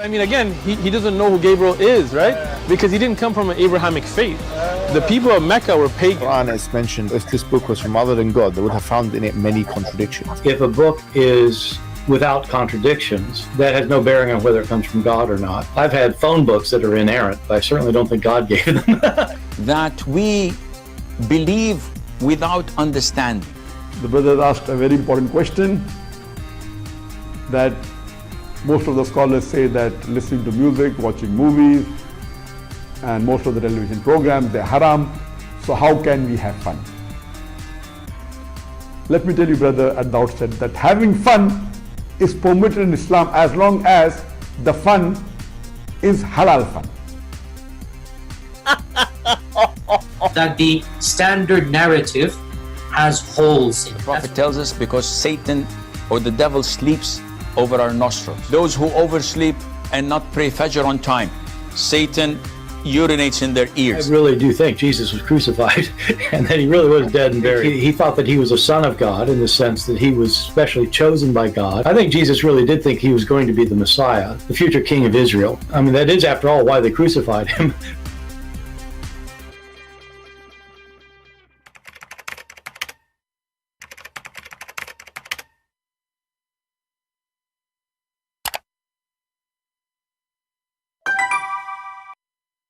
I mean, again, he doesn't know who Gabriel is, right? Because he didn't come from an Abrahamic faith. The people of Mecca were pagan. Quran is mentioned, if this book was from other than God, they would have found in it many contradictions. If a book is without contradictions, that has no bearing on whether it comes from God or not. I've had phone books that are inerrant, but I certainly don't think God gave them. That we believe without understanding. The brother asked a very important question, that most of the scholars say that listening to music, watching movies, and most of the television programs, they're haram. So how can we have fun? Let me tell you, brother, at the outset, that having fun is permitted in Islam as long as the fun is halal fun. That the standard narrative has holes in it. The Prophet tells us because Satan or the devil sleeps over our nostrils. Those who oversleep and not pray Fajr on time, Satan urinates in their I ears. really do think Jesus was crucified and that he really was dead and buried. He thought that he was a son of God in the sense that he was specially chosen by God. I think Jesus really did think he was going to be the Messiah, the future king of Israel. I mean, that is, after all, why they crucified him.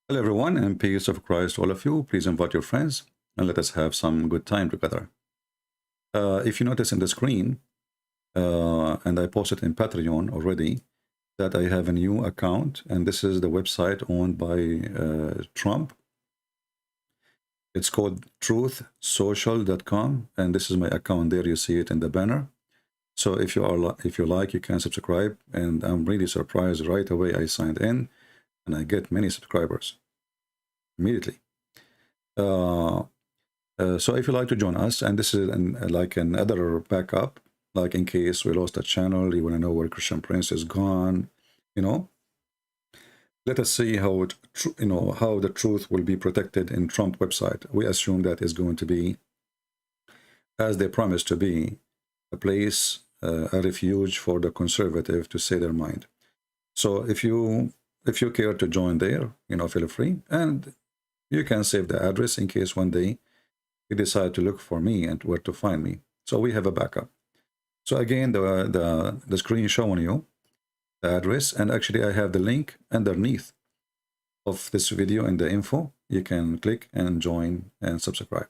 Hello everyone, and peace of Christ to all of you. Please invite your friends and let us have some good time together. If you notice in the screen, and I posted in Patreon already, that I have a new account, and this is the website owned by Trump. It's called truthsocial.com, and this is my account there. You see it in the banner. So if you like, you can subscribe, and I'm really surprised right away I signed in and I get many subscribers immediately. So if you like to join us, and this is like another backup, like in case we lost a channel, you want to know where Christian Prince is gone, you know, let us see how how the truth will be protected in Trump website. We assume that is going to be, as they promised to be, a place, a refuge for the conservative to say their mind. So if you care to join there, feel free, and you can save the address in case one day you decide to look for me and where to find me. So we have a backup. So again, the screen showing you the address, and actually I have the link underneath of this video in the info. You can click and join and subscribe.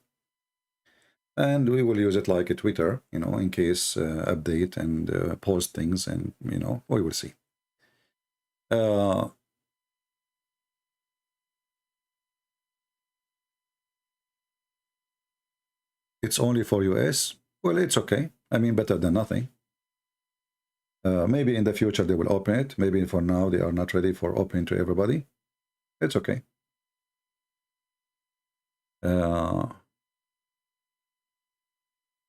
And we will use it like a Twitter, in case update and post things, and we will see. It's only for US. Well, it's okay. I mean, better than nothing. Maybe in the future they will open it. Maybe for now they are not ready for opening to everybody. It's okay. Yeah,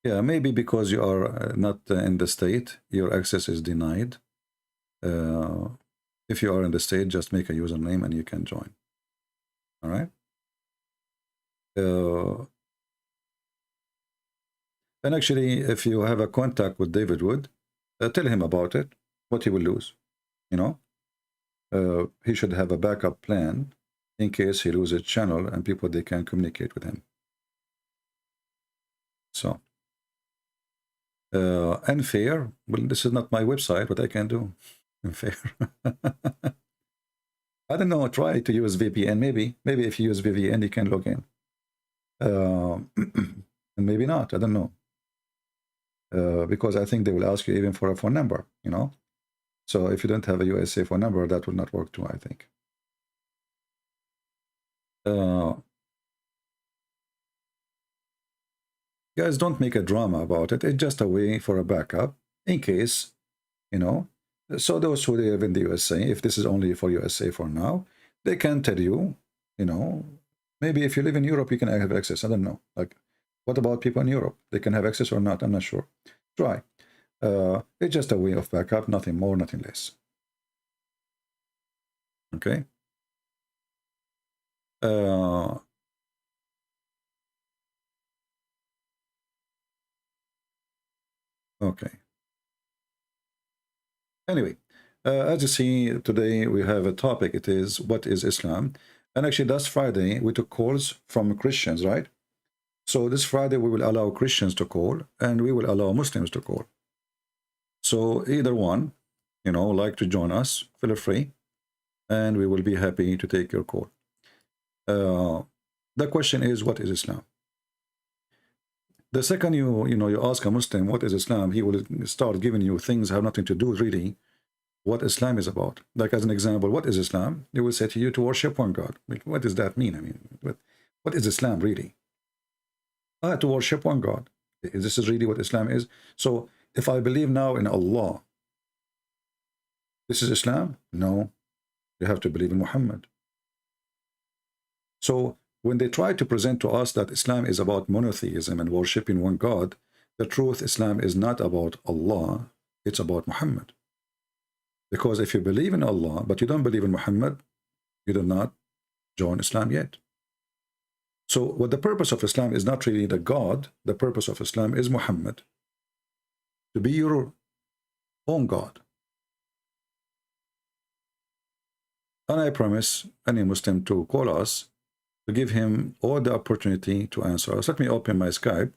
maybe because you are not in the state, your access is denied. If you are in the state, just make a username and you can join. All right. And actually, if you have a contact with David Wood, tell him about it, what he will lose. He should have a backup plan in case he loses channel and people, they can communicate with him. So, unfair. Well, this is not my website, what I can do. Unfair. I don't know, try to use VPN. Maybe if you use VPN, you can log in. And maybe not, I don't know. Because I think they will ask you even for a phone number, So if you don't have a USA phone number, that will not work too, I think. Guys, don't make a drama about it. It's just a way for a backup in case, So those who live in the USA, if this is only for USA for now, they can tell you, maybe if you live in Europe, you can have access. I don't know. Like, what about people in Europe? They can have access or not? I'm not sure. Try. It's just a way of backup, nothing more, nothing less. Okay. Okay. Anyway, As you see, today we have a topic. It is, what is Islam? And actually, last Friday, we took calls from Christians, right? So this Friday, we will allow Christians to call, and we will allow Muslims to call. So either one, you know, like to join us, feel free, and we will be happy to take your call. The question is, what is Islam? The second you ask a Muslim, what is Islam, he will start giving you things that have nothing to do really what Islam is about. Like as an example, what is Islam? They will say to you to worship one God. Like, what does that mean? I mean, what is Islam really? To worship one God. This is really what Islam is. So if I believe now in Allah, this is Islam? No. You have to believe in Muhammad. So when they try to present to us that Islam is about monotheism and worshiping one God, the truth, Islam is not about Allah, it's about Muhammad. Because if you believe in Allah, but you don't believe in Muhammad, you do not join Islam yet. So what the purpose of Islam is not really the God, the purpose of Islam is Muhammad. To be your own God. And I promise any Muslim to call us, to give him all the opportunity to answer us. Let me open my Skype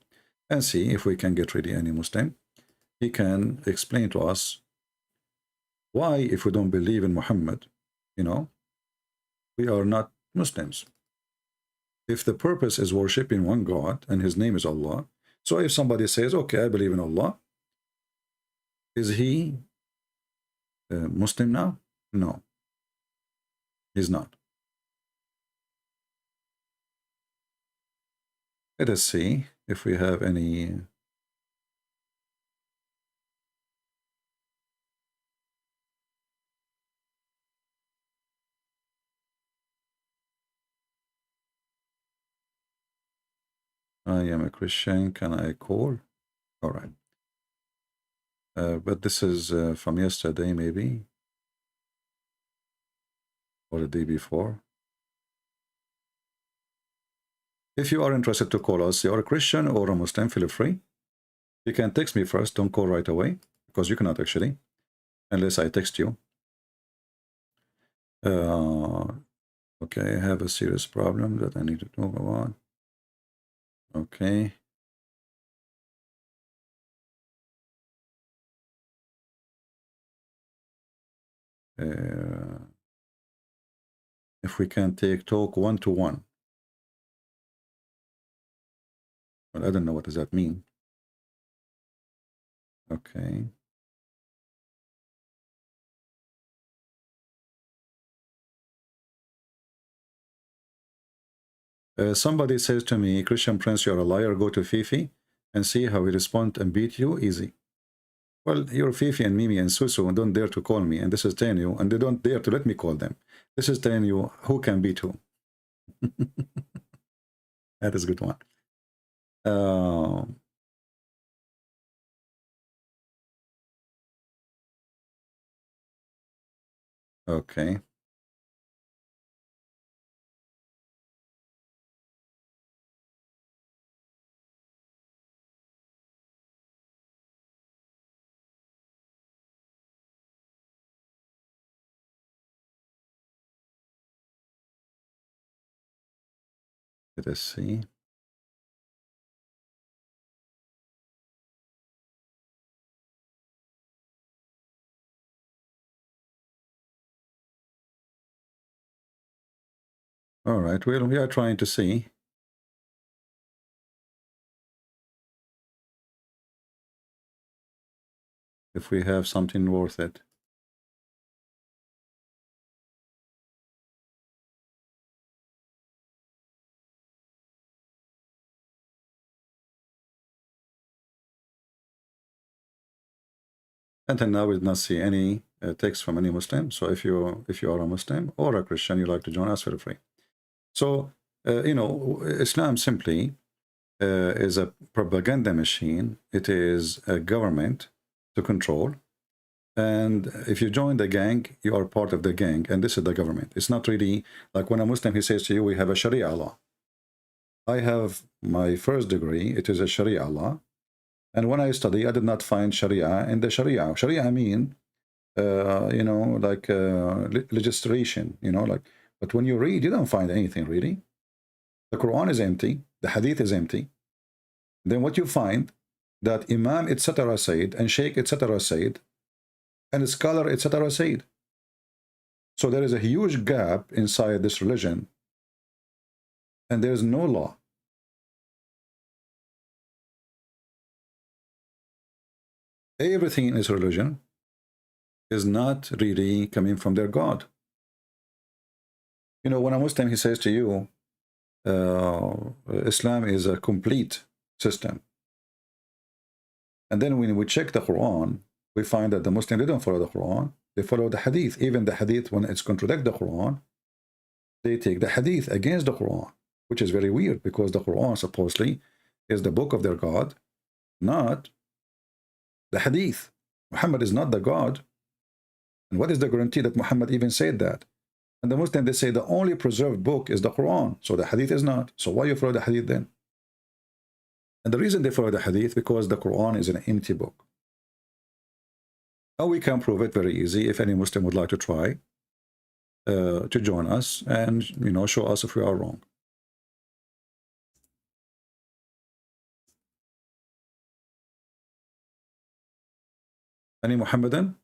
and see if we can get ready any Muslim. He can explain to us why, if we don't believe in Muhammad, we are not Muslims. If the purpose is worshipping one God and his name is Allah, so if somebody says, okay, I believe in Allah, is he Muslim now? No, he's not. Let us see if we have any. I am a Christian. Can I call? All right. But this is from yesterday, maybe, or the day before. If you are interested to call us, you are a Christian or a Muslim, feel free. You can text me first. Don't call right away, because you cannot actually, unless I text you. Okay, I have a serious problem that I need to talk about. Okay. If we can talk one-to-one. Well, I don't know what does that mean. Okay. Somebody says to me, Christian Prince, you're a liar, go to Fifi and see how he responds and beat you easy. Well, you're Fifi and Mimi and Susu and don't dare to call me, and this is telling you, and they don't dare to let me call them. This is telling you who can beat who. That is a good one. Okay. Let us see. All right, well, we are trying to see. If we have something worth it. Until now, we did not see any text from any Muslim. So if you are a Muslim or a Christian, you like to join us, feel free. So Islam simply is a propaganda machine. It is a government to control. And if you join the gang, you are part of the gang, and this is the government. It's not really like when a Muslim, he says to you, we have a Sharia law. I have my first degree, it is a Sharia law. And when I study, I did not find Sharia in the Sharia. Sharia mean you know, like legislation, you know, like, but when you read, you don't find anything really. The Quran is empty, the Hadith is empty. Then what you find, that Imam etc. said, and Sheikh etc. said, and scholar etc. said. So there is a huge gap inside this religion, and there is no law. Everything in this religion is not really coming from their God. You know, when a Muslim, he says to you, Islam is a complete system. And then when we check the Quran, we find that the Muslim, they don't follow the Quran. They follow the Hadith. Even the Hadith, when it's contradict the Quran, they take the Hadith against the Quran, which is very weird, because the Quran supposedly is the book of their God, not the Hadith. Muhammad is not the God. And what is the guarantee that Muhammad even said that? And the Muslim, they say the only preserved book is the Quran. So the Hadith is not. So why you follow the Hadith then? And the reason they follow the Hadith, because the Quran is an empty book. How we can prove it? Very easy. If any Muslim would like to try to join us and, you know, show us if we are wrong. Any Muhammadan?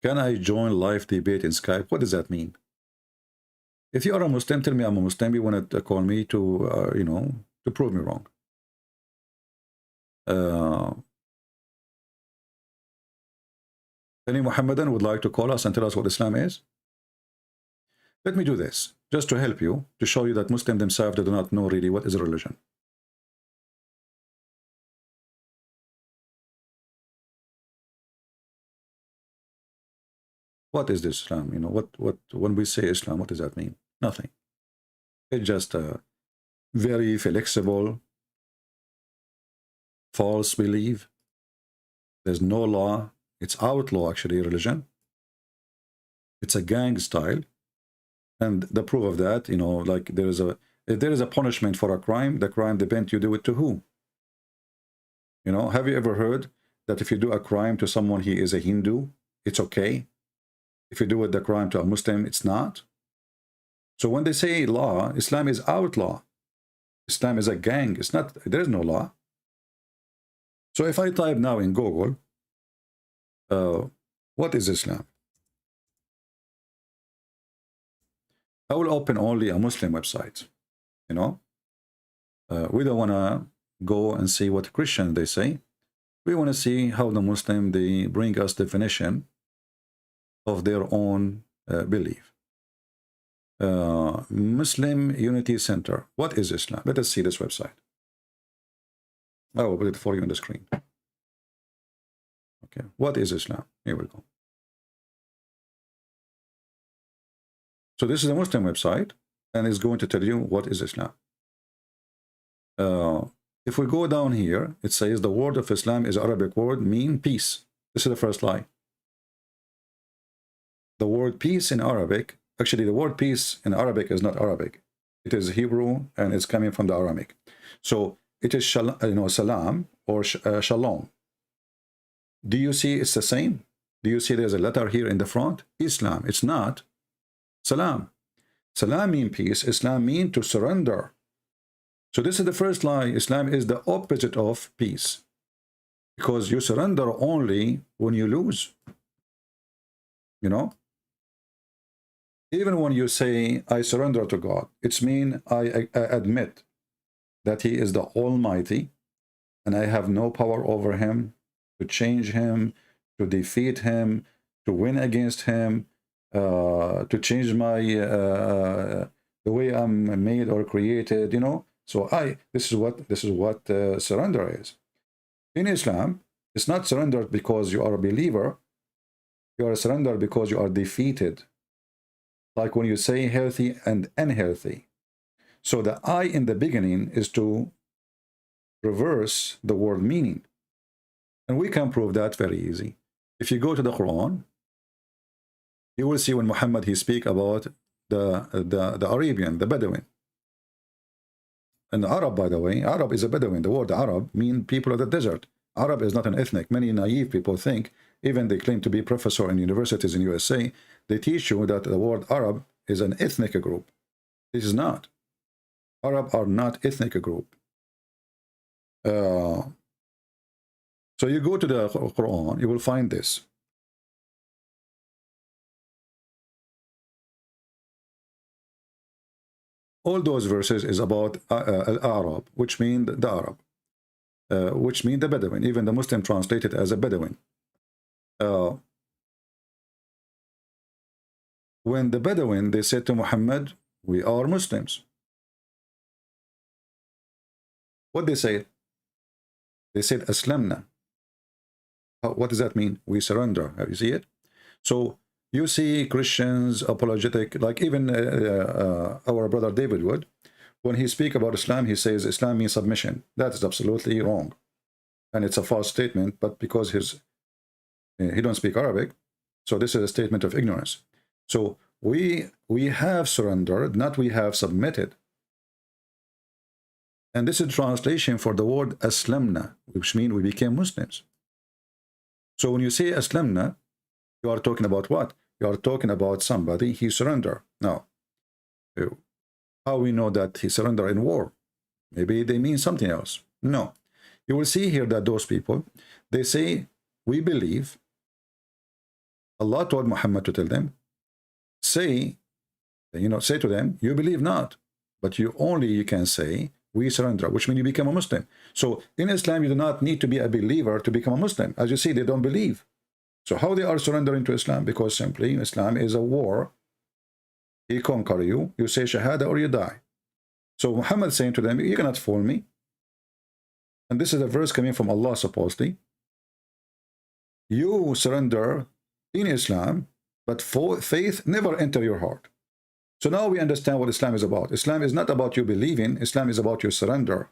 Can I join live debate in Skype? What does that mean? If you are a Muslim, tell me I'm a Muslim. You want to call me to, you know, to prove me wrong. Any Muhammadan would like to call us and tell us what Islam is? Let me do this, just to help you, to show you that Muslims themselves, they do not know really what is a religion. What is this Islam? You know, when we say Islam, what does that mean? Nothing. It's just a very flexible, false belief. There's no law. It's outlaw, actually, religion. It's a gang style. And the proof of that, you know, like if there is a punishment for a crime, the crime depends you do it to who. You know, have you ever heard that if you do a crime to someone, he is a Hindu, it's okay? If you do the crime to a Muslim, it's not. So when they say law, Islam is outlaw. Islam is a gang. It's not, there is no law. So if I type now in Google, what is Islam? I will open only a Muslim website, you know. We don't want to go and see what Christians they say. We want to see how the Muslim, they bring us definition of their own belief. Muslim Unity Center. What is Islam? Let us see this website. I will put it for you on the screen. Okay, what is Islam? Here we go. So this is a Muslim website, and it's going to tell you what is Islam. If we go down here, it says the word of Islam is Arabic word, mean peace. This is the first lie. The word peace in Arabic, actually the word peace in Arabic is not Arabic. It is Hebrew, and it's coming from the Aramaic. So it is salam or shalom. Do you see it's the same? Do you see there's a letter here in the front? Islam. It's not. Salam. Salam means peace. Islam means to surrender. So this is the first lie. Islam is the opposite of peace, because you surrender only when you lose. You know, even when you say I surrender to God, it's mean I admit that he is the Almighty and I have no power over him, to change him, to defeat him, to win against him, to change my the way I'm made or created, you know. So this is what surrender is. In Islam, it's not surrendered because you are a believer. You are surrendered because you are defeated. Like when you say healthy and unhealthy. So the I in the beginning is to reverse the word meaning. And we can prove that very easy. If you go to the Quran, you will see when Muhammad he speak about the Arabian, the Bedouin. and Arab, by the way, Arab is a Bedouin. The word Arab means people of the desert. Arab is not an ethnic. Many naive people think, even they claim to be professor in universities in USA, they teach you that the word Arab is an ethnic group. This is not. Arab are not ethnic group. So you go to the Quran, you will find this. All those verses is about Al-Arab, which mean the Arab, which mean the Bedouin. Even the Muslim translate it as a Bedouin. When the Bedouin, they said to Muhammad, we are Muslims. What they say? They said, Aslamna. What does that mean? We surrender. Have you see it? So you see Christians apologetic, like even our brother David Wood, when he speak about Islam, he says Islam means submission. That is absolutely wrong. And it's a false statement, but because he don't speak Arabic, so this is a statement of ignorance. So we have surrendered, not we have submitted. And this is translation for the word Aslamna, which means we became Muslims. So when you say Aslamna, you are talking about what? You are talking about somebody, he surrendered. Now, how we know that he surrendered in war? Maybe they mean something else. No. You will see here that those people, they say, we believe. Allah told Muhammad to tell them, say to them, you believe not. But you can say, we surrender, which means you become a Muslim. So in Islam, you do not need to be a believer to become a Muslim. As you see, they don't believe. So how they are surrendering to Islam? Because simply Islam is a war. He conquer you, you say Shahada or you die. So Muhammad saying to them, you cannot fool me. And this is a verse coming from Allah supposedly. You surrender in Islam, but faith never enter your heart. So now we understand what Islam is about. Islam is not about you believing. Islam is about your surrender.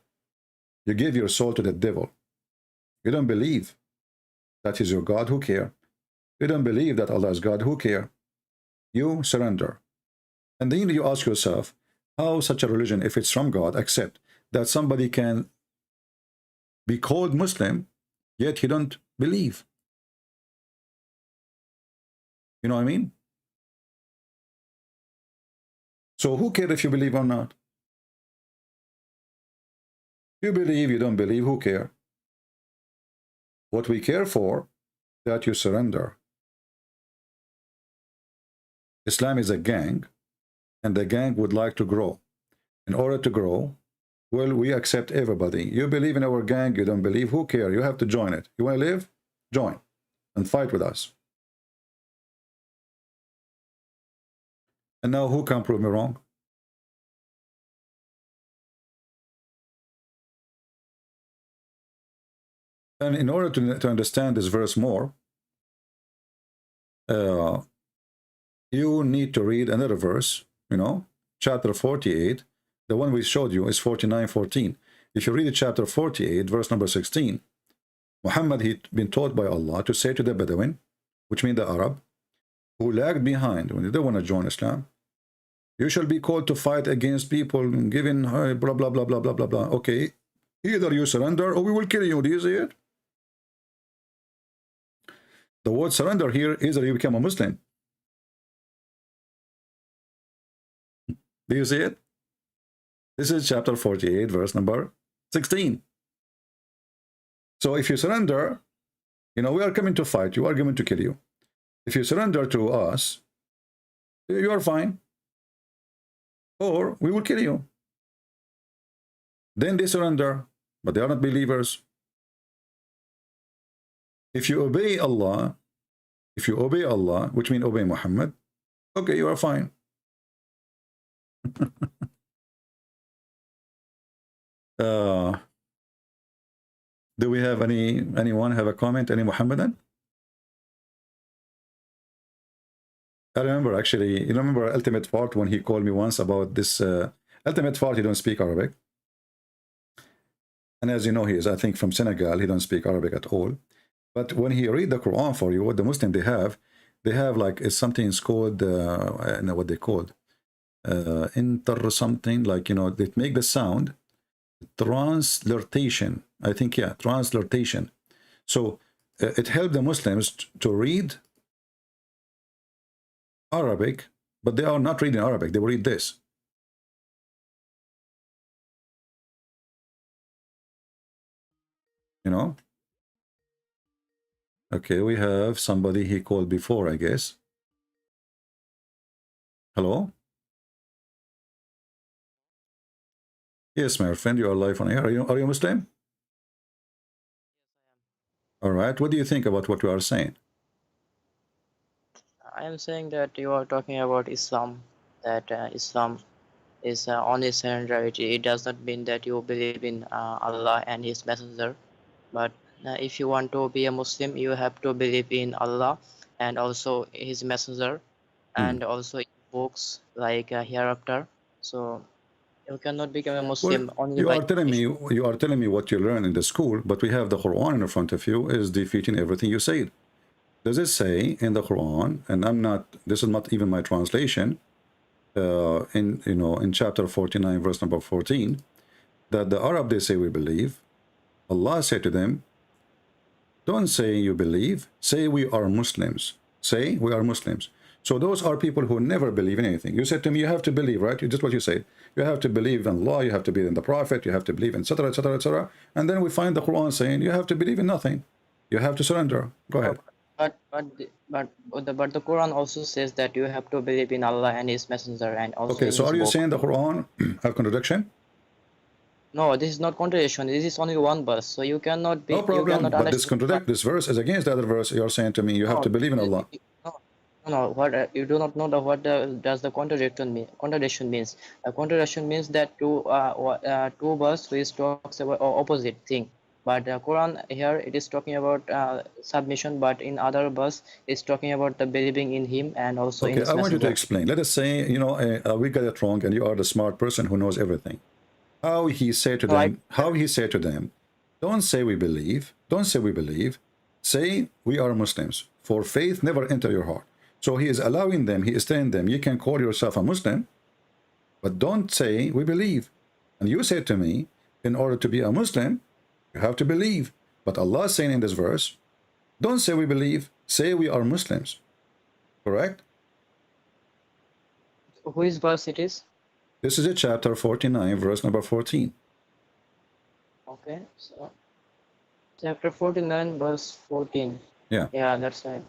You give your soul to the devil. You don't believe that is your God, who care? You don't believe that Allah is God, who care? You surrender. And then you ask yourself, how such a religion, if it's from God, accept that somebody can be called Muslim, yet he don't believe? You know what I mean? So who cares if you believe or not? You believe, you don't believe, who cares? What we care for, that you surrender. Islam is a gang, and the gang would like to grow. In order to grow, well, we accept everybody. You believe in our gang, you don't believe, who cares? You have to join it. You want to live? Join and fight with us. And now who can prove me wrong? And in order to understand this verse more, you need to read another verse, chapter 48. The one we showed you is 49:14. If you read chapter 48, verse number 16, Muhammad, he'd been taught by Allah to say to the Bedouin, which means the Arab, who lagged behind when they don't want to join Islam, you shall be called to fight against people giving blah, blah, blah, blah, blah, blah, blah. Okay, either you surrender or we will kill you. Do you see it? The word surrender here is that you become a Muslim. Do you see it? This is chapter 48, verse number 16. So if you surrender, we are coming to fight. You are coming to kill you. If you surrender to us, you are fine. Or we will kill you. Then they surrender, but they are not believers. If you obey Allah, which means obey Muhammad, okay, you are fine. Do we have anyone have a comment? Any Muhammadan? I remember actually, you remember Ultimate Fart when he called me once about this. Ultimate Fart, he don't speak Arabic. And as you know, he is, I think, from Senegal. He don't speak Arabic at all. But when he read the Quran for you, what the Muslim they have like, it's something called, I don't know what they called, inter something, like, they make the sound. Transliteration. I think, yeah, transliteration. So it helped the Muslims to read Arabic, but they are not reading Arabic. They will read this. You know? Okay, we have somebody he called before, I guess. Hello? Yes, my friend, you are live on air. Are you Muslim? All right. What do you think about what we are saying? I am saying that you are talking about Islam, that Islam is only surrender. It does not mean that you believe in Allah and His Messenger. But if you want to be a Muslim, you have to believe in Allah and also His Messenger, and also in books like hereafter. So you cannot become a Muslim only you by. are telling me what you learn in the school, but we have the Quran in front of you is defeating everything you said. Does it say in the Quran, and this is not even my translation, in chapter 49 verse number 14, that the Arab, they say we believe. Allah said to them, don't say you believe, say we are Muslims. Say we are Muslims. So those are people who never believe in anything. You said to me, you have to believe, right? Just what you said. You have to believe in Allah, you have to believe in the Prophet, you have to believe in etc., etc., etc. And then we find the Quran saying you have to believe in nothing. You have to surrender. Go ahead. But the Quran also says that you have to believe in Allah and His Messenger and also. Okay, in so His are you book. saying the Quran have contradiction? No, this is not contradiction. This is only one verse, so you cannot be. No problem. You cannot But this verse is against the other verse. You are saying to me you have to believe in Allah. No. What you do not know does the contradiction mean? Contradiction means a contradiction means that two verse which talks about opposite thing. But the Quran here it is talking about submission, but in other verse it's talking about the believing in Him and also in Okay, His I want you to Messenger. explain. Let us say, we got it wrong, and you are the smart person who knows everything. How he said to them, don't say we believe, say we are Muslims, for faith never enter your heart. So he is allowing them, he is telling them, you can call yourself a Muslim, but don't say we believe. And you said to me, in order to be a Muslim, you have to believe. But Allah is saying in this verse, don't say we believe, say we are Muslims. Correct? Which verse it is? This is a chapter 49, verse number 14. Okay, so chapter 49, verse 14. Yeah. Yeah, that's right.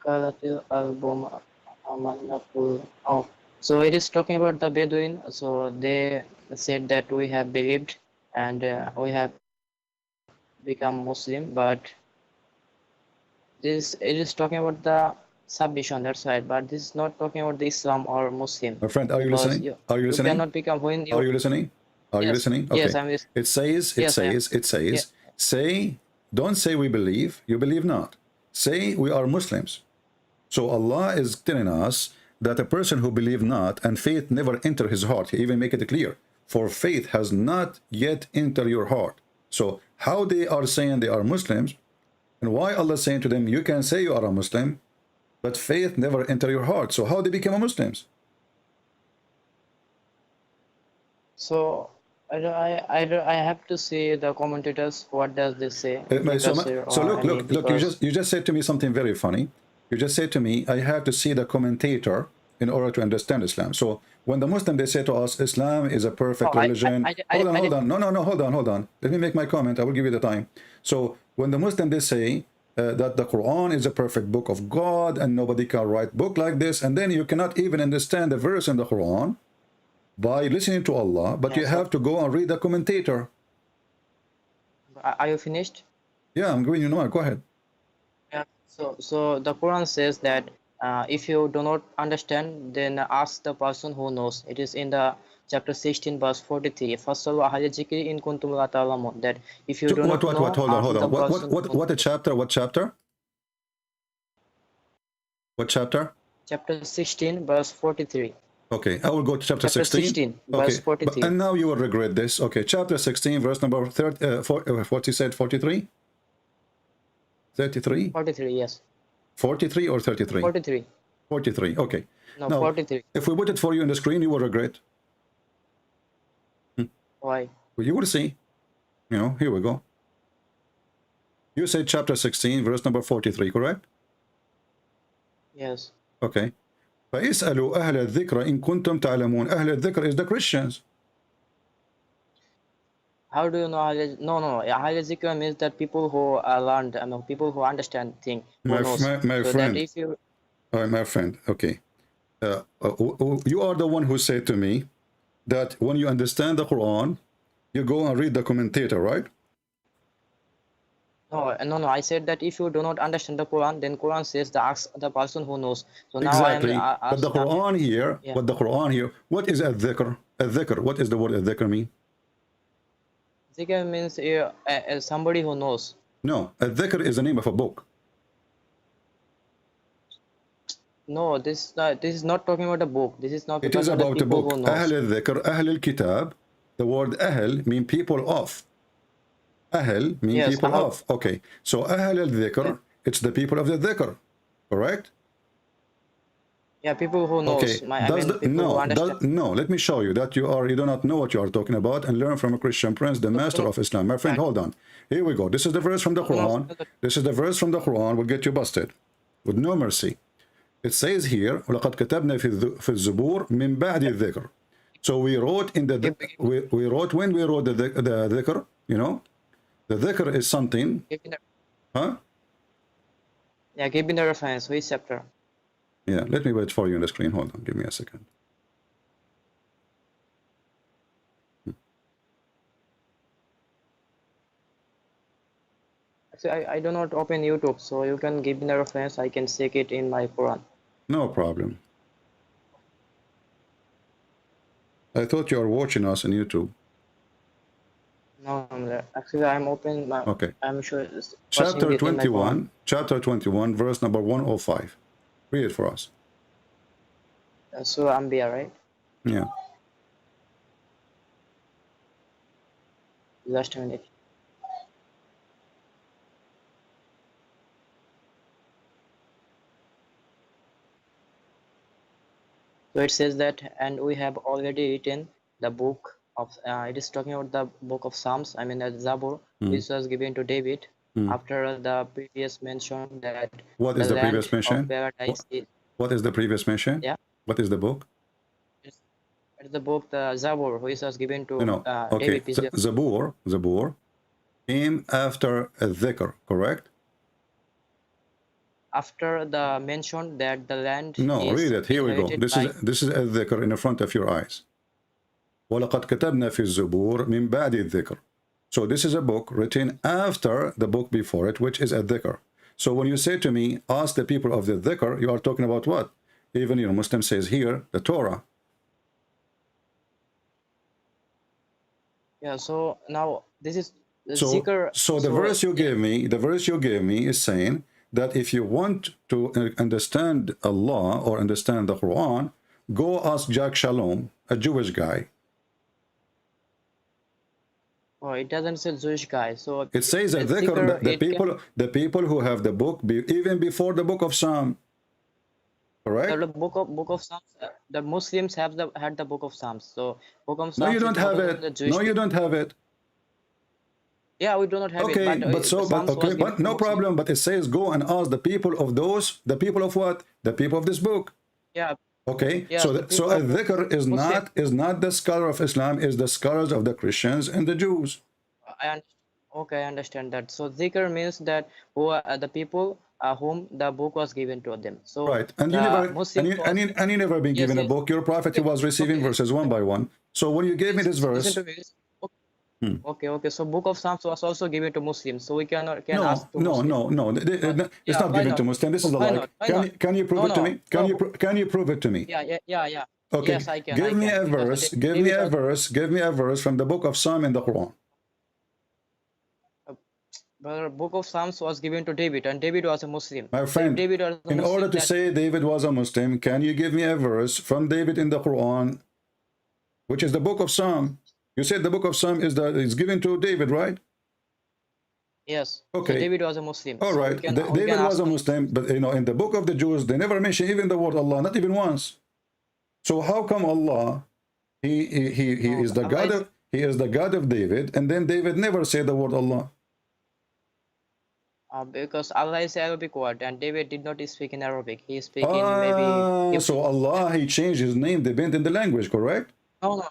Kalatil album amanakul. Oh, so it is talking about the Bedouin. So they said that we have believed and we have become Muslim, but it is talking about the submission. That's right. But this is not talking about the Islam or Muslim. My friend, are you listening? You Are cannot become when you. Are you listening? Are you Yes. listening? Okay. Yes, I'm listening. It says, Yes, I am. say, don't say we believe, you believe not. Say we are Muslims. So Allah is telling us that a person who believe not and faith never enter his heart, he even make it clear, for faith has not yet entered your heart. So how they are saying they are Muslims, and why Allah is saying to them, you can say you are a Muslim, but faith never enter your heart. So how they become Muslims? So I have to see the commentators. What does this say? So look. You just said to me something very funny. You just said to me, I have to see the commentator in order to understand Islam. So when the Muslim, they say to us, Islam is a perfect religion. Hold on. No, hold on. Let me make my comment. I will give you the time. So when the Muslim, they say that the Quran is a perfect book of God and nobody can write book like this, and then you cannot even understand the verse in the Quran by listening to Allah, but you have to go and read the commentator. Are you finished? Yeah, I'm going. Go ahead. Yeah. So the Quran says that if you do not understand, then ask the person who knows. It is in the chapter 16, verse 43. In kuntum la ta'lamun. That if you do not know, Hold on. What chapter? What chapter? What chapter? Chapter 16, verse 43. Okay, I will go to chapter 16. Verse 43. And now you will regret this. Okay, chapter 16, verse number what he said, 43? 33? 43, yes. 43 or 33? 43. 43, okay. No, now, 43. if we put it for you on the screen, you will regret. Why? Well, you will see. You know, here we go. You said chapter 16, verse number 43, correct? Yes. Okay. فَاسْأَلُوا أَهْلَ الذِّكْرَ إِن كُنْتُمْ تَعْلَمُونَ. أهل الذكر is the Christians. How do you know? No. Ahl zikr means that people who are learned, people who understand things, who My knows. friend. That if you, My friend, okay. You are the one who said to me that when you understand the Quran, you go and read the commentator, right? no. I said that if you do not understand the Quran, then Quran says the ask the person who knows. So now Exactly. I am. But the Quran here, Yeah. but the Quran here, what is al-dhikr? Al-dhikr, what is the word al-dhikr mean? Zikr means somebody who knows. No, al-dhikr is the name of a book. No, this is not talking about a book. This is not. It is about the about a people book. who knows. Ahl al-dhikr, Ahl al-kitab. The word Ahl mean people of. Ahl mean Yes, people how- of. Okay. So Ahl al-dhikr, it's the people of the dhikr. Correct? Yeah, people who knows. Okay. People who understand. No, let me show you that you do not know what you are talking about and learn from a Christian prince, the master of Islam. My friend, hold on. Here we go. This is the verse from the Quran. This is the verse from the Quran will get you busted with no mercy. It says here, وَلَقَدْ كَتَبْنَا فِي الزُّبُورِ مِنْ بَعْدِ الذِّكْرِ. So we wrote in the we wrote when we wrote the dhikr, you know, the dhikr is something, huh? Yeah, give me the reference. Which chapter? Yeah, let me wait for you on the screen. Hold on, give me a second. Actually, I do not open YouTube, so you can give me the reference. I can check it in my Quran. No problem. I thought you are watching us on YouTube. No, actually, I'm open. Okay. I'm sure. It's Chapter watching it in my Quran. 21, chapter 21, verse number 105. Read it for us. Surah Anbiya, right? Yeah. Just a minute. So it says that, and we have already written the book of. It is talking about the book of Psalms. I mean, the Zabur, which was given to David after the previous mention that. What is the land previous mention? of paradise is. What is the previous mention? Yeah. What is the book? It's the book, the Zabur, which was given to Okay. David. peace be- Zabur came after a dhikr, correct? After the mention that the land. No, is read it. Here we go. inherited This is a dhikr in the front of your eyes. وَلَقَدْ كَتَبْنَا فِي الزُّبُورِ مِنْ بَعْدِ الذِّكْرِ. So this is a book written after the book before it, which is a dhikr. So when you say to me, ask the people of the dhikr, you are talking about what? Even, Muslim says here, the Torah. Yeah. So now this is the So, zikr. so the verse you gave me, is saying that if you want to understand Allah or understand the Quran, go ask Jack Shalom, a Jewish guy. Oh, it doesn't say Jewish guy. So It says a the dhikr, zikr, the it can- the people who have the book, even before the book of Psalm. Correct? the book of Psalms. The Muslims had the book of Psalms. So book of Psalms. No, you is don't not have only it. the Jewish No, you don't have it. Yeah, we do not have Okay, it. but Psalms was given but to no Muslims. problem. But it says go and ask the people of the people of what? The people of this book. Yeah. Okay, Yeah, so the so people a of dhikr is not the scholar of Islam, is the scholars of the Christians and the Jews. Okay, I understand that. So zikr means that who are the people whom the book was given to them. So Right, and you the never Muslims and you never been Yes, given a yes. book. Your prophet, he was receiving verses one by one. So when you gave me this verse, Listen to me. Okay. So book of Psalms was also given to Muslims. So we can ask to no, Muslims. it's Yeah, not why given not? to Muslim. This is a Why lie. not? Why Can you prove No, it to no. me? No. Can you prove it to me? Yeah. Okay. Yes, I can. Give me a because verse. the- Give me David a was- verse. Give me a verse from the book of Psalm in the Quran. The book of Psalms was given to David, and David was a Muslim. My So if friend, David was a in Muslim, order to then- say David was a Muslim, can you give me a verse from David in the Quran, which is the book of Psalm? You said the book of Psalm is given to David, right? Yes. Okay. So David was a Muslim. All So right. we can David ask was a him. Muslim, but in the book of the Jews, they never mention even the word Allah, not even once. So how come Allah, he is the God of he is the God of David, and then David never said the word Allah. Because Allah is Arabic word, and David did not speak in Arabic. He speak in maybe. So Allah, he changed his name, depend in the language, correct? No,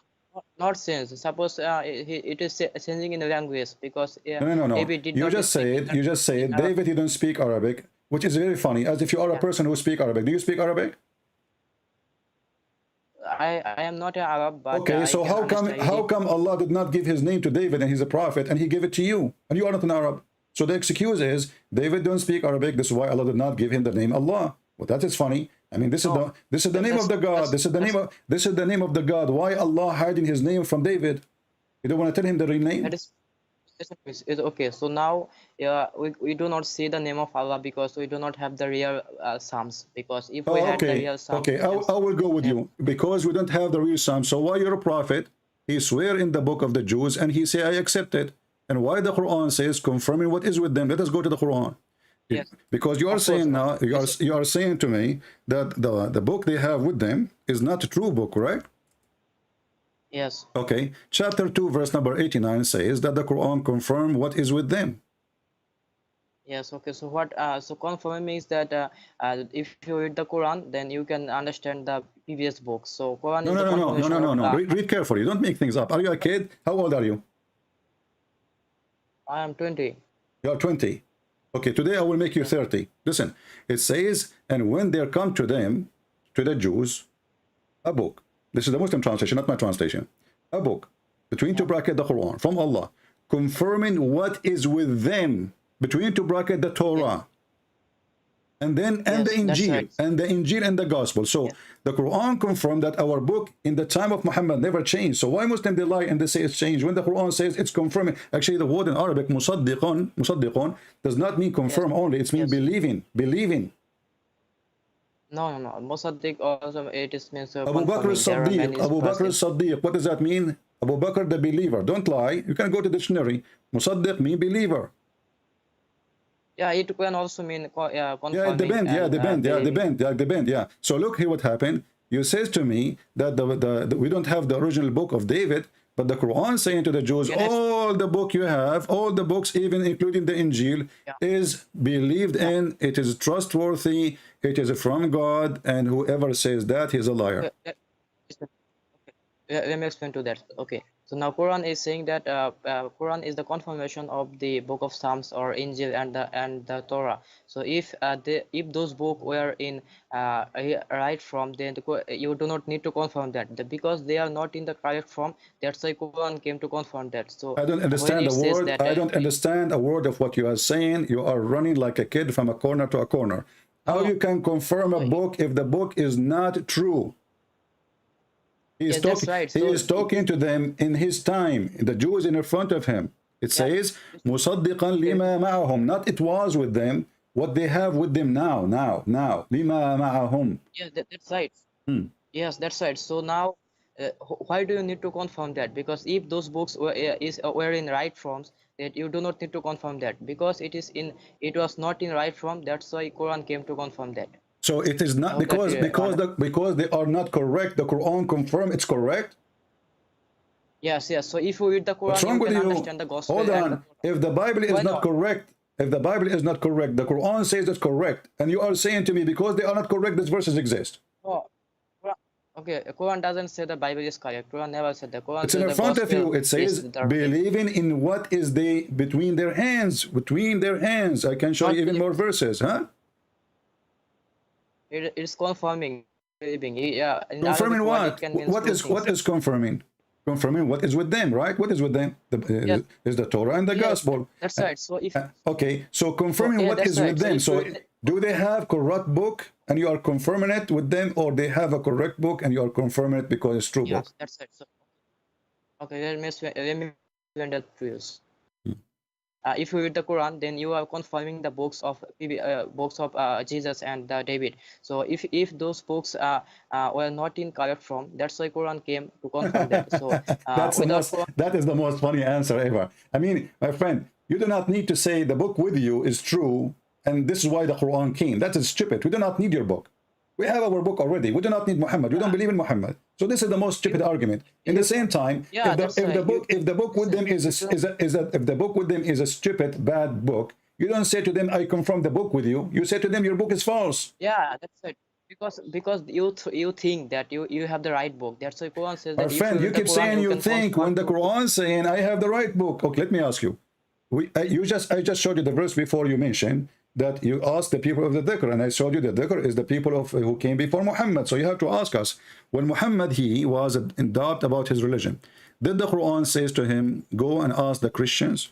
not sense. Suppose it is changing in the language because No. David did You not just speak said, David, he don't speak Arabic, which is very funny, as if you are a person who speak Arabic. Do you speak Arabic? I am not an Arab, but Okay, so how come Allah did not give his name to David and he's a prophet and he gave it to you and you are not an Arab? So the excuse is David don't speak Arabic. This is why Allah did not give him the name Allah. Well, that is funny. I mean, this is the name of the God. This is the name of the God. Why Allah hiding his name from David? You don't want to tell him the real name? That is okay. So now we do not see the name of Allah because we do not have the real Psalms. Because if we had the real Psalms, okay, I will go with you because we don't have the real Psalms. So why you're a prophet? He swear in the book of the Jews and he say I accept it. And why the Quran says confirming what is with them? Let us go to the Quran. Yes. Because you are saying now, you are saying to me that the book they have with them is not a true book, right? Yes. Okay. Chapter 2, verse number 89 says that the Quran confirm what is with them. Yes. Okay. So what? So confirming means that if you read the Quran, then you can understand the previous books. So Quran is the confirmation. No. Read carefully. Don't make things up. Are you a kid? How old are you? I am 20. You are 20. Okay, today I will make you 30. Listen, it says, and when there come to them, to the Jews, a book. This is the Muslim translation, not my translation. A book, between two brackets, the Quran, from Allah, confirming what is with them, between two brackets, the Torah. And then, and the Injil, right. and the Injil and the Gospel. So the Quran confirmed that our book in the time of Muhammad never changed. So why Muslims they lie and they say it's changed when the Quran says it's confirming? Actually, the word in Arabic, musaddiqun, does not mean confirm only. It means believing. No. Musaddiq also it is means Abu Bakr as-Siddiq. What does that mean? Abu Bakr the believer. Don't lie. You can go to the dictionary. Musaddiq mean believer. Yeah, it can also mean confirming. Depend. So look here what happened. You says to me that we don't have the original book of David, but the Quran saying to the Jews, all the book you have, all the books, even including the Injil, is believed in, it is trustworthy, it is from God, and whoever says that, he's a liar. Let me explain to that. Okay. So now Quran is saying that Quran is the confirmation of the book of Psalms or Injil and the Torah. So if those books were in right form, then you do not need to confirm that because they are not in the correct form. That's why Quran came to confirm that. So I don't understand the word. I don't understand a word of what you are saying. You are running like a kid from a corner to a corner. How you can confirm a book if the book is not true? He is talking to them in his time. The Jews in front of him. It says, "Musaddiqan lima ma'ahum." Not it was with them. What they have with them now. Lima ma'ahum. Yeah, that's right. Yes, that's right. So now, why do you need to confirm that? Because if those books were in right forms, that you do not need to confirm that because it was not in right form. That's why Quran came to confirm that. So it is not because they are not correct. The Quran confirm it's correct. Yes. So if you read the Quran, you can understand the gospel. Hold on. If the Bible is not correct, the Quran says it's correct, and you are saying to me because they are not correct, these verses exist. Oh, okay. Quran doesn't say the Bible is correct. Quran never said that. Quran it's in front of you. It says believing in what is between their hands. Between their hands. I can show you even more verses, huh? It's confirming. Yeah. Confirming what? What is confirming? Confirming what is with them, right? What is with them? Is the Torah and the Gospel. That's right. So if okay, so confirming what is with them. So do they have corrupt book and you are confirming it with them, or they have a correct book and you are confirming it because it's true book? That's right. So, okay, let me explain that to you. If you read the Quran, then you are confirming the books of Jesus and David. So if those books were not in correct form, that's why Quran came to confirm that. So that is the most funny answer ever. I mean, my friend, you do not need to say the book with you is true, and this is why the Quran came. That is stupid. We do not need your book. We have our book already. We do not need Muhammad. We don't believe in Muhammad. So this is the most stupid argument. In the same time, Yeah, if that's the right. book if the book with them is if the book with them is a stupid bad book, you don't say to them, I confirm the book with you. You say to them, your book is false. Yeah, that's it. Because you think that you have the right book. That's why Quran says that Our if friend, you you read the keep Quran, saying you can think when the confirm. Quran saying I have the right book. Okay, let me ask you. I just showed you the verse before you mentioned that you asked the people of the dhikr, and I showed you the dhikr is the people of who came before Muhammad. So you have to ask us, when Muhammad he was in doubt about his religion, did the Quran says to him, go and ask the Christians?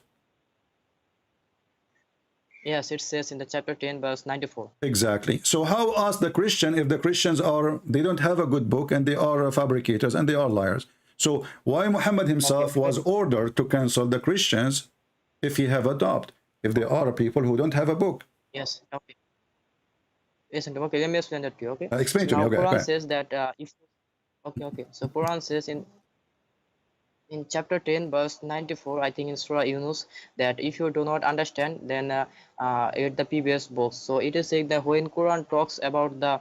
Yes, it says in the chapter 10, verse 94. Exactly. So how ask the Christian if the Christians they don't have a good book and they are fabricators and they are liars? So why Muhammad himself was ordered to cancel the Christians if he have a doubt, if there are people who don't have a book? Yes. Okay. Listen. Okay. Let me explain that to you. Okay. Explain to Now me. Okay. Quran Okay. says that if. Okay. So Quran says in chapter 10 verse 94, I think in Surah Yunus, that if you do not understand, then read the previous books. So it is saying that when Quran talks about the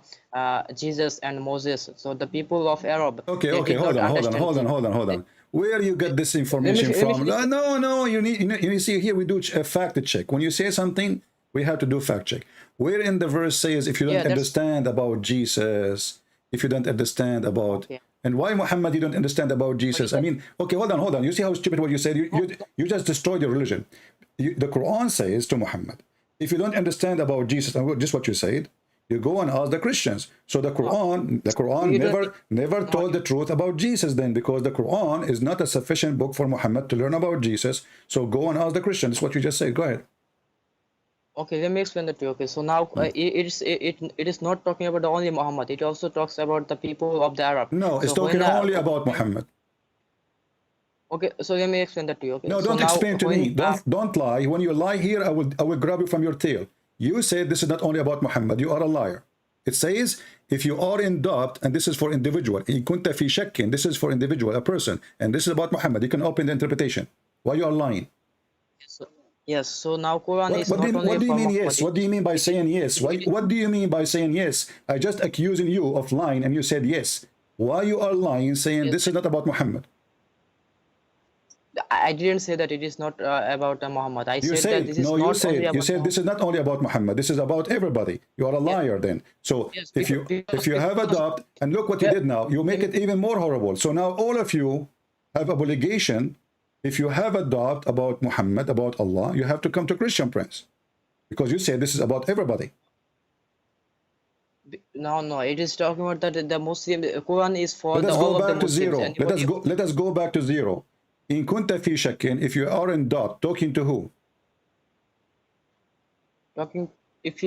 Jesus and Moses, so the people of Arab, Okay, they okay, did not understand hold on. Where you get this information let me from? finish. No, you see here we do a fact check. When you say something, we have to do fact check. Where in the verse says if you don't understand about Jesus, if you don't understand about and why Muhammad you don't understand about Jesus? I mean, okay, hold on. You see how stupid what you said? You just destroyed your religion. The Quran says to Muhammad, if you don't understand about Jesus, and just what you said, you go and ask the Christians. So the Quran never told the truth about Jesus then, because the Quran is not a sufficient book for Muhammad to learn about Jesus. So go and ask the Christians. That's what you just said. Go ahead. Okay, let me explain that to you. Okay, so now it is not talking about only Muhammad. It also talks about the people of the Arab. No, it's So talking when, only about Muhammad. Okay, so let me explain that to you. Okay, No, so don't now explain to me. when, Don't lie. When you lie here, I will grab you from your tail. You said this is not only about Muhammad. You are a liar. It says if you are in doubt, and this is for individual. In kunta fi shakkin, this is for individual, a person, and this is about Muhammad. You can open the interpretation. Why you are lying? yes, so now Quran is What not do only you a mean form of yes? What do you mean by saying yes? What do you mean by saying yes? I just accusing you of lying, and you said yes. Why you are lying, saying this is not about Muhammad? I didn't say that it is not about Muhammad. I You said that this is no, not you said only about this is not only about Muhammad. This is about everybody. You are a liar then. So Yes, if you have a doubt, and look what you did now, you make it even more horrible. So now all of you have obligation. If you have a doubt about Muhammad, about Allah, you have to come to Christian Prince, because you say this is about everybody. No, it is talking about that the Muslim Quran is for Let us all go of the back to Muslims. zero. Anybody- Let us go back to zero. In kunta fi shakkin, if you are in doubt, talking to who? Talking if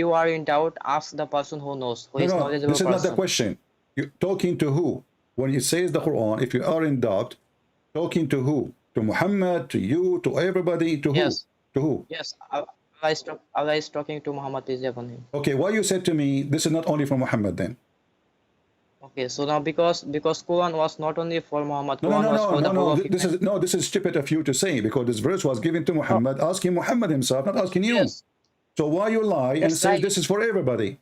you are in doubt, ask the person who knows, who is No, knowledgeable this is not the person. question. You talking to who? When it says the Quran, if you are in doubt, talking to who? To Muhammad, to you, to everybody, to who? Yes. To who? Yes, Allah is talking to Muhammad, peace be upon him. Okay, why you said to me this is not only for Muhammad then? Okay, so now because Quran was not only for Muhammad, Quran was for the whole of humanity. This is stupid of you to say, because this verse was given to Muhammad, asking Muhammad himself, not asking you. Yes. So why you lie and Yes, say right. this is for everybody?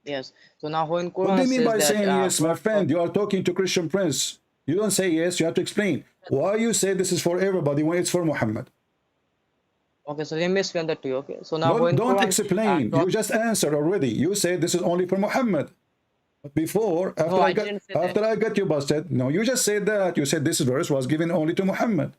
Yes. So now when Quran What do you mean says by that, saying yes, my friend? You are talking to Christian Prince. You don't say yes, you have to explain. Why you say this is for everybody when it's for Muhammad? Okay, so let me explain that to you. Okay, so now Don't explain. You just answered already. You said this is only for Muhammad. Before, after I got you busted, no, you just said that. You said this verse was given only to Muhammad.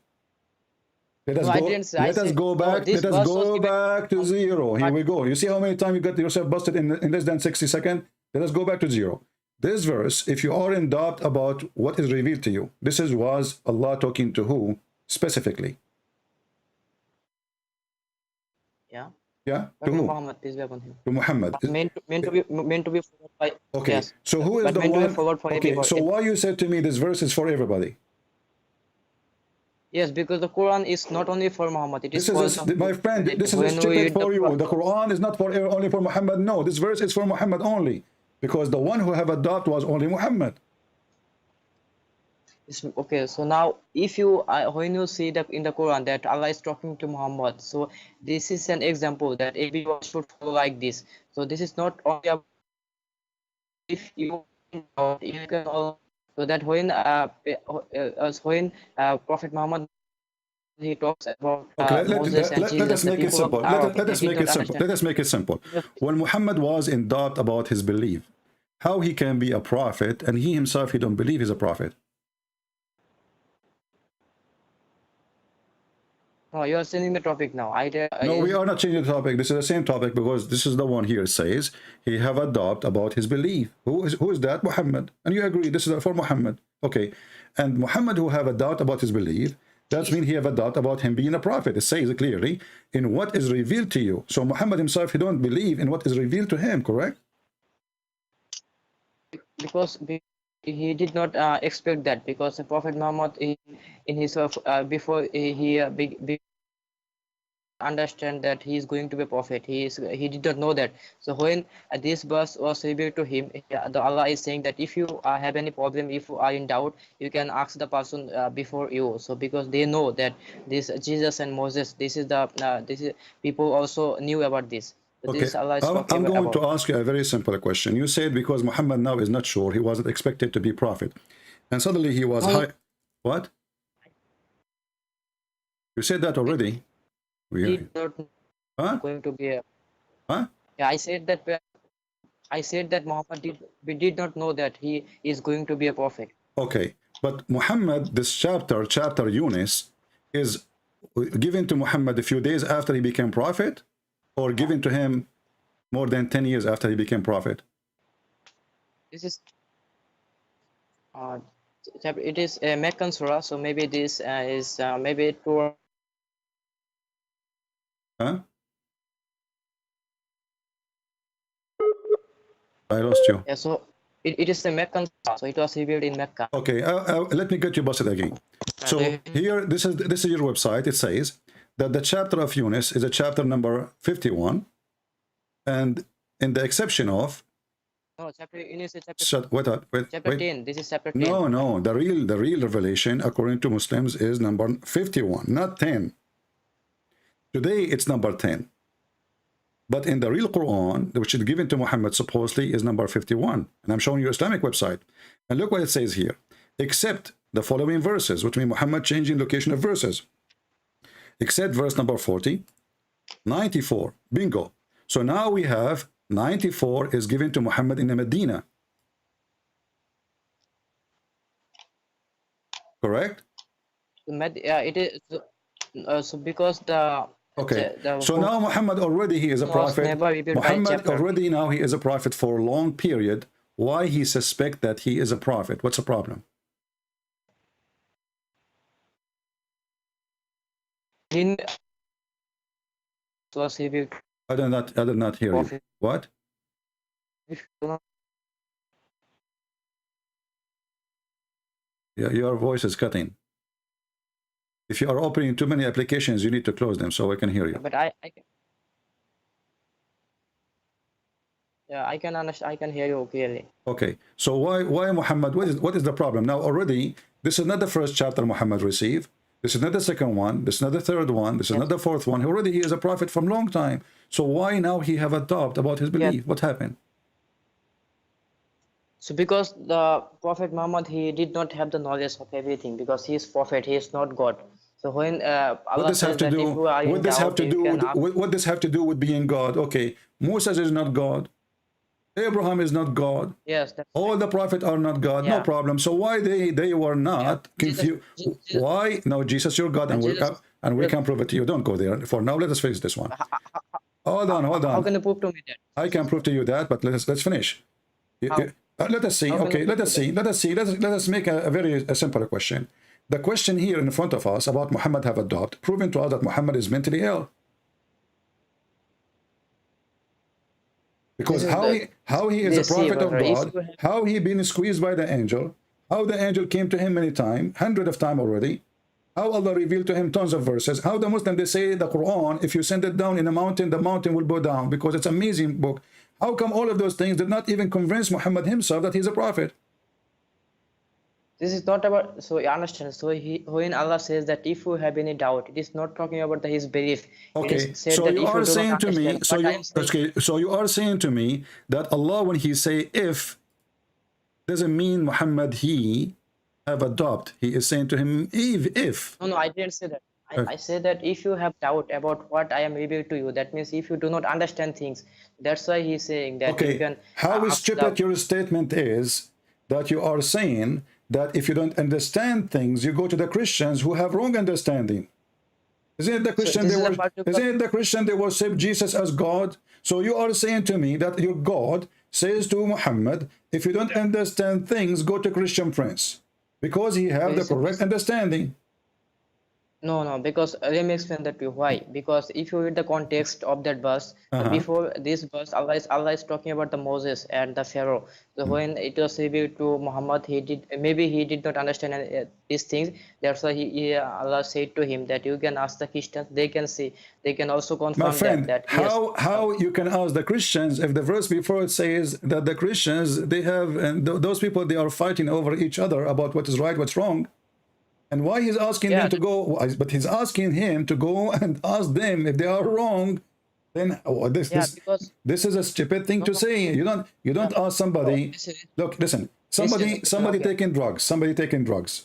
Let us go back to zero. Here we go. You see how many times you got yourself busted in less than 60 seconds? Let us go back to zero. This verse, if you are in doubt about what is revealed to you, was Allah talking to who specifically? Yeah. Yeah, to who? Muhammad, peace be upon him. To Muhammad. Meant to be followed by. Okay. Yes. So who is But the meant to be one? followed for Okay. everybody. So why you said to me this verse is for everybody? Yes, because the Quran is not only for Muhammad. It is for some my friend. This is stupid for you. The Quran is not for only for Muhammad. No, this verse is for Muhammad only, because the one who have a doubt was only Muhammad. Okay, so now if you when you see that in the Quran that Allah is talking to Muhammad, so this is an example that everyone should follow like this. So this is not only about if you you can also, so that when Prophet Muhammad he talks about Okay, Moses and let Jesus, us the make it people of simple. Arab, Let they us did make not it simple. understand. Let us make it simple. When Muhammad was in doubt about his belief, how he can be a prophet, and he himself, he don't believe he's a prophet? No, you are changing the topic now. No, we are not changing the topic. This is the same topic because this is the one here says he have a doubt about his belief. Who is that? Muhammad. And you agree this is for Muhammad. Okay. And Muhammad who have a doubt about his belief, that means he have a doubt about him being a prophet. It says clearly in what is revealed to you. So Muhammad himself, he don't believe in what is revealed to him, correct? Because he did not expect that, because the Prophet Muhammad in his before he understand that he is going to be a prophet, he did not know that. So when this verse was revealed to him, the Allah is saying that if you have any problem, if you are in doubt, you can ask the person before you. So because they know that this Jesus and Moses, this is people also knew about this. So Okay, this Allah is I'm talking going about. to ask you a very simple question. You said because Muhammad now is not sure, he wasn't expected to be prophet, and suddenly he was high. What? You said that already. He did not Huh? going to be a, Huh? yeah, I said that Muhammad did not know that he is going to be a prophet. Okay, but Muhammad, this chapter Yunus, is given to Muhammad a few days after he became prophet, or given to him more than 10 years after he became prophet? This is it is a Meccan surah, so maybe this is maybe 2. Huh? I lost you. Yeah, so it is a Meccan surah, so it was revealed in Mecca. Okay, let me get you busted again. So here, this is your website. It says that the chapter of Yunus is a chapter number 51, and in the exception of No, chapter Yunus is chapter. Chapter 10. This is chapter 10. No. The real revelation according to Muslims is number 51, not 10. Today it's number 10. But in the real Quran, which is given to Muhammad supposedly, is number 51. And I'm showing you Islamic website. And look what it says here. Except the following verses, which mean Muhammad changing location of verses. Except verse number 40, 94. Bingo. So now we have 94 is given to Muhammad in the Medina. Correct? Yeah, it is. So because the okay, so now Muhammad already he is a prophet. Muhammad already now he is a prophet for a long period. Why he suspect that he is a prophet? What's the problem? I did not hear you. What? Yeah, your voice is cutting. If you are opening too many applications, you need to close them so I can hear you. But I can understand. I can hear you clearly. Okay, so why Muhammad? What is the problem? Now already, this is not the first chapter Muhammad received. This is not the second one. This is not the third one. This is not the fourth one. Already he is a prophet from long time. So why now he have a doubt about his belief? What happened? So because the Prophet Muhammad, he did not have the knowledge of everything, because he is prophet, he is not God. So when Allah says that if you are in doubt, what does have to do with being God? Okay, Moses is not God. Abraham is not God. Yes. All the prophets are not God. No problem. So why they were not confused? Why? No, Jesus, you're God, and we can prove it to you. Don't go there. For now, let us finish this one. Hold on. How can you prove to me that? I can prove to you that, but let's finish. Let us see. Okay, let us see. Let us make a very simple question. The question here in front of us about Muhammad have a doubt, proving to us that Muhammad is mentally ill. Because how he is a prophet of God, how he been squeezed by the angel, how the angel came to him many times, hundreds of times already, how Allah revealed to him tons of verses, how the Muslim, they say the Quran, if you send it down in a mountain, the mountain will go down because it's an amazing book. How come all of those things did not even convince Muhammad himself that he's a prophet? This is not about, so you understand. So when Allah says that if you have any doubt, it is not talking about his belief. Okay, so you are saying to me, so you are saying to me that Allah, when he say if, doesn't mean Muhammad he have adopt. He is saying to him, if. No, I didn't say that. I say that if you have doubt about what I am revealing to you, that means if you do not understand things, that's why he's saying that you Okay, can. how ask stupid the- your statement is that you are saying that if you don't understand things, you go to the Christians who have wrong understanding. Isn't it the Christian this they is a were? particular- Isn't it the Christian they worship Jesus as God? So you are saying to me that your God says to Muhammad, if you don't understand things, go to Christian Prince, because he have the Listen, correct understanding. No, because let me explain that to you. Why? Because if you read the context of that verse, before this verse, Allah is talking about the Moses and the Pharaoh. So when it was revealed to Muhammad, he did not understand these things. That's why Allah said to him that you can ask the Christians. They can see. They can also confirm My friend, that yes. how you can ask the Christians if the verse before it says that the Christians they have and those people they are fighting over each other about what is right, what's wrong, and why he's asking them to go? But he's asking him to go and ask them if they are wrong. Then because this is a stupid thing to say. You don't ask somebody. Look, listen. Somebody taking drugs,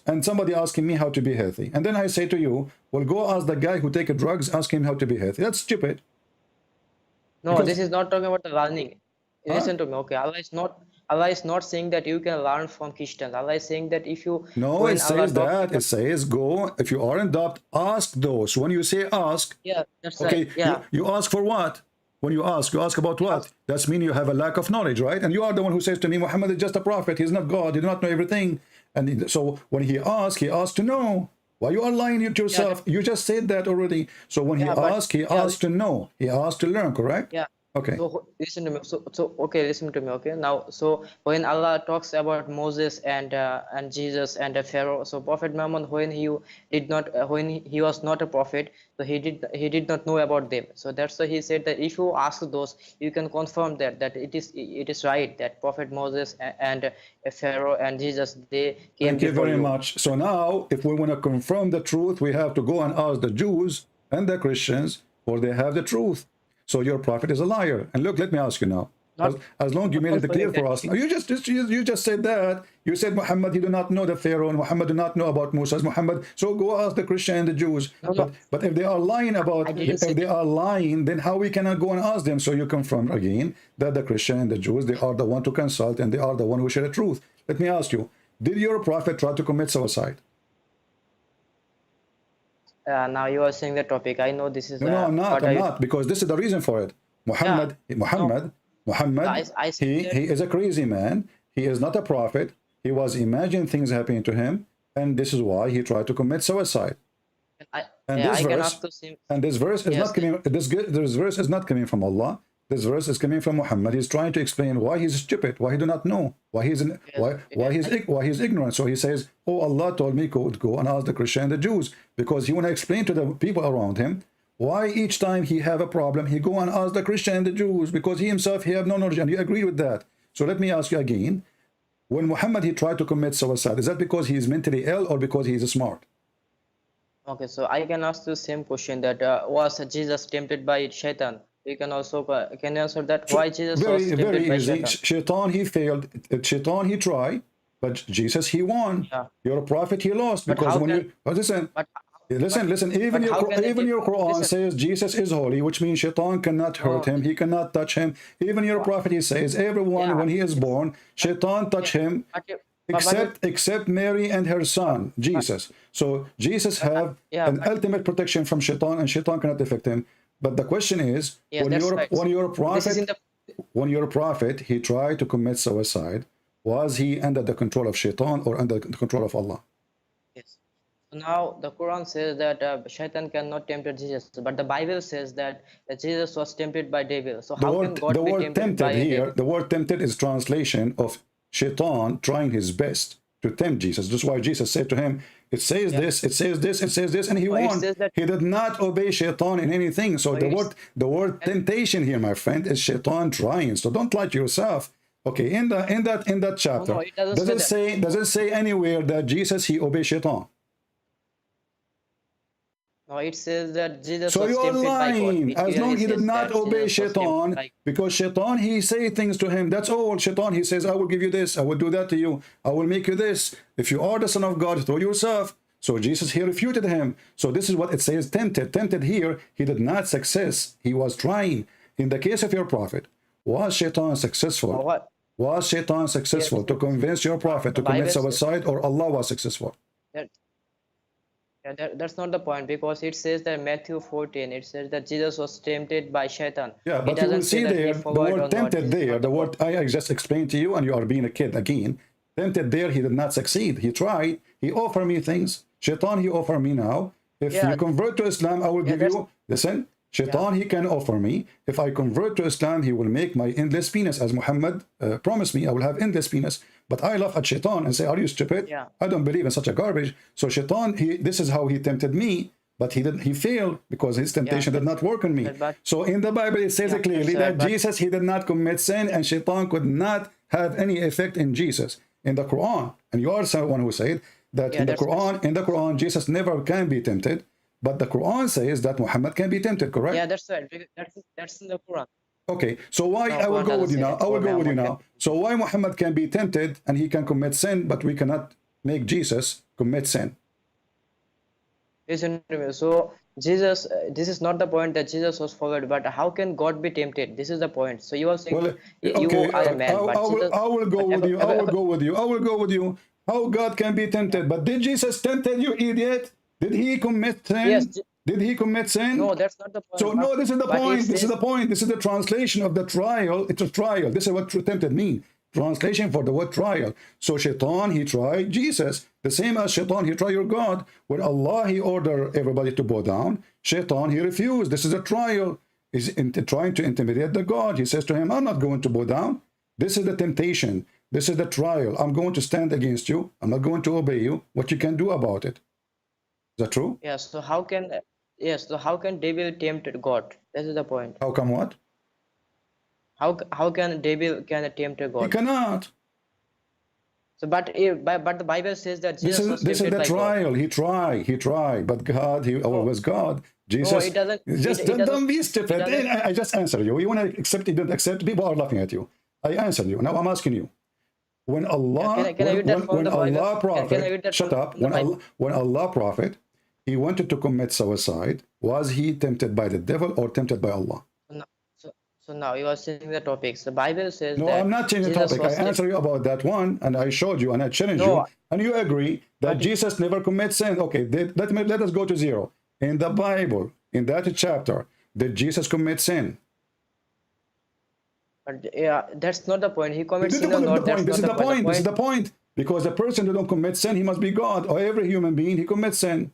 and somebody asking me how to be healthy, and then I say to you, well, go ask the guy who takes drugs, ask him how to be healthy. That's stupid. No, Because- this is not talking about the learning. Listen to me, okay? Allah is not saying that you can learn from Christians. Allah is saying that if you No, when it Allah says talks that. about- It says go. If you are in doubt, ask those. When you say ask, yeah, that's okay, right. Yeah. you ask for what? When you ask about what? That's mean you have a lack of knowledge, right? And you are the one who says to me, Muhammad is just a prophet. He's not God. He does not know everything. And so when he asks to know. Why you are lying to yourself? You just said that already. So when he asks to know. He asks to learn, correct? Yeah. Okay. So listen to me. So okay, listen to me. Okay. Now, so when Allah talks about Moses and Jesus and Pharaoh, so Prophet Muhammad, when he was not a prophet, so he did not know about them. So that's why he said that if you ask those, you can confirm that it is right that Prophet Moses and Pharaoh and Jesus they came Thank you before very you. much. So now, if we want to confirm the truth, we have to go and ask the Jews and the Christians, or they have the truth. So your prophet is a liar. And look, let me ask you now. As long as you made it clear for us, you just said that. You said Muhammad, he do not know the Pharaoh, and Muhammad do not know about Moses. Muhammad, so go ask the Christian and the Jews. But if they are lying then how we cannot go and ask them? So you confirm again that the Christian and the Jews, they are the one to consult and they are the one who share the truth. Let me ask you, did your prophet try to commit suicide? Now you are saying the topic. I know this is. No, I'm not, because this is the reason for it. Muhammad, I he is a crazy man. He is not a prophet. He was imagining things happening to him, and this is why he tried to commit suicide. This verse is not coming. This verse is not coming from Allah. This verse is coming from Muhammad. He's trying to explain why he's stupid, why he do not know, why he's ignorant. So he says, "Oh, Allah told me go and ask the Christian and the Jews," because he want to explain to the people around him why each time he have a problem, he go and ask the Christian and the Jews, because he himself he have no knowledge, and you agree with that. So let me ask you again: when Muhammad he tried to commit suicide, is that because he is mentally ill or because he is smart? Okay, so I can ask the same question that was Jesus tempted by Shaitan? You can also can you answer that? Why Jesus was tempted very by easy. Shaitan? Shaitan he failed. Shaitan he tried, but Jesus he won. Yeah. Your prophet he lost, But because how when can- you listen. But Listen. Even but how can it be- your Quran listen. says Jesus is holy, which means Shaitan cannot hurt him. He cannot touch him. Even your prophet he says everyone Yeah. when he is born, Shaitan touch him, except Mary and her son Jesus. So Jesus have an ultimate protection from Shaitan, and Shaitan cannot affect him. But the question is, Yeah, that's right. when your This is in prophet he tried to commit suicide, was he under the control of Shaitan or under the control of Allah? Yes. So now the Quran says that Shaitan cannot tempt Jesus, but the Bible says that Jesus was tempted by devil. So how can God be tempted by a devil? The word tempted is translation of Shaitan trying his best to tempt Jesus. That's why Jesus said to him, it says this, it says this, it says this, and he No, it won. says that- He did not obey Shaitan in anything. So the word temptation here, my friend, is Shaitan trying. So don't lie to yourself. Okay, in that chapter, it doesn't does it say anywhere that Jesus he obeyed Shaitan? No, it says that Jesus So was you are tempted by God. lying. It As long clearly he did says not that obey Jesus was tempted Shaitan, by- because Shaitan, he say things to him. That's all. Shaitan, he says, I will give you this. I will do that to you. I will make you this. If you are the Son of God, throw yourself. So Jesus, he refuted him. So this is what it says, tempted. Tempted here, he did not success. He was trying. In the case of your prophet, was Shaitan successful? What? Was Shaitan successful to convince your prophet to commit Bible says- suicide, or Allah was successful? That's not the point, because it says that Matthew 14, it says that Jesus was tempted by Shaitan. Yeah, It but you will doesn't say see that he there, the forgot or word not. tempted This is there, not the point. word I just explained to you, and you are being a kid again. Tempted there, he did not succeed. He tried. He offered me things. Shaitan, he offered me now. If Yeah. you convert to Islam, I will give that's- you, listen, Shaitan, he can offer me. If I convert to Islam, he will make my endless penis. As Muhammad promised me, I will have endless penis. But I laugh at Shaitan and say, are you stupid? Yeah. I don't believe in such a garbage. So Shaitan, this is how he tempted me. But he failed because his temptation did not work on me. but- So in the Bible, it says Yeah, clearly that's right, that but- Jesus, he did not commit sin, and Shaitan could not have any effect in Jesus. In the Quran, and you are someone who said that Yeah, in the that's- Quran, Jesus never can be tempted, but the Quran says that Muhammad can be tempted, correct? Yeah, that's right. That's in the Quran. Okay, so why No, I will Quran go with doesn't you say now. that. I will go with you Muhammad now. So why Muhammad can be tempted and he can commit sin, but we cannot make Jesus commit sin? Listen to me. So Jesus, this is not the point that Jesus was forward, but how can God be tempted? This is the point. So you are saying Well, you okay, are a man, but I will go with you. I will go with you. I will go with you. How God can be tempted? But did Jesus tempted you, idiot? Did he commit sin? Yes. Did he commit sin? No, that's not the point. So no, this is the But it point. This is says- the point. This is the translation of the trial. It's a trial. This is what tempted mean. Translation for the word trial. So Shaitan, he tried Jesus. The same as Shaitan, he tried your God. When Allah, he ordered everybody to bow down, Shaitan, he refused. This is a trial. He's trying to intimidate the God. He says to him, I'm not going to bow down. This is the temptation. This is the trial. I'm going to stand against you. I'm not going to obey you. What you can do about it. Is that true? Yes. So how can devil tempt God? This is the point. How come what? How can devil tempt He God? cannot. So but the Bible says that Jesus was This is tempted the by God. trial. He tried, but God, he always God. Jesus, it doesn't- just it don't doesn't- be stupid. it doesn't- I just answered you. You want to accept, you don't accept. People are laughing at you. I answered you. Now I'm asking you. When Allah, Can I read that from when the Bible? Allah Can I read prophet, that shut from up. the Bible? When Allah prophet, he wanted to commit suicide. Was he tempted by the devil or tempted by Allah? So now you are changing the topics. The Bible says No, that I'm not changing the Jesus topic. I was tempted- answered you about that one, and I showed you, and I challenged No, you, and you agree that but- Jesus never commits sin. Okay, let us go to zero. In the Bible, in that chapter, did Jesus commit sin? But yeah, that's not the point. He commits This is sin or the not. That's point. This is not the point. This is the point. Because the person who don't commit sin, he must be God, or every human being, he commits sin.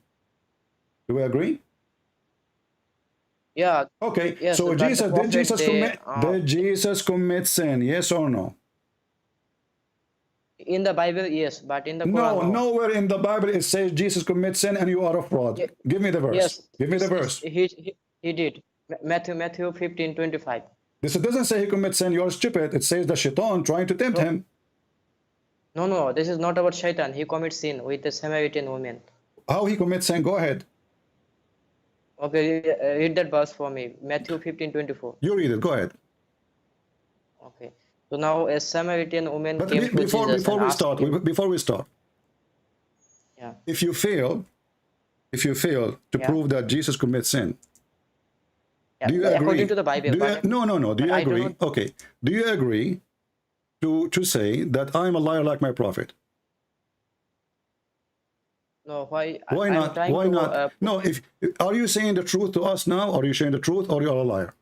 Do we agree? Yeah. Okay. Yes, So but the Jesus, prophet, did Jesus commit sin? Yes or no? In the Bible, yes, but in the No, Quran, nowhere in the Bible it says Jesus commits sin and you are a fraud. Yeah. Give me the verse. Yes. Give me the verse. He did. Matthew 15:25. This doesn't say he commits sin. You're stupid. It says the shaitan trying to tempt him. No, this is not about Shaitan. He commits sin with the Samaritan woman. How he commits sin? Go ahead. Okay, read that verse for me. Matthew 15:24. You read it. Go ahead. Okay. So now a Samaritan woman But came to Jesus before and we asked start, him- before we start, Yeah. if you fail to Yeah. prove that Jesus commits sin, Yeah, do you agree? according to the Bible. Do you, but- no. Do you but I do agree? not- Okay. Do you agree to say that I'm a liar like my prophet? No, why? Why I'm not? trying Why to, not? No. If are you saying the truth to us now, or are you saying the truth, or you are a liar?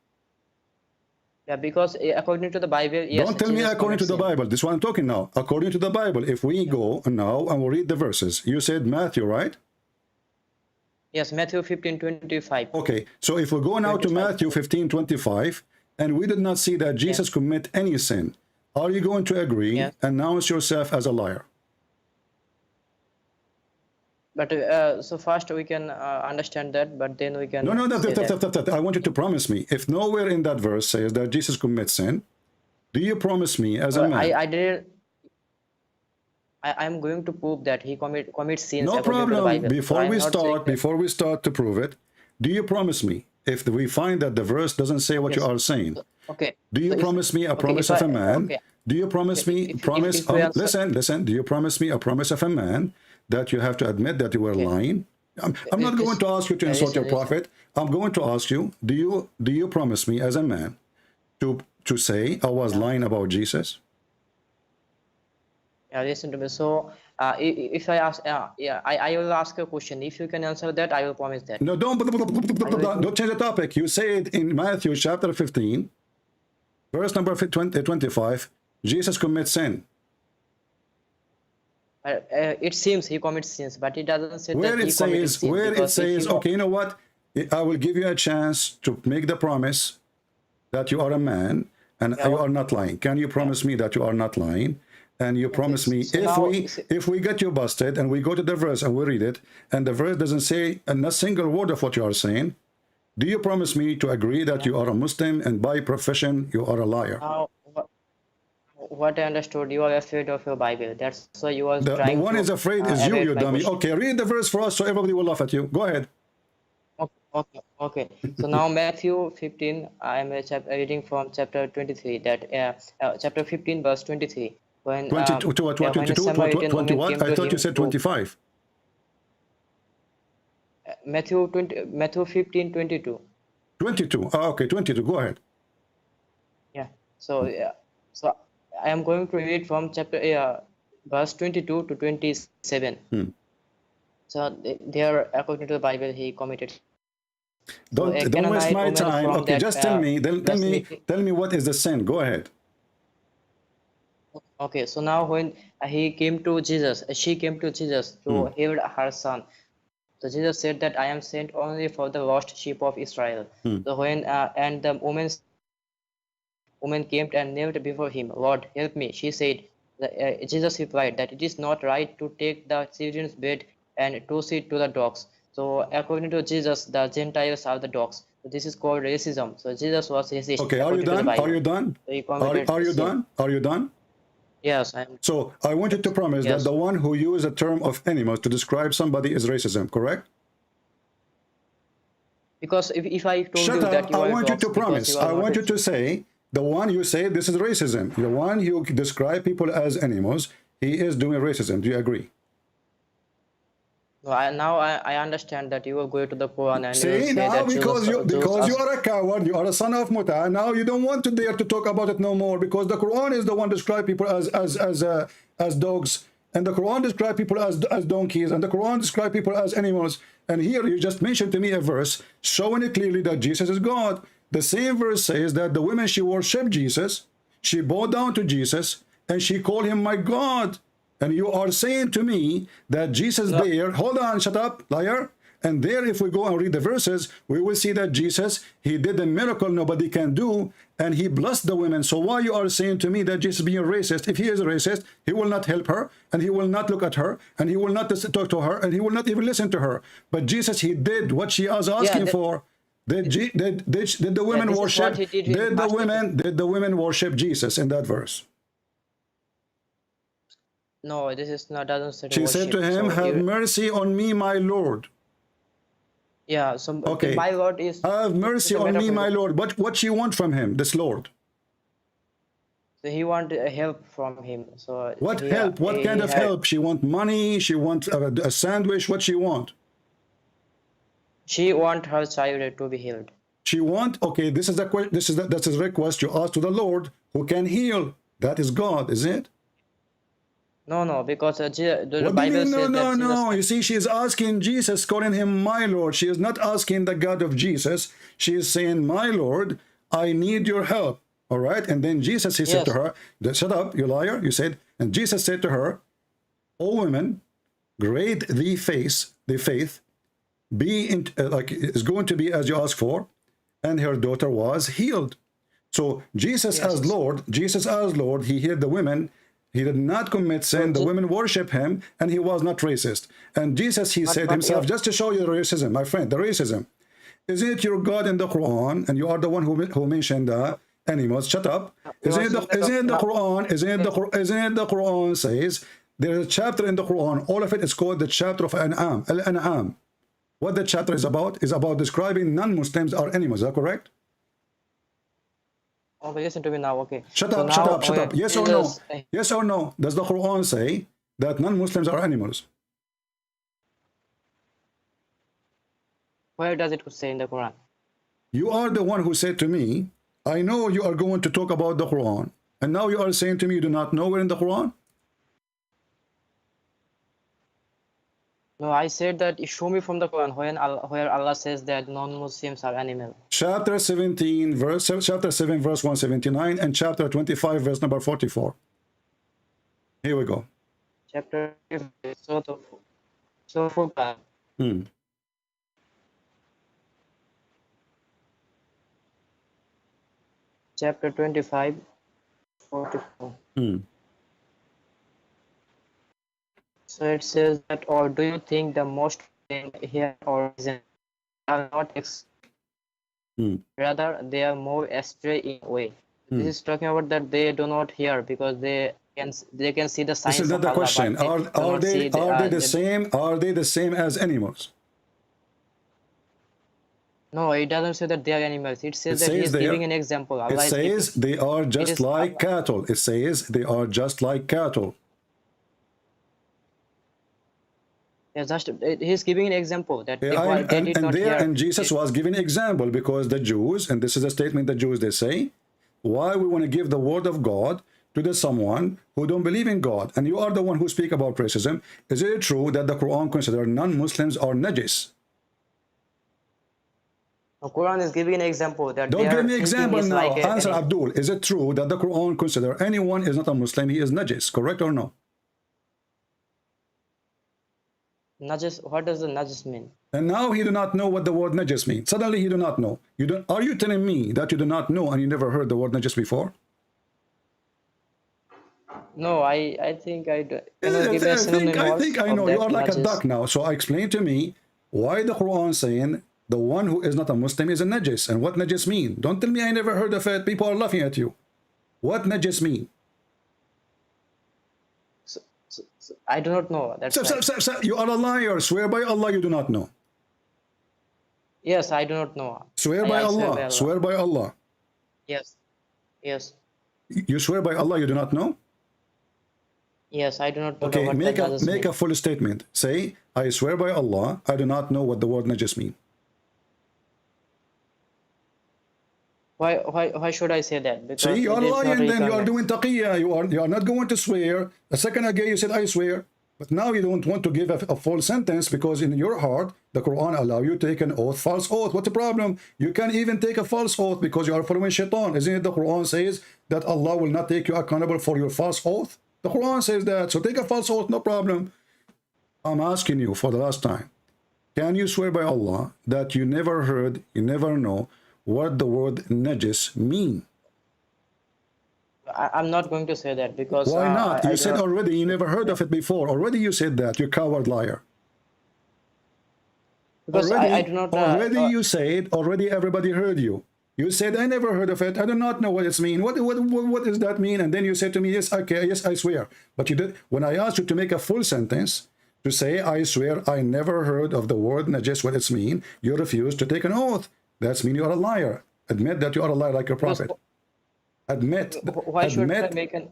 Yeah, because according to the Bible, yes. Don't tell me Jesus according to commits the sin. Bible. This is what I'm talking now. According to the Bible, if we go now and we read the verses, you said Matthew, right? Yes, Matthew 15:25. Okay. So if we go now to 25. Matthew 15:25, and we did not see that Jesus commit any sin, are you going to agree? Yeah. Announce yourself as a liar. But so first we can understand that, but then we can. No. say that. I want you to promise me. If nowhere in that verse says that Jesus commits sin, do you promise me as a man? I'm going to prove that he commits sins No according to the problem. Bible. So Before I'm we not saying start, that- before we start to prove it, do you promise me if we find that the verse doesn't say what you Yes. are saying? Okay. Do you So if- promise me a okay, promise if of a I- man? okay. Do you promise me If- promise? if we answer- listen. Do you promise me a promise of a man that you have to admit that you were lying? I'm not going to ask you to insult your listen. prophet. I'm going to ask you: Do you promise me as a man to say I was lying about Jesus? Yeah, listen to me. So, if I ask, I will ask a question. If you can answer that, I will promise that. No, don't change the topic. You say it in Matthew chapter 15, verse number 25. Jesus commits sin. It seems he commits sins, but it doesn't say Where that he it committed says, sins. because if you- okay, you know what? I will give you a chance to make the promise that you are a man and you are not lying. Can you promise me that you are not lying? And you promise me So now- if we get you busted and we go to the verse and we read it and the verse doesn't say a single word of what you are saying, do you promise me to agree that you are a Muslim and by profession you are a liar? Now, what I understood, you are afraid of your Bible. That's why you are The trying one to, is afraid is you, evade you my dummy. question. Okay, read the verse for us so everybody will laugh at you. Go ahead. Okay. So now Matthew 15, I am reading from chapter 23. That chapter 15, verse 23. When 22, to what? when a 22, Samaritan 20 woman what? came I to thought you him said to- 25. Matthew 15, 22. 22. Oh, okay, 22. Go ahead. Yeah. So I am going to read from chapter verse 22 to 27. So there, according to the Bible, he committed. Don't a don't waste Canaanite my woman time. from Okay, that, just tell me. Tell me what is the sin. Go ahead. Okay, so now when she came to Jesus to heal her son. So Jesus said that I am sent only for the lost sheep of Israel. So when and the woman came and knelt before him, Lord, help me. She said. Jesus replied that it is not right to take the children's bread and toss it to the dogs. So according to Jesus, the Gentiles are the dogs. So this is called racism. So Jesus was racist. Okay, are you according to the done? Bible. Are you done? So he committed Are you sin. done? Are you done? Yes, I'm. So I want you to promise Yes. that the one who used the term of animals to describe somebody is racism, correct? Because if I told Shut you that up. you I are want you dogs to because promise. you are I not want a- you to say the one you say this is racism. The one you describe people as animals, he is doing racism. Do you agree? No, I understand that you will go to the Quran and you will See, say now that because Jesus you are a coward, you are a son of Muta, now you don't want to dare to talk about it no more because the Quran is the one describe people as dogs, and the Quran describe people as donkeys, and the Quran describe people as animals. And here you just mentioned to me a verse showing it clearly that Jesus is God. The same verse says that the women, she worshiped Jesus, she bowed down to Jesus, and she called him my God. And you are saying to me that Jesus there, hold on, shut up, liar. And there, if we go and read the verses, we will see that Jesus, he did a miracle nobody can do, and he blessed the women. So why you are saying to me that Jesus being racist? If he is a racist, he will not help her, and he will not look at her, and he will not talk to her, and he will not even listen to her. But Jesus, he did what she was asking for. Did the women this is worship? what he did with Did the women worship Jesus in that verse? No, this is not doesn't say She said to worship. him, So have mercy on me, my Lord. Yeah, so Okay. my Lord is Have mercy it's a on me, metaphor. my Lord. But what she want from him, this Lord? So he want help from him. So What he- help? What he kind of had- help? She want money? She want a sandwich? What she want? She want her child to be healed. She want, okay, this is the request you ask to the Lord who can heal. That is God, is it? No, because the What do you Bible mean? says that No. Jesus, You see, she is asking Jesus, calling him my Lord. She is not asking the God of Jesus. She is saying, my Lord, I need your help. All right. And then Jesus, he said to her, shut up, you liar. You said, and Jesus said to her, O women, great the faith, be in, like is going to be as you ask for, and her daughter was healed. So Jesus as Lord, he healed the women. He did not commit sin. The women worship him, and he was not racist. And Jesus, he said himself, just to show you the racism, my friend, the racism. Isn't it your God in the Quran, and you are the one who mentioned the animals? Shut up. Isn't it the Quran? Isn't it the Quran says There is a chapter in the Quran. All of it is called the chapter of An'am. Al-An'am. What the chapter is about describing non-Muslims are animals. Is that correct? Okay, listen to me now. Okay. Shut So up, now, shut up, shut up. Yes or no? Jesus- Yes or no? Does the Quran say that non-Muslims are animals? Where does it say in the Quran? You are the one who said to me, I know you are going to talk about the Quran. And now you are saying to me you do not know where in the Quran? No, I said that show me from the Quran where Allah says that non-Muslims are animals. Chapter 17, chapter 7, verse 179, and chapter 25, verse number 44. Here we go. Chapter so Furqan. Chapter 25, 44. So it says that, or do you think the most here or are not rather they are more astray in a way. This is talking about that they do not hear because they can see the signs. This is not the question. Are they the same? Are they the same as animals? No, it doesn't say that they are animals. It says that he is giving an example. It says they are just like cattle. It says they are just like cattle. Yeah, he's giving an example that they did not hear. And Jesus was giving an example because the Jews, and this is a statement the Jews, they say, why we want to give the word of God to the someone who don't believe in God. And you are the one who speak about racism. Is it true that the Quran considers non-Muslims are najis? The Quran is giving an example that don't give me example now. Like Answer Abdul. Is it true that the Quran considers anyone is not a Muslim, he is najis? Correct or no? Najis, what does the najis mean? And now he do not know what the word najis means. Suddenly he do not know. Are you telling me that you do not know and you never heard the word najis before? No, I think I do. I think I know. You are like a duck now. So explain to me why the Quran saying the one who is not a Muslim is a najis, and what najis mean? Don't tell me I never heard of it. People are laughing at you. What najis mean? I do not know. That's you are a liar. Swear by Allah you do not know. Yes, I do not know. Swear by Allah. Swear by Allah. Yes. Yes. You swear by Allah you do not know? Yes, I do not know. Okay, make a full statement. Say, I swear by Allah, I do not know what the word najis mean. Why should I say that? Because see, you are lying then. You are doing taqiyya. You are not going to swear. A second ago you said I swear. But now you don't want to give a false sentence because in your heart, the Quran allow you to take an oath, false oath. What's the problem? You can even take a false oath because you are following shaitan. Isn't it the Quran says that Allah will not take you accountable for your false oath? The Quran says that. So take a false oath, no problem. I'm asking you for the last time. Can you swear by Allah that you never heard, you never know what the word najis mean? I'm not going to say that because... Why not? You said already you never heard of it before. Already you said that. You coward liar. Because already, I do not... already you said, already everybody heard you. You said, I never heard of it. I do not know what it means. What does that mean? And then you said to me, yes, okay, yes, I swear. But you did. When I asked you to make a full sentence, to say, I swear, I never heard of the word najis, what it means, you refused to take an oath. That's mean you are a liar. Admit that you are a liar like your prophet. Admit. Why should I make an...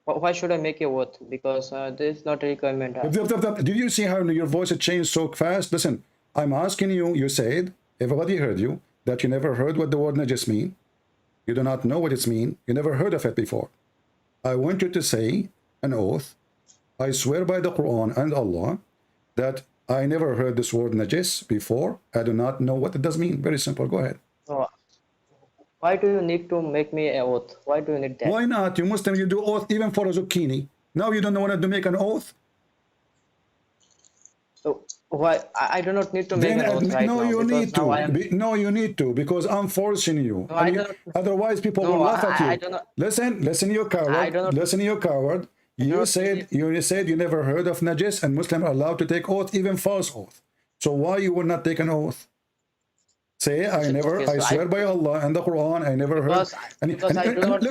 Why should I make a oath? Because this is not a requirement. Did you see how your voice had changed so fast? Listen, I'm asking you, you said, everybody heard you, that you never heard what the word najis mean. You do not know what it means. You never heard of it before. I want you to say an oath. I swear by the Quran and Allah that I never heard this word najis before. I do not know what it does mean. Very simple. Go ahead. So, why do you need to make me an oath? Why do you need that? Why not? You Muslim, you do oath even for a zucchini. Now you don't want to make an oath? So, why? I do not need to make an oath right now. No, you need to. No, you need to because I'm forcing you. No, otherwise, people will laugh at you. Listen, you coward. Listen, you coward. You said you never heard of najis, and Muslims are allowed to take oath, even false oath. So why you will not take an oath? Say, I swear by Allah and the Quran, I never heard.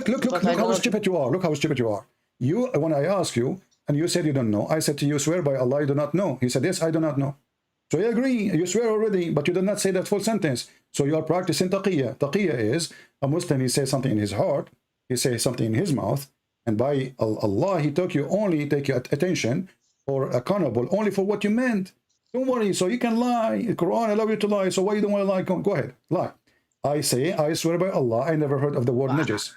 Look how stupid you are. Look how stupid you are. when I asked you, and you said you don't know, I said to you, swear by Allah, you do not know. He said, yes, I do not know. So you agree, you swear already, but you did not say that full sentence. So you are practicing taqiyya. Taqiyya is a Muslim, he says something in his heart, he says something in his mouth, and by Allah, he took you only, take your attention or accountable only for what you meant. Don't worry, so you can lie. The Quran allows you to lie, so why you don't want to lie? Go ahead, lie. I say, I swear by Allah, I never heard of the word najis.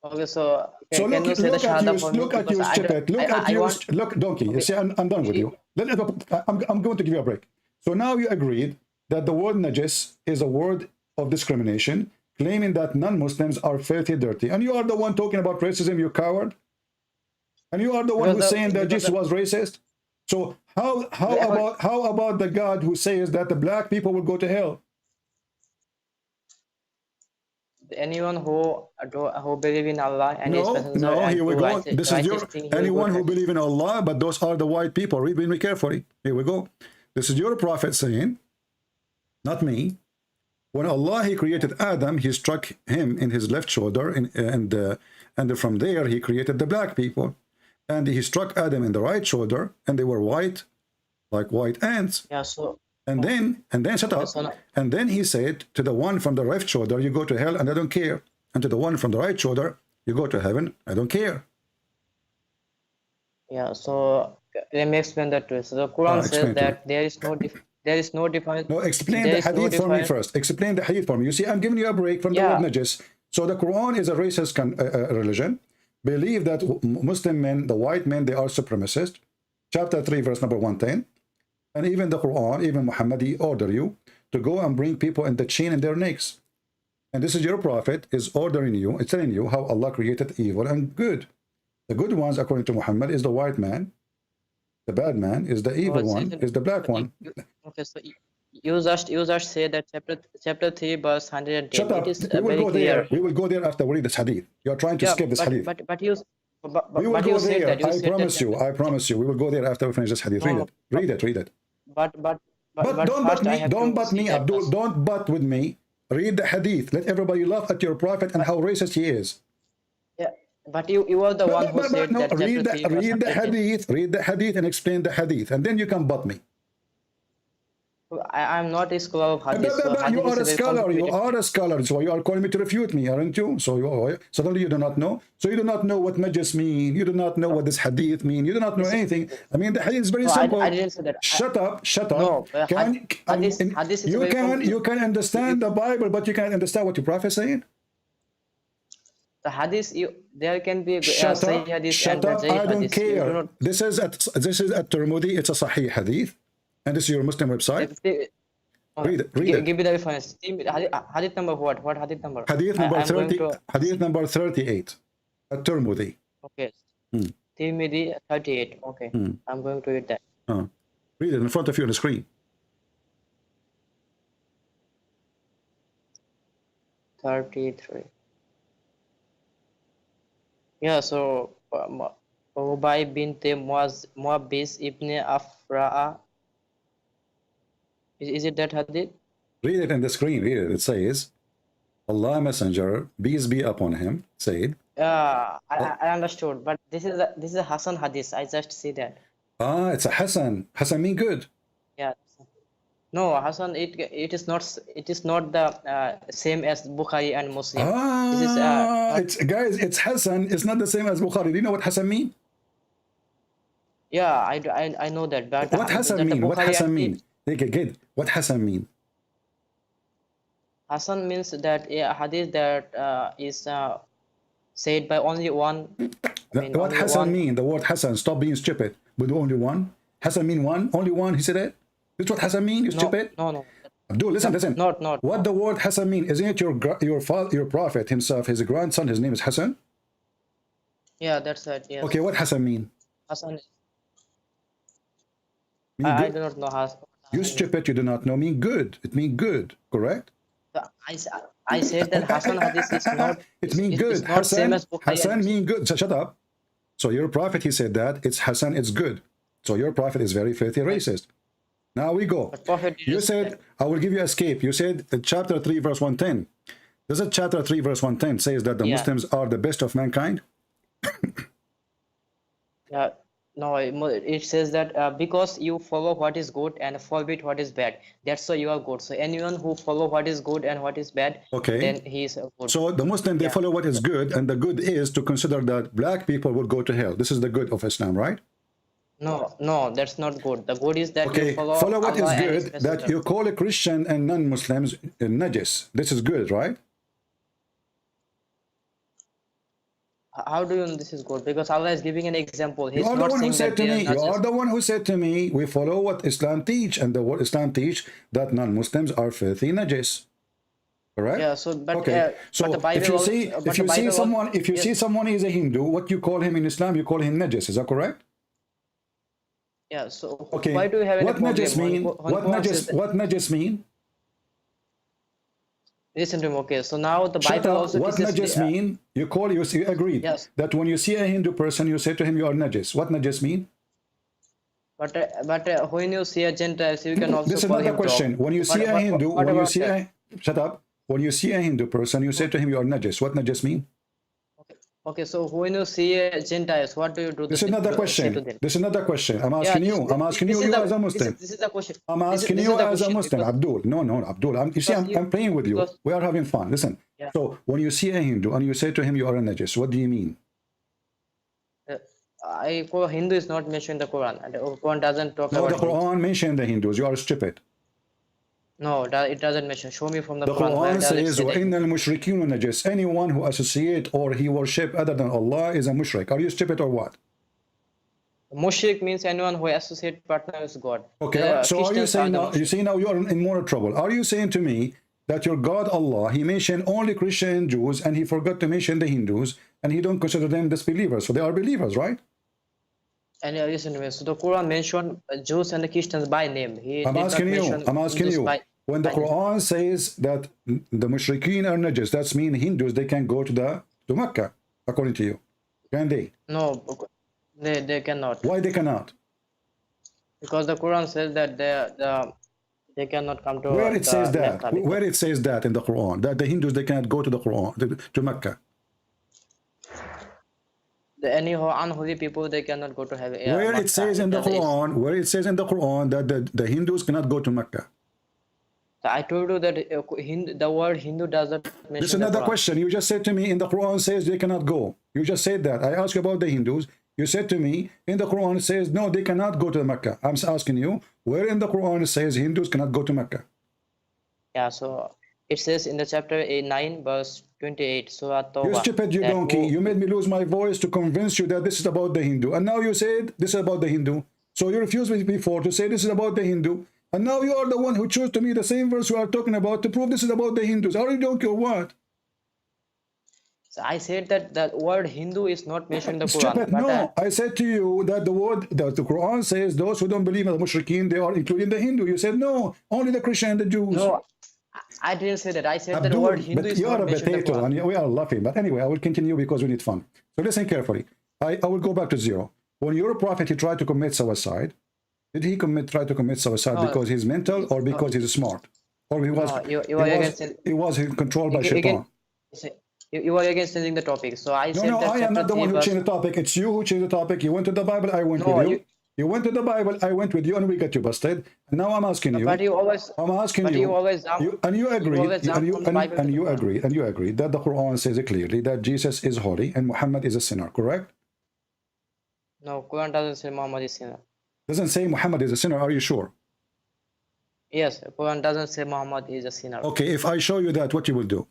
Okay, so So can you say the shahada for me? look at you, Because I stupid. don't- Look I- at I you, want- look, donkey. You see, I'm done with you. I'm going to give you a break. So now you agreed that the word najis is a word of discrimination, claiming that non-Muslims are filthy, dirty. And you are the one talking about racism, you coward. And you are the one who's saying that Jesus was racist. So how about the God who says that the black people will go to hell? anyone who believe in Allah and His messenger No, and here we do go. righteous- This is your righteous thing, he will anyone go who to heaven. believe in Allah, but those are the white people. Read me carefully. Here we go. This is your prophet saying, not me. When Allah he created Adam, he struck him in his left shoulder, and from there he created the black people, and he struck Adam in the right shoulder, and they were white, like white ants. Yeah, so And then shut up. so now- And then he said to the one from the left shoulder, you go to hell, and I don't care. And to the one from the right shoulder, you go to heaven, I don't care. yeah, so let me explain that to you. So the Quran explain says to that there is no difference. No, explain there the is no hadith for me difference- first. Explain the hadith for me. You see, I'm giving you a break from the Yeah. word najis. So the Quran is a racist religion. Believe that Muslim men, the white men, they are supremacist. Chapter 3, verse number 110. And even the Quran, even Muhammad, he order you to go and bring people in the chain in their necks. And this is your prophet is ordering you, it's telling you how Allah created evil and good. The good ones, according to Muhammad, is the white man. The bad man is the evil it's one, written- is the black one. Okay, so you just say that chapter 3 verse 110. Shut up. It is We will very go clear. there. We will go there after we read this hadith. You are trying to Yeah, skip this hadith. but you We will but go you said there. that you I said promise that, you. I promise you. We will go there after we finish this hadith. Read No, it. Read it. Read it. but Don't first butt I me. have Don't to butt see me, that Abdul. verse. Don't butt with me. Read the hadith. Let everybody laugh at your prophet and how racist he is. Yeah, but you are the one who said No, that chapter 3 verse read the 110. hadith. Read the hadith and explain the hadith, and then you can butt me. I'm not a scholar of hadith. So You hadith are a is very scholar. You complicated. are a scholar. So you are calling me to refute me, aren't you? So suddenly you do not know. So you do not know what najis mean. You do not know what this hadith mean. You do not know anything. I mean, the hadith is very No, simple. I didn't say that. Shut up. Shut up. No, hadith is you very can you can understand the Bible, but you can't understand what your prophet is saying. The hadith, there can be Shut Sahih up. hadith Shut and the up. Zaif I don't hadith. You do care. not- This is at Tirmidhi. It's a Sahih hadith, and this is your Muslim website. Read it. Read it. Give me the reference. Hadith number what? What hadith number? Hadith number I'm going 30. to- Hadith number 38. At Tirmidhi. Okay. Hmm. Tirmidhi 38. Okay. I'm going to read that. Read it in front of you on the screen. 33. Yeah, so Ubay bint Muabbis ibn Afra'a. Is it that hadith? Read it in the screen. Read it. It says, Allah Messenger, peace be upon him, said, Yeah, I understood, but this is a Hasan hadith. I just see that. it's a Hassan. Hassan mean good. Yeah. No, Hasan, it is not the same as Bukhari and Muslim. This is Guys, it's Hassan. It's not the same as Bukhari. Do you know what Hassan mean? yeah, I know that, but What Hassan the mean? What Bukhari Hassan and mean? Okay, good. What Hassan mean? Hasan means that a hadith that is said by only one. What only Hassan one- mean? The word Hassan. Stop being stupid. With only one. Hassan mean one. Only one. He said it. This is what Hassan mean. You stupid. No. Abdul, listen. Not. What the word Hassan mean? Isn't it your father, your prophet himself, his grandson? His name is Hassan. Yeah, that's right. Yes. Okay, what Hassan mean? Hasan. Mean I good? do not know Hasan. You stupid. You do not know. Mean good. It mean good. Correct. I said that Hasan hadith is not. It mean it's good. not same as Bukhari. Hassan and- mean good. So shut up. So your prophet, he said that it's Hassan. It's good. So your prophet is very filthy racist. Now we go. But Prophet didn't You say said, that. I will give you escape. You said chapter 3, verse 110. Does it chapter 3, verse 110 says that the Yeah. Muslims are the best of mankind? Yeah, no, it says that because you follow what is good and forbid what is bad, that's why you are good. So anyone who follow what is good and what is bad, Okay. then he is good. So the Muslim, they follow what is good, and the good is to consider that black people will go to hell. This is the good of Islam, right? No, that's not good. The good is that Okay, you follow what is Allah and good, His that messenger. you call a Christian and non-Muslims najis. This is good, right? How do you know this is good? Because Allah is giving an example. He's You are the not one who saying said that to they me, are you not are just. the one who said to me, we follow what Islam teach, and the what Islam teach that non-Muslims are filthy najis. Correct? Yeah, so but Okay. So but the Bible if you also, see but if the you see Bible someone also, if you yes, see someone is a Hindu, what you call him in Islam, you call him najis. Is that correct? yeah. So Okay. why do you have any What problem najis mean? when What Quran says najis? that? What najis mean? Listen to me, okay. So now the Shut Bible up. also What teaches najis mean? You agreed yes, that when you see a Hindu person, you say to him, you are najis. What najis mean? but when you see a Gentile, you can also This is call another him question. dog. When you see a Hindu, What when you about see that? shut up. When you see a Hindu person, you say to him, you are najis. What najis mean? Okay, so when you see Gentiles, what do you do? This is another say to question. them? This is another question. I'm Yeah, asking you. I'm asking you. You as a Muslim. this is the question. I'm asking This you is the as a question Muslim, because, Abdul. No, Abdul. You see, because you, I'm playing with you. because We are having fun. Listen. yeah, So when you see a Hindu and you say to him, you are a najis, what do you mean? Hindu is not mentioned in the Quran, and the Quran doesn't talk No, about the Hindu. Quran mentioned the Hindus. You are stupid. No, it doesn't mention. Show me from the The Quran where Quran does it says, say that. وَإِنَّ الْمُشْرِكِينَ najis. Anyone who associate or he worship other than Allah is a mushrik. Are you stupid or what? Mushrik means anyone who associate partner with God. Okay, so are you Christians saying the now, you mushrik. see now you are in more trouble. Are you saying to me that your God Allah, he mentioned only Christian and Jews and he forgot to mention the Hindus and he don't consider them disbelievers? So they are believers, right? And listen to me. So the Quran mentioned Jews and the Christians by name. He I'm did not asking you, mention I'm asking Hindus you, by when the name. Quran says that the mushrikeen are najis, that's mean Hindus, they can go to Mecca, according to you. Can they? No, they cannot. Why they cannot? Because the Quran says that they cannot come to Where it says that? Mecca because Where it says that in the Quran? That the Hindus, they cannot go to the Quran, to Mecca. any unholy people, they cannot go to heaven. Where Mecca. it says in the Quran, where it says in the Quran that the Hindus cannot go to Mecca. I told you that the word Hindu does not mention This is the another Quran. question. You just said to me in the Quran says they cannot go. You just said that. I asked you about the Hindus. You said to me in the Quran it says no, they cannot go to Mecca. I'm asking you where in the Quran it says Hindus cannot go to Mecca. Yeah, so it says in the chapter 9 verse 28, Surah You Tawbah, stupid, you that donkey. You made me lose my voice to convince you that this is about the Hindu. And now you said this is about the Hindu. So you refused me before to say this is about the Hindu. And now you are the one who chose to me the same verse you are talking about to prove this is about the Hindus. Are you donkey or what? so I said that the word Hindu is not mentioned in the Quran. Stupid. But No, I said to you that the Quran says those who don't believe in the mushrikeen, they are including the Hindu. You said no, only the Christian and the Jews. no, I didn't say that. I said that the Abdul, word Hindu but is you are not a mentioned in the potato Quran. and we are laughing. But anyway, I will continue because we need fun. So listen carefully. I will go back to zero. When your prophet, he tried to commit suicide, did he try to commit suicide No, because he's mental or because he's smart? Or he was, No, you are against it. he was controlled by shaitan? You are against changing the topic. So I said No, that I am chapter not the 3 one who verse. changed the topic. It's you who changed the topic. You went to the Bible, I went No, with you. You went to the Bible, I went with you, and we got you busted. And now I'm asking you. But you always. I'm asking But you. you always jump. And you agree. always jump from the Bible to the Quran. And you agree that the Quran says clearly that Jesus is holy and Muhammad is a sinner. Correct? No, Quran doesn't say Muhammad is sinner. Doesn't say Muhammad is a sinner. Are you sure? Yes, Quran doesn't say Muhammad is a sinner. Okay. If I show you that, what you will do?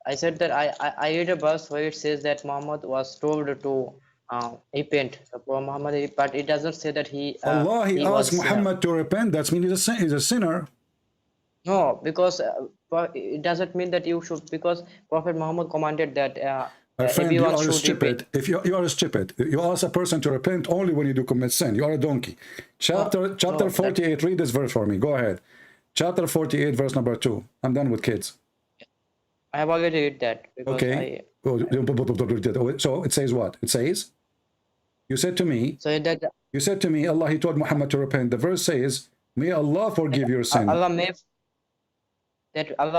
I said that I read a verse where it says that Muhammad was told to repent for Muhammad, but it doesn't say that he. Allah, he was asked a sinner. Muhammad to repent. That means he's a sinner. No, because it doesn't mean that you should. Because Prophet Muhammad commanded that My friend, you everyone are should stupid. repent. If you are stupid, you ask a person to repent only when you do commit sin. You are a donkey. Chapter no, 48. Read this verse for me. Go ahead. Chapter 48, verse number 2. I'm done with kids. I have already read that. Because Okay. So it says what? It says, you said to me, Allah, he told Muhammad to repent. The verse says, may Allah forgive your sin. Allah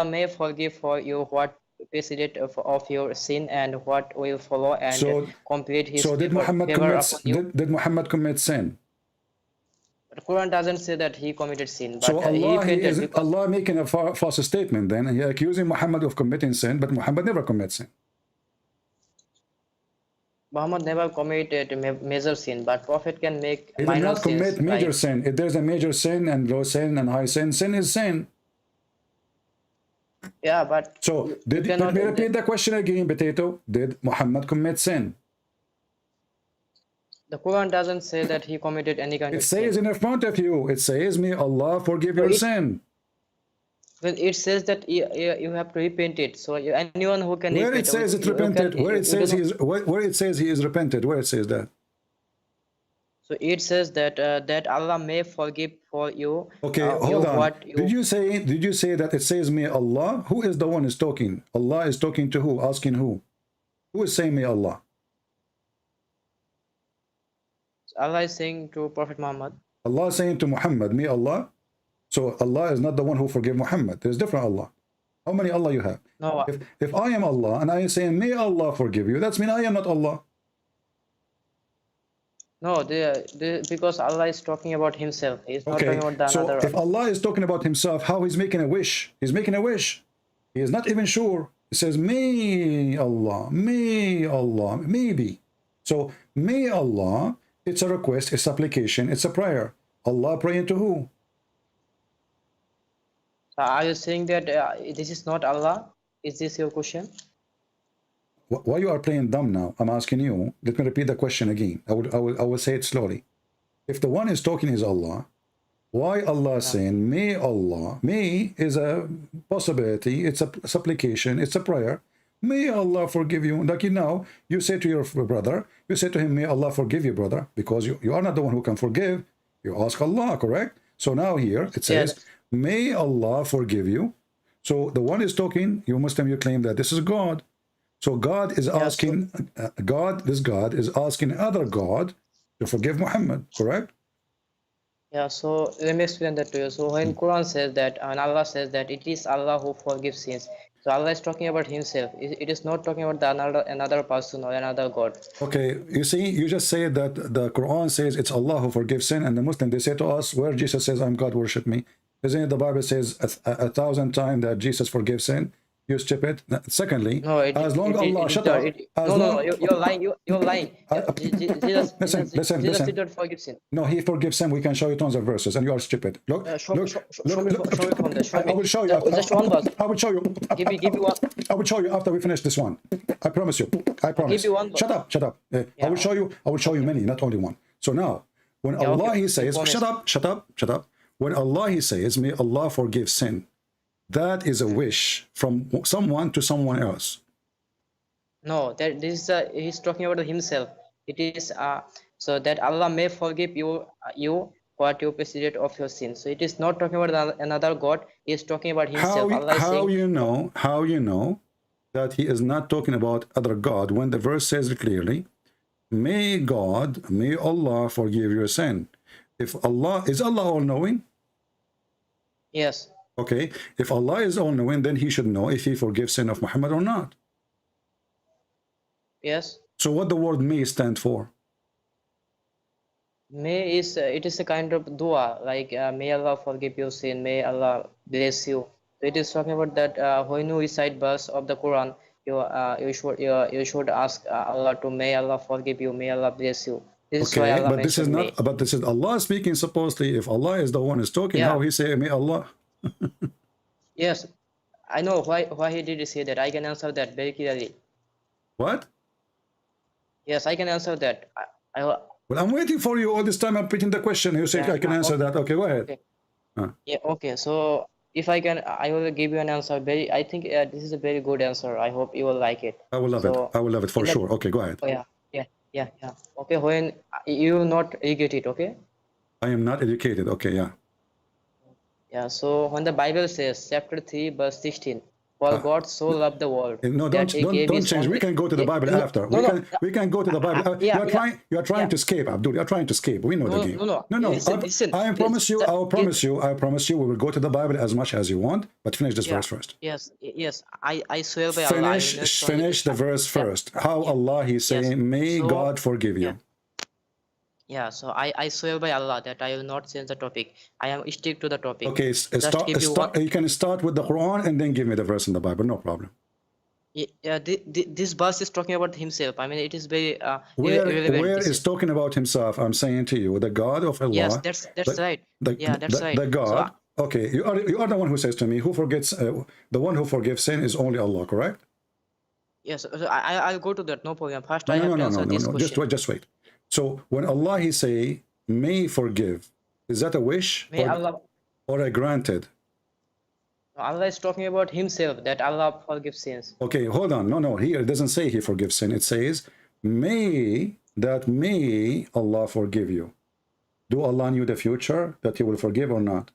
may forgive for you what preceded of your sin and what will follow, and So- complete his So did favor, Muhammad favor commit, upon you. did Muhammad commit sin? The Quran doesn't say that he committed sin, but So he Allah, repented because Allah making a false statement then, and he accusing Muhammad of committing sin, but Muhammad never commits sin. Muhammad never committed major sin, but Prophet can make He did minor not commit sins. major Like, sin. If there's a major sin and low sin and high sin, sin is sin. yeah, but So you let cannot. me repeat the question again, Potato. Did Muhammad commit sin? The Quran doesn't say that he committed any kind It of says sin. in front of you, it says, may Allah forgive your it- sin. Well, it says that you have to repent it. So anyone who can Where repent, it says it you repented, can- where it you says do he not- is, where it says he is repented, where it says that. So it says that that Allah may forgive for you. Okay, you hold on. What you, Did you say that it says may Allah? Who is the one is talking? Allah is talking to who? Asking who? Who is saying may Allah? Allah is saying to Prophet Muhammad. Allah is saying to Muhammad, may Allah. So Allah is not the one who forgive Muhammad. There's different Allah. How many Allah you have? No, If I am Allah and I am saying may Allah forgive you, that's mean I am not Allah. no, because Allah is talking about Himself. He's not Okay, talking about the so another. if Allah is talking about himself, how he's making a wish? He's making a wish. He is not even sure. He says, may Allah, maybe. So, may Allah, it's a request, it's supplication, it's a prayer. Allah praying to who? Are you saying that this is not Allah? Is this your question? Why you are playing dumb now? I'm asking you. Let me repeat the question again. I will say it slowly. If the one is talking is Allah, why Allah saying may Allah? May is a possibility. It's a supplication. It's a prayer. May Allah forgive you. Like now, you say to your brother, you say to him, may Allah forgive you, brother, because you are not the one who can forgive. You ask Allah, correct? So now here it says, Yes. may Allah forgive you. So the one is talking, you Muslim, you claim that this is God. So God is asking, this God is asking other God to forgive Muhammad, correct? Yeah, so let me explain that to you. So when Quran says that, and Allah says that it is Allah who forgives sins. So Allah is talking about Himself. It is not talking about another person or another God. Okay, you see, you just said that the Quran says it's Allah who forgives sin, and the Muslim, they say to us, where Jesus says, I'm God, worship me. Isn't it the Bible says a thousand times that Jesus forgives sin? You stupid. Secondly, No, as long Allah, shut up. No, you're lying. You're lying. Listen. Jesus did not forgive sin. No, he forgives sin. We can show you tons of verses, and you are stupid. Look, Show me from there. Show I will me. show you. Just one verse. I will show you. Give me one. I will show you after we finish this one. I promise you. I promise. give you one. Shut up. Shut up. I will show you. I will show you many, not only one. So now, when Allah okay. He says, Promise. shut up. When Allah He says, may Allah forgive sin, that is a wish from someone to someone else. No, that this is he's talking about Himself. It is so that Allah may forgive you what you preceded of your sins. So it is not talking about another God. He is talking about Himself. Allah is How saying, you know that He is not talking about other God when the verse says it clearly, may Allah forgive your sin. If Allah is Allah all-knowing? yes. Okay, if Allah is all-knowing, then He should know if He forgives sin of Muhammad or not. Yes. So what the word may stand for? May is it is a kind of dua, like may Allah forgive your sin, may Allah bless you. So it is talking about that when you recite verse of the Quran, you should ask Allah to may Allah forgive you, may Allah bless you. This is why Okay, Allah but this is mentioned not. But this is Allah speaking. Supposedly, if Allah is the one who's talking, Yeah. how He say may Allah? Yes, I know why he did say that. I can answer that very clearly. What? Yes, I can answer that. Well, I'm waiting for you all this time. I'm repeating the question. You say Yeah, I can answer okay. that. Okay, go ahead. Okay. Yeah, okay. So if I can, I will give you an answer. I think this is a very good answer. I hope you will like it. I will love So, it. I will love it for in the- sure. Okay, go ahead. Oh yeah. Okay, when you will not regret it. Okay. I am not educated. Okay, yeah. Yeah. So when the Bible says, chapter 3, verse 16, For God so loved the world No, that he gave don't his change. We only- can go to the Bible No, after. no, We can go to the Bible. yeah, You are trying yeah. to escape, Abdul. You are trying to escape. We know the game. No. Listen, I promise you. I will promise you. I promise you. We will go to the Bible as much as you want, but finish this Yeah. verse first. Yes. I swear by Allah. I will not Finish the verse first. How Allah He's saying, may So- God forgive you. Yeah, so I swear by Allah that I will not change the topic. I am stick to the topic. Okay, Just give you one. you can start with the Quran and then give me the verse in the Bible. No problem. Yeah, this verse is talking about himself. I mean, it is very Where irrelevant. This is talking about himself? I'm saying to you, the God of Allah. Yes, that's right. That's right. The God. Okay, you are the one who says to me, who forgets the one who forgives sin is only Allah, correct? Yes, so I'll go to that. No problem. First, I have to answer this question. Just wait. So when Allah He say may forgive, is that a wish May Allah. or a granted? Allah is talking about himself, that Allah forgives sins. Okay, hold on. No. Here it doesn't say He forgives sin. It says may Allah forgive you. Do Allah knew the future that He will forgive or not?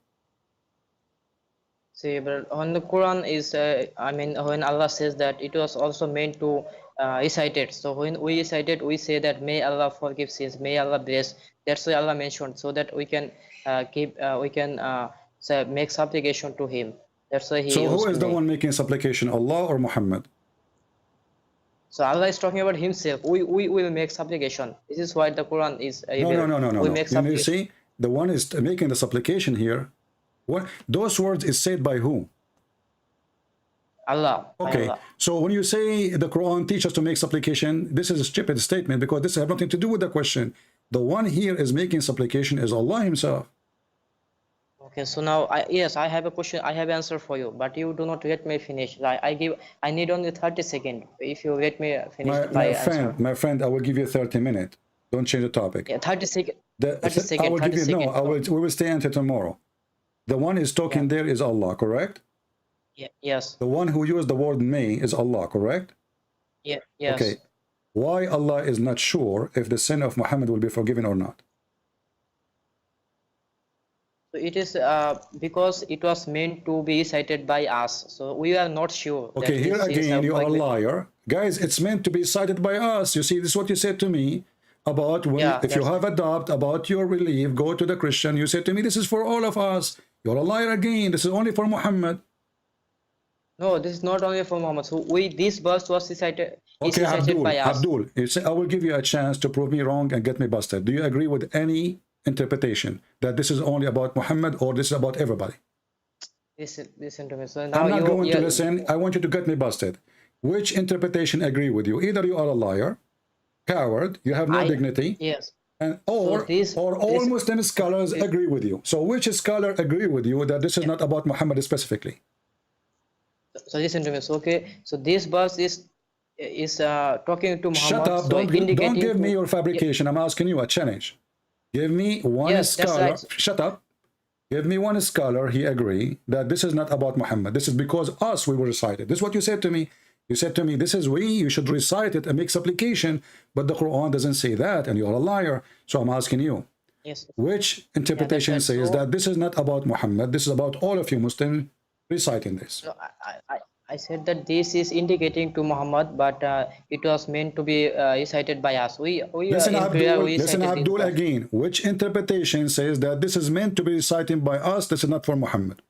See, but on the Quran is, I mean, when Allah says that it was also meant to recite it. So when we recite it, we say that may Allah forgive sins, may Allah bless. That's why Allah mentioned, so that we can make supplication to Him. That's why He. So who used is the may. one making supplication, Allah or Muhammad? So Allah is talking about Himself. We will make supplication. This is why the Quran is. No. We make You see, the one is making the supplication here. What those words is said by who? Allah. Okay, Allah. so when you say the Quran teaches us to make supplication, this is a stupid statement because this has nothing to do with the question. The one here is making supplication is Allah Himself. Okay, so now I have a question. I have answer for you, but you do not let me finish. I need only 30 seconds. If you let me finish My friend, I will give you 30 minutes. Don't change the topic. Yeah, 30 seconds. I will give you we will stay until tomorrow. The one is talking there is Allah, correct? Yes. The one who used the word may is Allah, correct? Yes. Okay. Why Allah is not sure if the sin of Muhammad will be forgiven or not? So it is because it was meant to be cited by us. So we are not sure. Okay, here again, you are a liar. Guys, it's meant to be cited by us. You see, this is what you said to me about when, if you have a doubt about your belief, go to the Christian. You said to me, this is for all of us. You're a liar again. This is only for Muhammad. No, this is not only for Muhammad. So this verse was recited, okay, recited by us. Abdul, you say, I will give you a chance to prove me wrong and get me busted. Do you agree with any interpretation that this is only about Muhammad or this is about everybody? Listen to me. So now I'm not going to listen. I want you to get me busted. Which interpretation agree with you? Either you are a liar, coward, you have no dignity. Yes. And or all Muslim scholars agree with you. So which scholar agree with you that this is not about Muhammad specifically? So listen to me. So so this verse is talking to Muhammad. Shut up! So don't give me your fabrication. I'm asking you a challenge. Give me one scholar. Right. Shut up. Give me one scholar. He agree that this is not about Muhammad. This is because we will recite it. This is what you said to me. You said to me, this is you should recite it and make supplication, but the Quran doesn't say that, and you're a liar. So I'm asking you, which interpretation says that this is not about Muhammad, this is about all of you Muslims reciting this? So I said that this is indicating to Muhammad, but it was meant to be recited by us. Listen, Abdul, again. Which interpretation says that this is meant to be recited by us, this is not for Muhammad?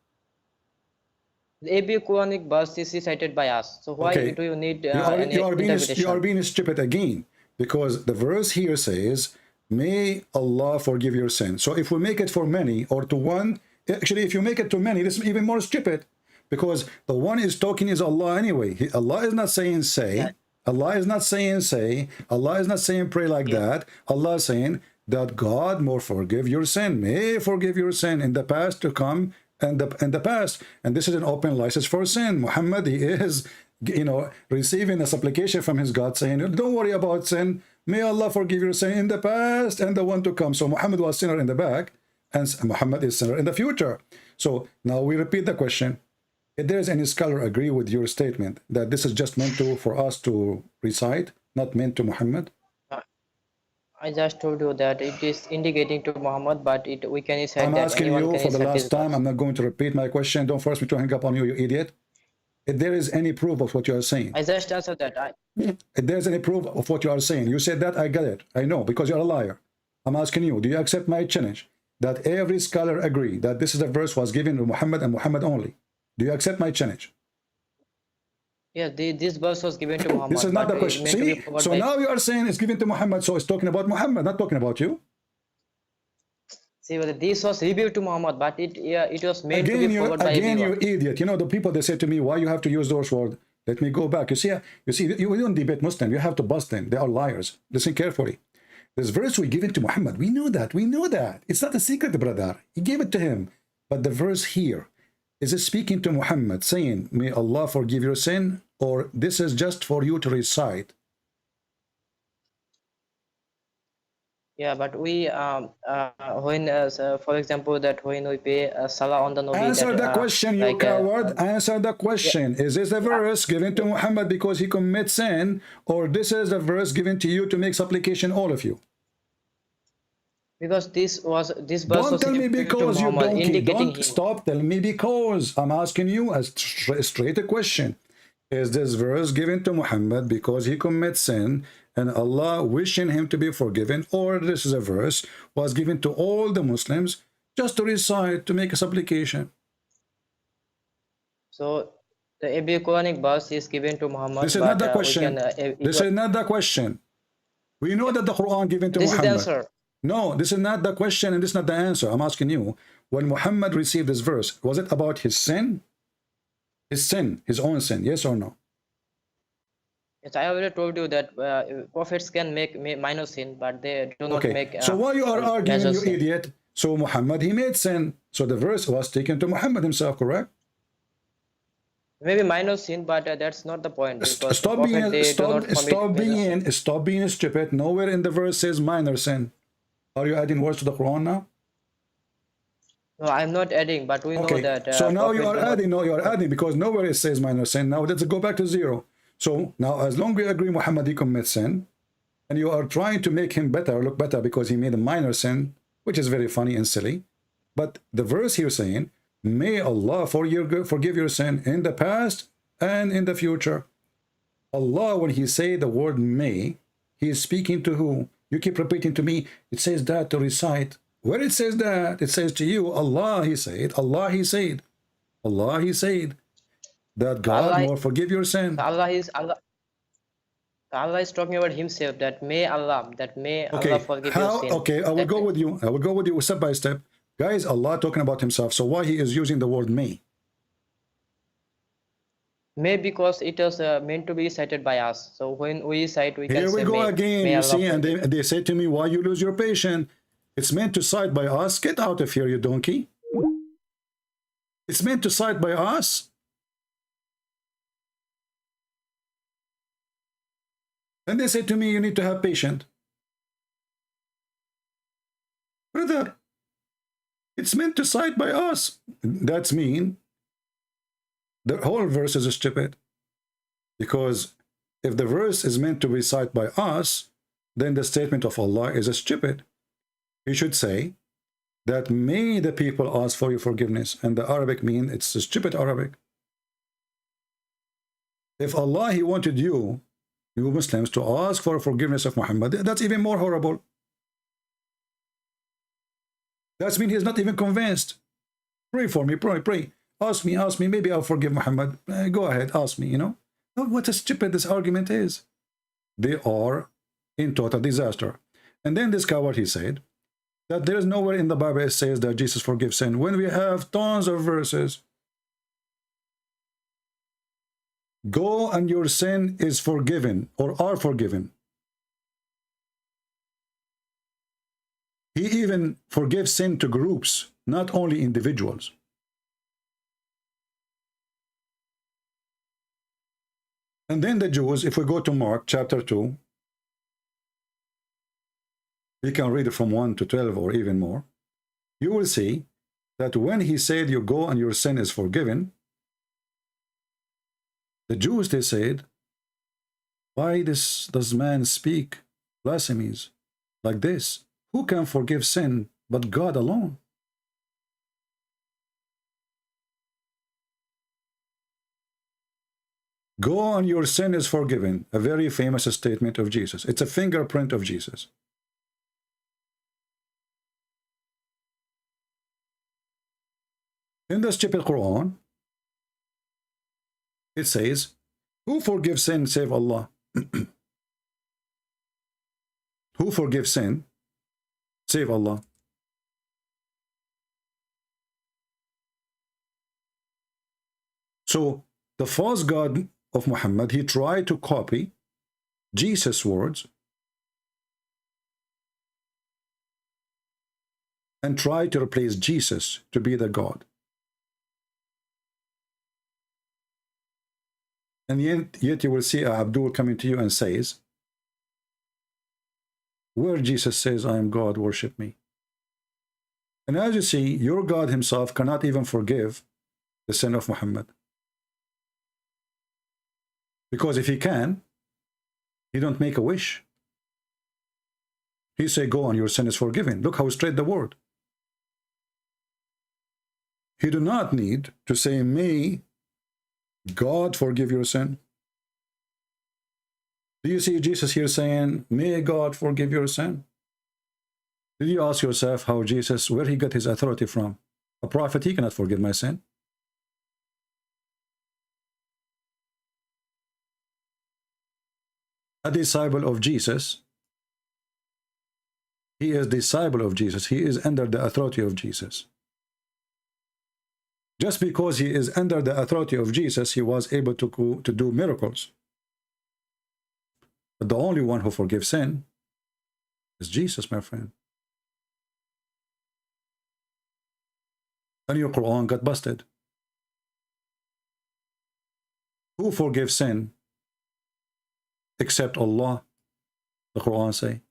Every Quranic verse is recited by us. So why do you need you are being stupid again, because the verse here says, may Allah forgive your sin. So if we make it for many or to one, actually if you make it to many, this is even more stupid, because the one is talking is Allah anyway. Allah is not saying say. Allah is not saying say. Allah is not saying pray like that. Allah is saying that God more forgive your sin, may forgive your sin in the past to come and the past. And this is an open license for sin. Muhammad, he is, receiving a supplication from his God saying, don't worry about sin. May Allah forgive your sin in the past and the one to come. So Muhammad was sinner in the back and Muhammad is sinner in the future. So now we repeat the question. If there is any scholar agree with your statement that this is just meant for us to recite, not meant to Muhammad? I just told you that it is indicating to Muhammad, but we can recite I'm asking you for the last time. I'm not going to repeat my question. Don't force me to hang up on you, you idiot. if there is any proof of what you are saying. I just answered that. If there's any proof of what you are saying, you said that, I got it. I know, because you're a liar. I'm asking you, do you accept my challenge that every scholar agree that this is a verse was given to Muhammad and Muhammad only? Do you accept my challenge? Yeah, this verse was given to Muhammad. This is not the question. See, so now you are saying it's given to Muhammad, so it's talking about Muhammad, not talking about you. See, this was revealed to Muhammad, but it was meant to Again, be forwarded by you everyone. idiot. You know, the people, they say to me, why you have to use those words? Let me go back. You see, you don't debate Muslim. You have to bust them. They are liars. Listen carefully. This verse we give it to Muhammad. We know that. We know that. It's not a secret, brother. He gave it to him. But the verse here, is it speaking to Muhammad, saying, may Allah forgive your sin, or this is just for you to recite? Yeah, but we when for example that when we pay salah on the Nabi. Answer the question, you coward. Answer the question. Is this a verse given to Muhammad because he commits sin, or this is a verse given to you to make supplication, all of you? Because this verse Don't was tell me because you Muhammad, donkey. Don't him. stop. Tell me because. I'm asking you a straight question. Is this verse given to Muhammad because he commits sin and Allah wishing him to be forgiven, or this is a verse was given to all the Muslims just to recite, to make a supplication? So the every Quranic verse is given to Muhammad. This is not the question. This is not the question. We know that the Quran given to Muhammad. This is the answer. No, this is not the question and this is not the answer. I'm asking you, when Muhammad received this verse, was it about his sin? His sin, his own sin, yes or no? Yes, I already told you that prophets can make minor sin, but they do not make. So why you are arguing, you sin. idiot? So Muhammad, he made sin. So the verse was taken to Muhammad himself, correct? Maybe minor sin, but that's not the point. Stop being stupid. Nowhere in the verse says minor sin. Are you adding words to the Quran now? No, I'm not adding, but we know that. So now you are adding. No, you are adding because nowhere it says minor sin. Now let's go back to zero. So now, as long as we agree Muhammad he commits sin, and you are trying to make him better, look better because he made a minor sin, which is very funny and silly. But the verse here saying, may Allah forgive your sin in the past and in the future. Allah, when he say the word may, he is speaking to who? You keep repeating to me, it says that to recite. Where it says that, it says to you, Allah, he said, Allah, he said, Allah, he said, that God will forgive your sin. Allah is talking about himself, that may Allah forgive your sin. Okay, I will go with you. I will go with you step by step. Guys, Allah talking about himself. So why he is using the word may? May because it was meant to be recited by us. So when we recite, we can say Here we go again. May You Allah see, and forgive. they say to me, why you lose your patience? It's meant to cite by us. Get out of here, you donkey. It's meant to cite by us. And they say to me, you need to have patience. Brother, it's meant to cite by us. That's mean. The whole verse is stupid. Because if the verse is meant to be cited by us, then the statement of Allah is stupid. He should say that may the people ask for your forgiveness. And the Arabic mean it's a stupid Arabic. If Allah, he wanted you Muslims to ask for forgiveness of Muhammad, that's even more horrible. That means he's not even convinced. Pray for me, pray. Ask me, maybe I'll forgive Muhammad. Go ahead, ask me, you know. What a stupid this argument is. They are in total disaster. And then this coward, he said, that there is nowhere in the Bible it says that Jesus forgives sin, when we have tons of verses. Go and your sin is forgiven or are forgiven. He even forgives sin to groups, not only individuals. And then the Jews, if we go to Mark chapter 2, we can read it from 1 to 12 or even more. You will see that when he said you go and your sin is forgiven, the Jews, they said, why does man speak blasphemies like this? Who can forgive sin but God alone? Go and your sin is forgiven. A very famous statement of Jesus. It's a fingerprint of Jesus. In the stupid Quran, it says, who forgives sin save Allah? Who forgives sin save Allah? So the false god of Muhammad, he tried to copy Jesus' words and tried to replace Jesus to be the God. And yet you will see Abdul coming to you and says, where Jesus says, I am God, worship me. And as you see, your God himself cannot even forgive the sin of Muhammad. Because if he can, he don't make a wish. He say, go on, your sin is forgiven. Look how straight the word. He do not need to say, may God forgive your sin. Do you see Jesus here saying, may God forgive your sin? Did you ask yourself how Jesus, where he got his authority from? A prophet, he cannot forgive my sin. A disciple of Jesus, he is disciple of Jesus. He is under the authority of Jesus. Just because he is under the authority of Jesus, he was able to do miracles. But the only one who forgives sin is Jesus, my friend. And your Quran got busted. Who forgives sin except Allah? The Quran say.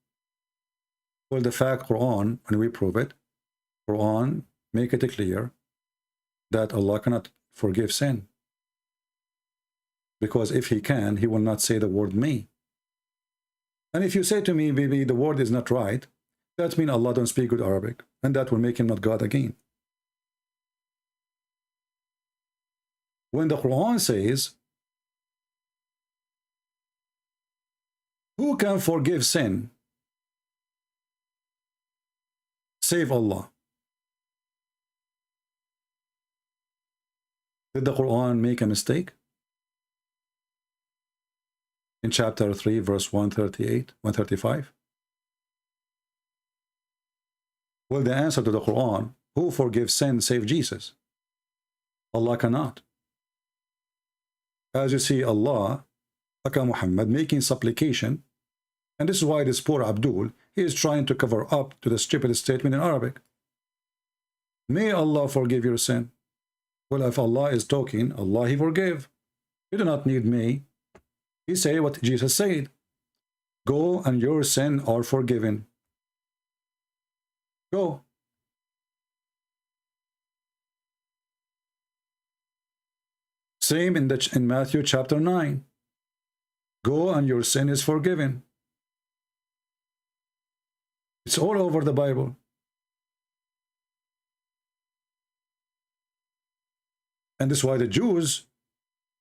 Well, the fact Quran, when we prove it, Quran make it clear that Allah cannot forgive sin. Because if he can, he will not say the word me. And if you say to me, maybe the word is not right, that means Allah don't speak good Arabic, and that will make him not God again. When the Quran says, who can forgive sin save Allah? Did the Quran make a mistake? In chapter 3, verse 138, 135? Well, the answer to the Quran, who forgives sin save Jesus? Allah cannot. As you see, Allah, aka Muhammad, making supplication, and this is why this poor Abdul, he is trying to cover up to the stupid statement in Arabic. May Allah forgive your sin. Well, if Allah is talking, Allah he forgive. You do not need me. He say what Jesus said. Go and your sin are forgiven. Go. Same in Matthew chapter 9. Go and your sin is forgiven. It's all over the Bible. And this is why the Jews,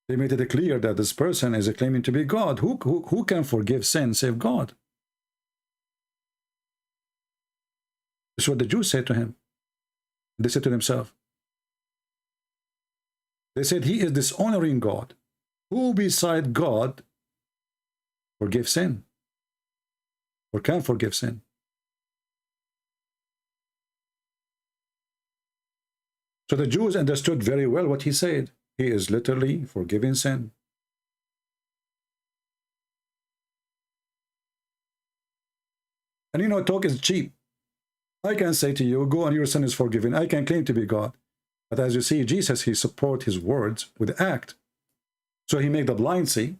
they made it clear that this person is claiming to be God. Who can forgive sin save God? This is what the Jews said to him. They said to themselves. They said, he is dishonoring God. Who beside God forgive sin? Or can forgive sin? So the Jews understood very well what he said. He is literally forgiving sin. And you know, talk is cheap. I can say to you, go and your sin is forgiven. I can claim to be God. But as you see, Jesus, he support his words with act. So he make the blind see.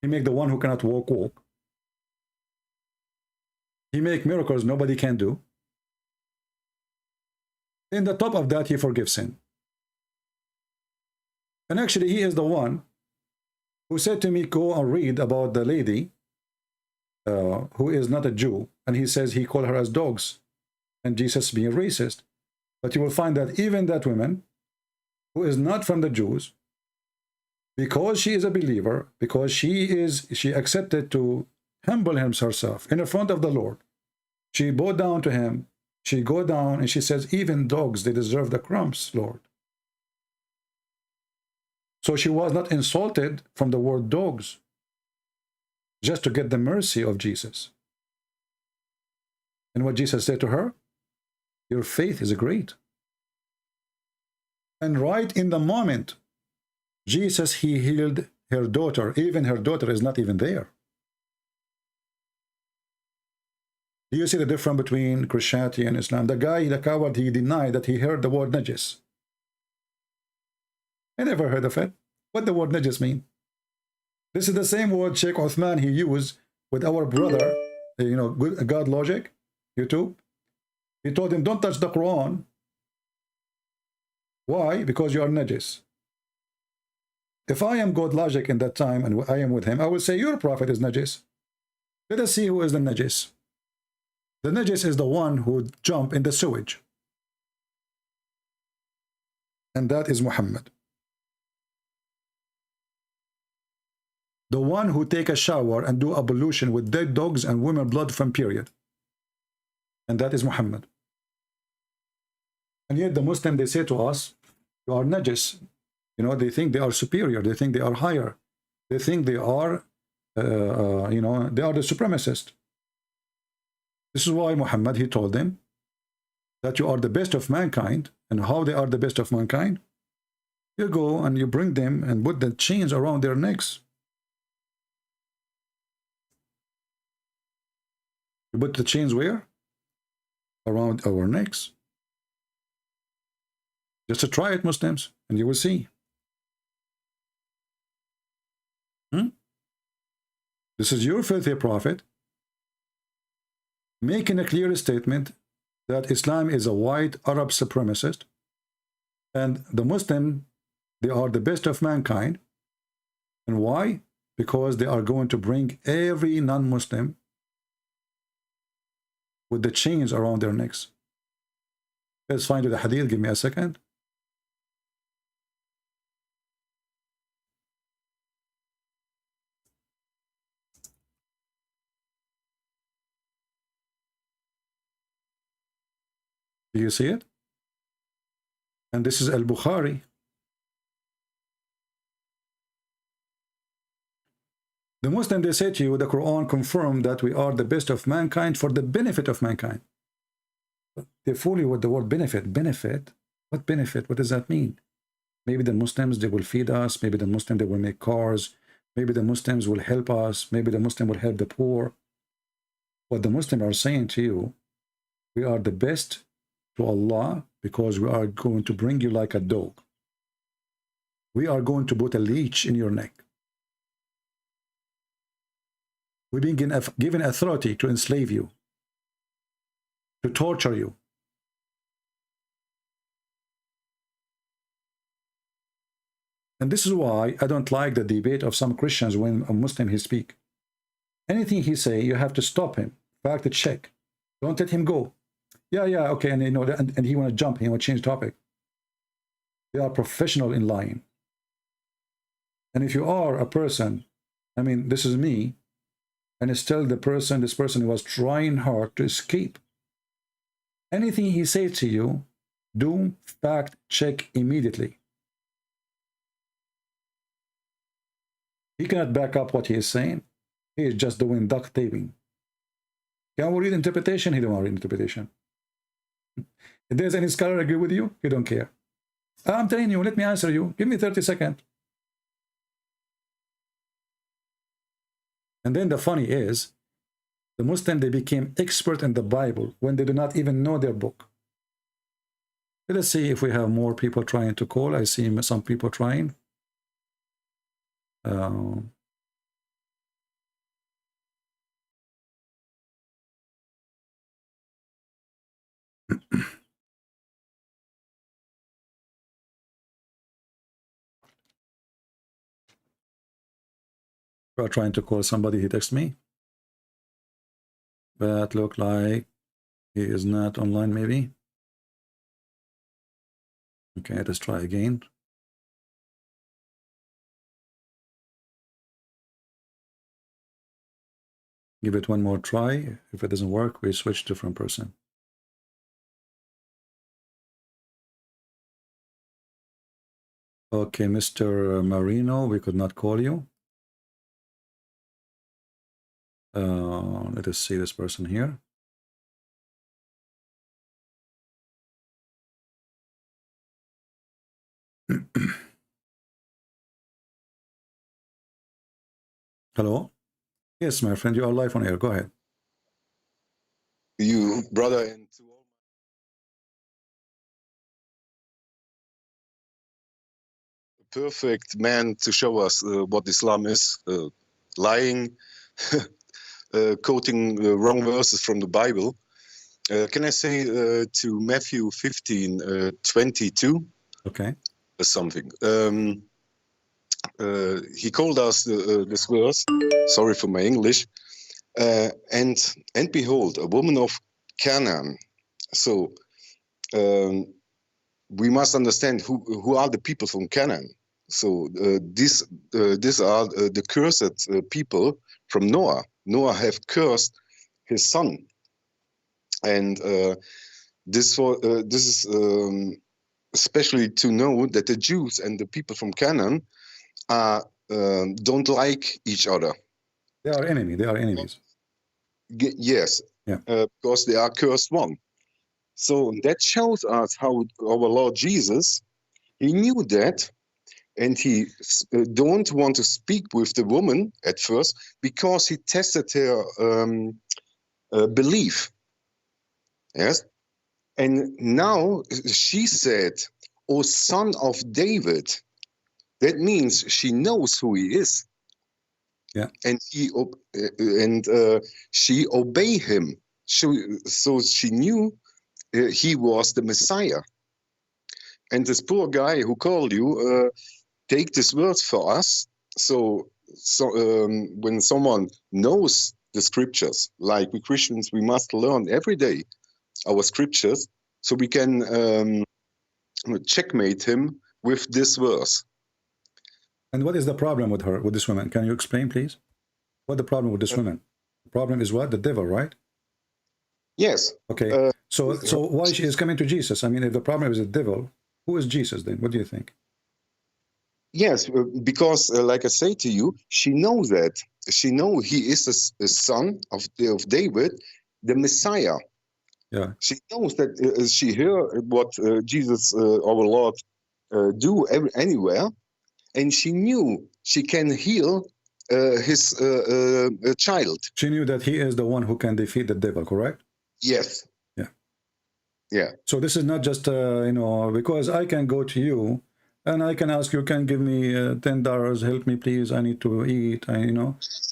He make the one who cannot walk, walk. He make miracles nobody can do. In the top of that, he forgives sin. And actually, he is the one who said to me, go and read about the lady who is not a Jew. And he says he called her as dogs. And Jesus being racist. But you will find that even that woman who is not from the Jews, because she is a believer, because she accepted to humble herself in the front of the Lord. She bowed down to him. She go down and she says, even dogs, they deserve the crumbs, Lord. So she was not insulted from the word dogs, just to get the mercy of Jesus. And what Jesus said to her, your faith is great. And right in the moment, Jesus, he healed her daughter. Even her daughter is not even there. Do you see the difference between Christianity and Islam? The guy, the coward, he denied that he heard the word najis. I never heard of it. What the word najis mean? This is the same word Sheikh Uthman he used with our brother, you know, God Logic, YouTube. He told him, don't touch the Quran. Why? Because you are najis. If I am God Logic in that time and I am with him, I will say, your prophet is najis. Let us see who is the najis. The najis is the one who jump in the sewage. And that is Muhammad. The one who take a shower and do ablution with dead dogs and women blood from period. And that is Muhammad. And yet the Muslim, they say to us, you are najis. You know, they think they are superior. They think they are higher. They think they are, you know, they are the supremacist. This is why Muhammad, he told them that you are the best of mankind. And how they are the best of mankind? You go and you bring them and put the chains around their necks. You put the chains where? Around our necks. Just to try it, Muslims, and you will see. This is your filthy prophet making a clear statement that Islam is a white Arab supremacist, and the Muslim, they are the best of mankind. And why? Because they are going to bring every non-Muslim with the chains around their necks. Let's find the hadith. Give me a second. Do you see it? And this is Al-Bukhari. The Muslim, they say to you, the Quran confirmed that we are the best of mankind for the benefit of mankind. They fool you with the word benefit. Benefit? What benefit? What does that mean? Maybe the Muslims, they will feed us. Maybe the Muslims, they will make cars. Maybe the Muslims will help us. Maybe the Muslim will help the poor. What the Muslims are saying to you, we are the best to Allah because we are going to bring you like a dog. We are going to put a leech in your neck. We've been given authority to enslave you, to torture you. And this is why I don't like the debate of some Christians when a Muslim he speak. Anything he say, you have to stop him. Fact check. Don't let him go. Yeah, okay, and you know, and he want to jump, he want to change topic. They are professional in lying. And if you are a person, I mean, this is me, and it's still this person was trying hard to escape. Anything he says to you, do fact check immediately. He cannot back up what he is saying. He is just doing duct taping. Can we read interpretation? He don't want to read interpretation. If there's any scholar agree with you, he don't care. I'm telling you, let me answer you. Give me 30 seconds. And then the funny is, the Muslim, they became expert in the Bible when they do not even know their book. Let us see if we have more people trying to call. I see some people trying. We are trying to call somebody. He texted me. But look like he is not online, maybe. Okay, let's try again. Give it one more try. If it doesn't work, we switch to different person. Okay, Mr. Marino, we could not call you. Let us see this person here. Hello? Yes, my friend, you are live on air. Go ahead. You, brother, and to all perfect man to show us what Islam is, lying, quoting wrong verses from the Bible. Can I say to Matthew 15:22? Okay. Something. He called us this verse. Sorry for my English. And behold, a woman of Canaan. So we must understand who are the people from Canaan. So these are the cursed people from Noah. Noah have cursed his son, and this is especially to know that the Jews and the people from Canaan are don't like each other. They are enemy. They are enemies. Yes, yeah. Because they are cursed one. So that shows us how our Lord Jesus, he knew that, and he don't want to speak with the woman at first because he tested her belief. Yes, and now she said, "O son of David." That means she knows who he is. Yeah, and she obeyed him. So she knew he was the Messiah. And this poor guy who called you, take this word for us. So when someone knows the scriptures, like we Christians, we must learn every day our scriptures, so we can checkmate him with this verse. And what is the problem with her, with this woman? Can you explain, please? What the problem with this woman? The problem is what? The devil, right? Yes. Okay. So why she is coming to Jesus? I mean, if the problem is the devil, who is Jesus then? What do you think? Yes, because like I say to you, she knows that. She knows he is a son of David, the Messiah. Yeah. She knows that she heard what Jesus, our Lord, do anywhere. And she knew she can heal his child. She knew that he is the one who can defeat the devil, correct? Yes. Yeah. Yeah. So this is not just, because I can go to you and I can ask you, can give me $10, help me please, I need to eat.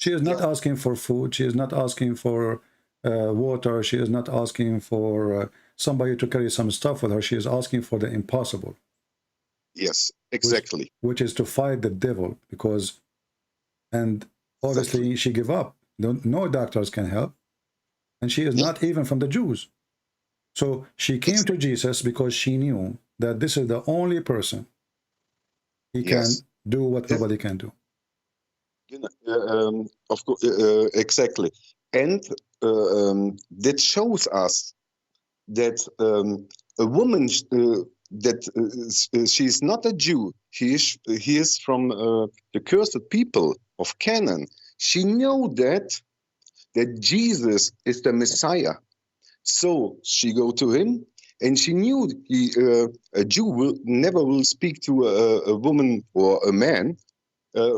She is not asking for food. She is not asking for water. She is not asking for somebody to carry some stuff with her. She is asking for the impossible. Yes, exactly. Which is to fight the devil, and obviously she gave up. No doctors can help, and she is not even from the Jews. So she came to Jesus because she knew that this is the only person he can do what nobody can do. Of course, exactly. And that shows us that a woman that she is not a Jew. He is from the cursed people of Canaan. She knew that Jesus is the Messiah. So she go to him, and she knew a Jew never will speak to a woman or a man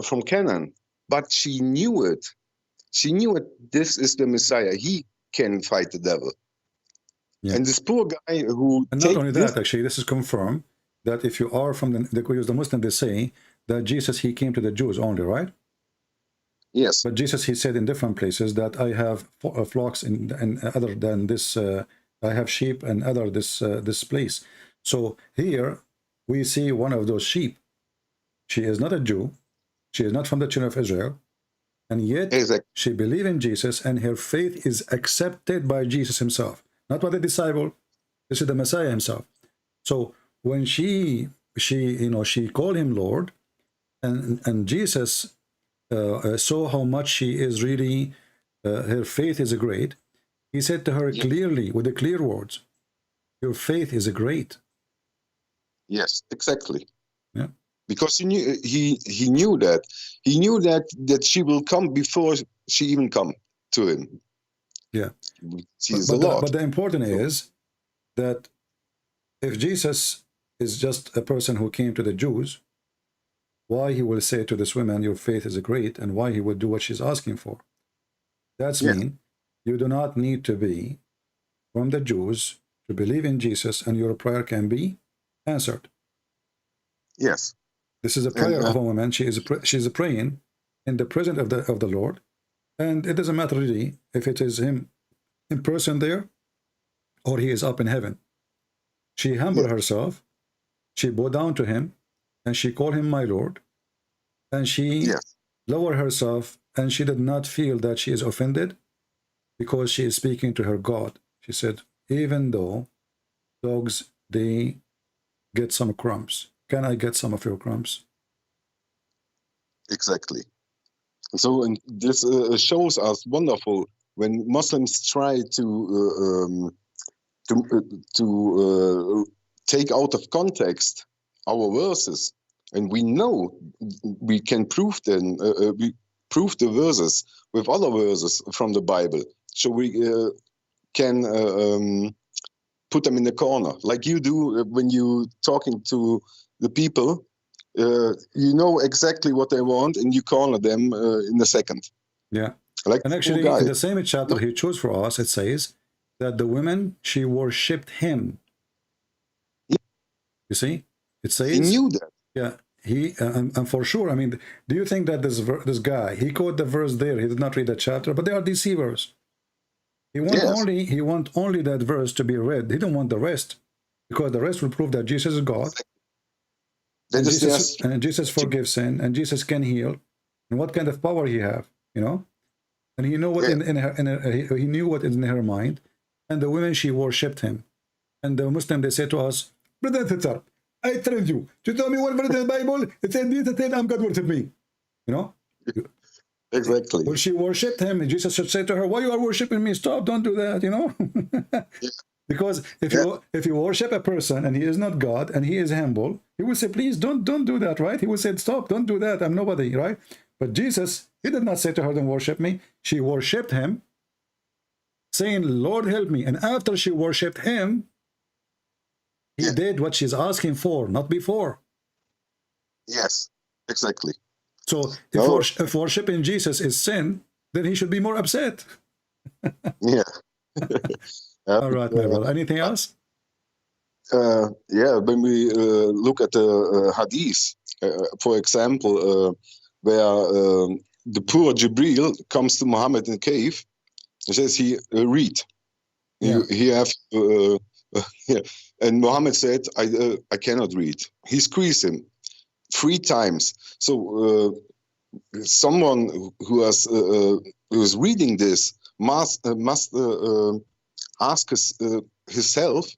from Canaan. But she knew it. She knew it. This is the Messiah. He can fight the devil. Yeah. And this poor guy who... And not only that, actually, this is confirmed that if you are from the Muslim, they say that Jesus, he came to the Jews only, right? Yes. But Jesus, he said in different places that I have flocks and other than this, I have sheep and other this place. So here we see one of those sheep. She is not a Jew. She is not from the children of Israel. And yet she believes in Jesus, and her faith is accepted by Jesus himself. Not by the disciple. This is the Messiah himself. So when she called him Lord, and Jesus saw how much she is really her faith is great. He said to her clearly, with the clear words, your faith is great. Yes, exactly. Yeah. Because he knew that she will come before she even come to him. Yeah. She is the Lord. But the important is that if Jesus is just a person who came to the Jews, why he will say to this woman, your faith is great, and why he would do what she's asking for. That's mean you do not need to be from the Jews to believe in Jesus, and your prayer can be answered. Yes. This is a prayer of a woman. She's praying in the presence of the Lord, and it doesn't matter really if it is him in person there or he is up in heaven. She humbled herself, she bowed down to him, and she called him my Lord, and she lowered herself, and she did not feel that she is offended because she is speaking to her God. She said, even though dogs, they get some crumbs, can I get some of your crumbs? Exactly. So and this shows us wonderful when Muslims try to take out of context our verses, and we know we can prove them. We prove the verses with other verses from the Bible, so we can put them in the corner, like you do when you talking to the people. You know exactly what they want, and you corner them in a second. Yeah. Like and actually, in the same chapter he chose for us, it says that the women, she worshipped him. You see, it says he knew that. Yeah, he and for sure. I mean, do you think that this guy, he quoted the verse there? He did not read the chapter, but they are deceivers. He want only that verse to be read. He don't want the rest, because the rest will prove that Jesus is God. And Jesus forgives sin, and Jesus can heal. And what kind of power he have, you know? And he knew what he knew what is in her mind. And the women, she worshipped him. And the Muslim, they say to us, brother and sister, I trained you to tell me what verse in the Bible. It said, I'm God worship me. You know? Exactly. Well, she worshipped him, and Jesus should say to her, why you are worshiping me? Stop, don't do that, you know? Because if you worship a person and he is not God and he is humble, he will say, please don't do that, right? He will say, stop, don't do that, I'm nobody, right? But Jesus, he did not say to her, don't worship me. She worshipped him, saying, Lord, help me. And after she worshipped him, he did what she's asking for, not before. Yes, exactly. So if worshiping Jesus is sin, then he should be more upset. Yeah. All right, my brother. Anything else? Yeah, when we look at the hadith, for example, where the poor Jibril comes to Muhammad in the cave, he says read. He have and Muhammad said, I cannot read. He squeezed him 3 times. So someone who is reading this must ask himself,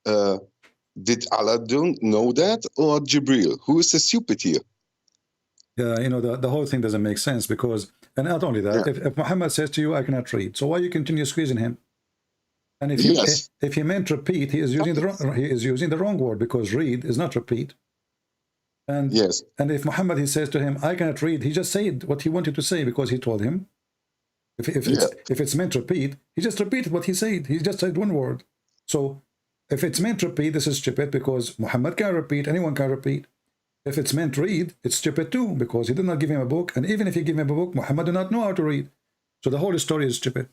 did Allah don't know that, or Jibril? Who is the stupid here? Yeah, you know, the whole thing doesn't make sense, because, and not only that, if Muhammad says to you, I cannot read, so why you continue squeezing him? And if he meant repeat, he is using the wrong word, because read is not repeat. And and if Muhammad, he says to him, I cannot read, he just said what he wanted to say, because he told him. If it's meant repeat, he just repeated what he said. He just said one word. So if it's meant repeat, this is stupid, because Muhammad can repeat, anyone can repeat. If it's meant read, it's stupid too, because he did not give him a book. And even if he gave him a book, Muhammad did not know how to read. So the whole story is stupid.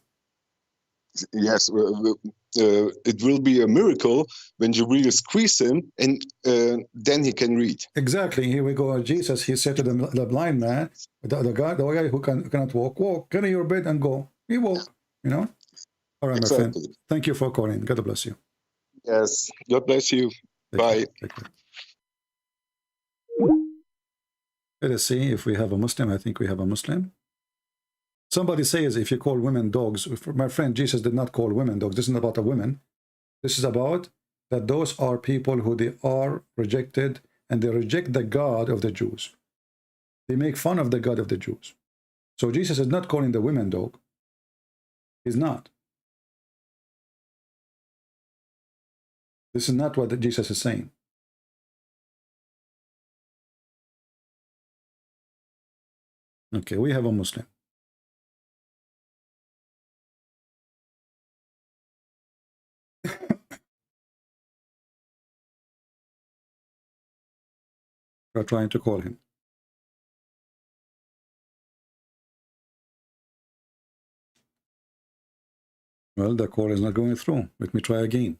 Yes, it will be a miracle when Jibril squeeze him, and then he can read. Exactly. Here we go. Jesus, he said to the blind man, the guy who cannot walk, carry your bed and go. He walked, you know. All right, my friend. Thank you for calling. God bless you. Yes, God bless you. Bye. Let us see if we have a Muslim. I think we have a Muslim. Somebody says if you call women dogs, my friend, Jesus did not call women dogs. This isn't about a woman. This is about that those are people who they are rejected, and they reject the God of the Jews. They make fun of the God of the Jews. So Jesus is not calling the women dog. He's not. This is not what Jesus is saying. Okay, we have a Muslim. We're trying to call him. Well, the call is not going through. Let me try again.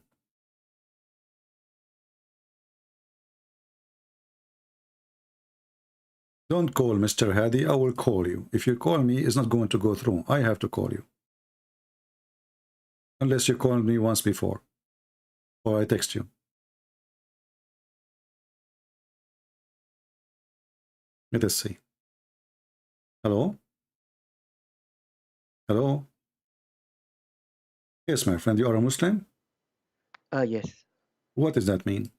Don't call Mr. Hadi. I will call you. If you call me, it's not going to go through. I have to call you. Unless you called me once before. Or I text you. Let us see. Hello? Hello? Yes, my friend, you are a Muslim? Yes. What does that mean?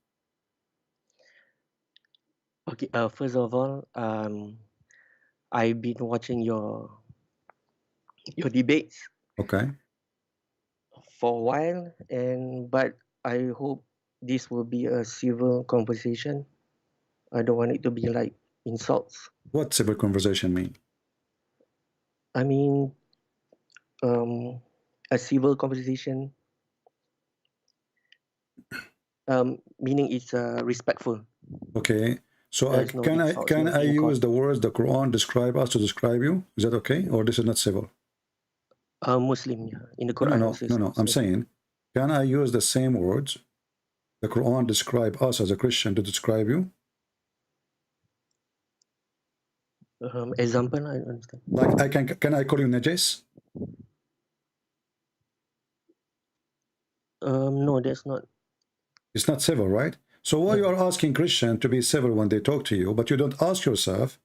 Okay. First of all, I've been watching your debates Okay. for a while, but I hope this will be a civil conversation. I don't want it to be like insults. What civil conversation mean? I mean, a civil conversation, meaning it's respectful. Okay. So There's no can insults I in use court. the words the Quran describe us to describe you? Is that okay? Or this is not civil? Muslim, yeah. In the No, Quran, no, it says no, no. I'm Muslim. saying, can I use the same words the Quran describe us as a Christian to describe you? Example, I don't understand. Like can I call you Najis? No, that's not. It's not civil, right? So why you are asking Christian to be civil when they talk to you, but you don't ask yourself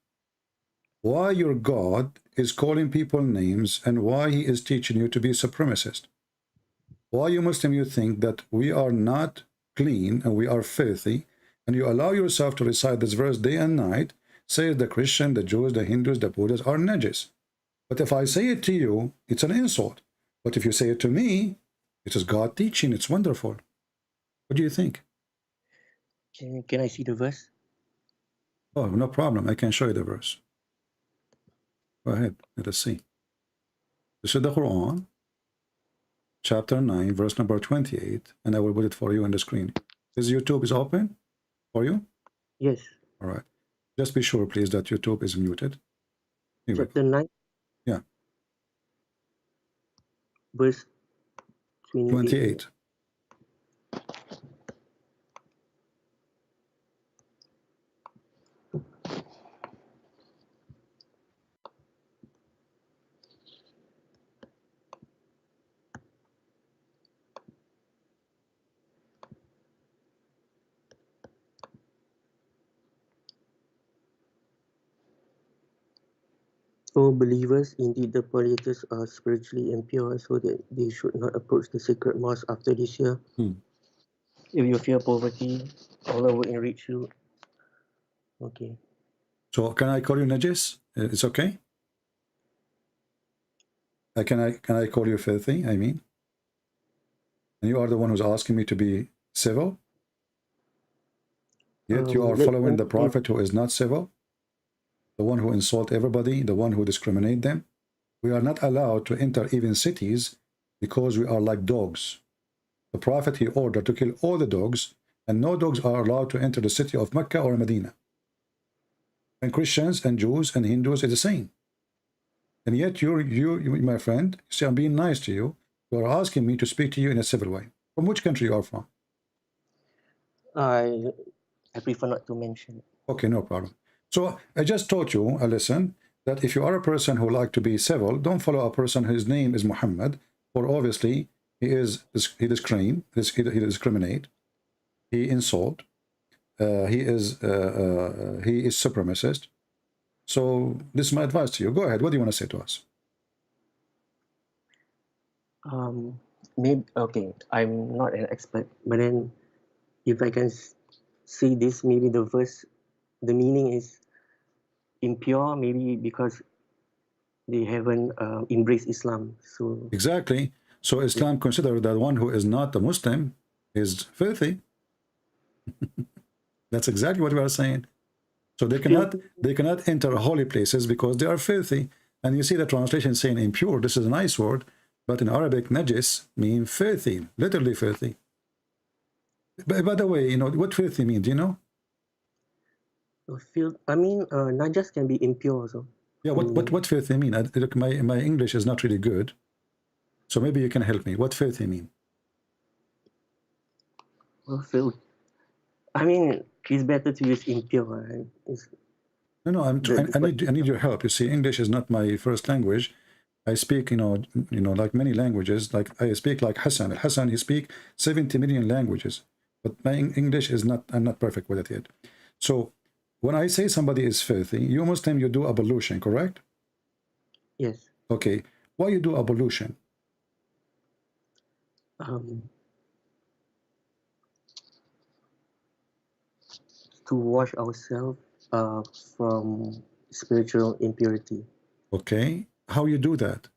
why your God is calling people names and why he is teaching you to be supremacist? Why you Muslim you think that we are not clean and we are filthy, and you allow yourself to recite this verse day and night, say the Christian, the Jews, the Hindus, the Buddhists are najis. But if I say it to you, it's an insult. But if you say it to me, it is God teaching. It's wonderful. What do you think? Can I see the verse? Oh, no problem. I can show you the verse. Go ahead. Let us see. This is the Quran, chapter 9, verse number 28, and I will put it for you on the screen. Is YouTube is open for you? Yes. All right. Just be sure, please, that YouTube is muted. Here we go. Chapter 9, Yeah, verse 28. O believers, indeed the polytheists are spiritually impure, so that they should not approach the sacred mosque after this year. If you fear poverty, Allah will enrich you. Okay. So can I call you Najis? It's okay? Can I call you filthy, I mean? And you are the one who's asking me to be civil? Yet you are following the prophet who is not civil? The one who insult everybody, the one who discriminate them? We are not allowed to enter even cities because we are like dogs. The prophet, he ordered to kill all the dogs, and no dogs are allowed to enter the city of Mecca or Medina. And Christians and Jews and Hindus is the same. And yet you, my friend, see, I'm being nice to you. You are asking me to speak to you in a civil way. From which country you are from? I prefer not to mention. Okay, no problem. So I just taught you a lesson that if you are a person who like to be civil, don't follow a person whose name is Muhammad, or obviously he discriminate, he insult, he is supremacist. So this is my advice to you. Go ahead. What do you want to say to us? Maybe okay. I'm not an expert, but then if I can see this, maybe the verse, the meaning is impure. Maybe because they haven't embraced Islam. So Exactly. So Islam considers that one who is not a Muslim is filthy. That's exactly what we are saying. So they cannot enter holy places because they are filthy. And you see the translation saying impure. This is a nice word, but in Arabic, najis means filthy, literally filthy. By the way, you know what filthy means? Do you know? najas can be impure also. Yeah. What filthy mean? Look, my English is not really good, so maybe you can help me. What filthy mean? Well, it's better to use impure. Right? No. I need your help. You see, English is not my first language. I speak, you know, like many languages. Like I speak like Hassan. Hassan, he speak 70 million languages, but my English is not. I'm not perfect with it yet. So when I say somebody is filthy, you Muslim, you do ablution, correct? Yes. Okay. Why you do ablution? To wash ourselves from spiritual impurity. Okay. How you do that?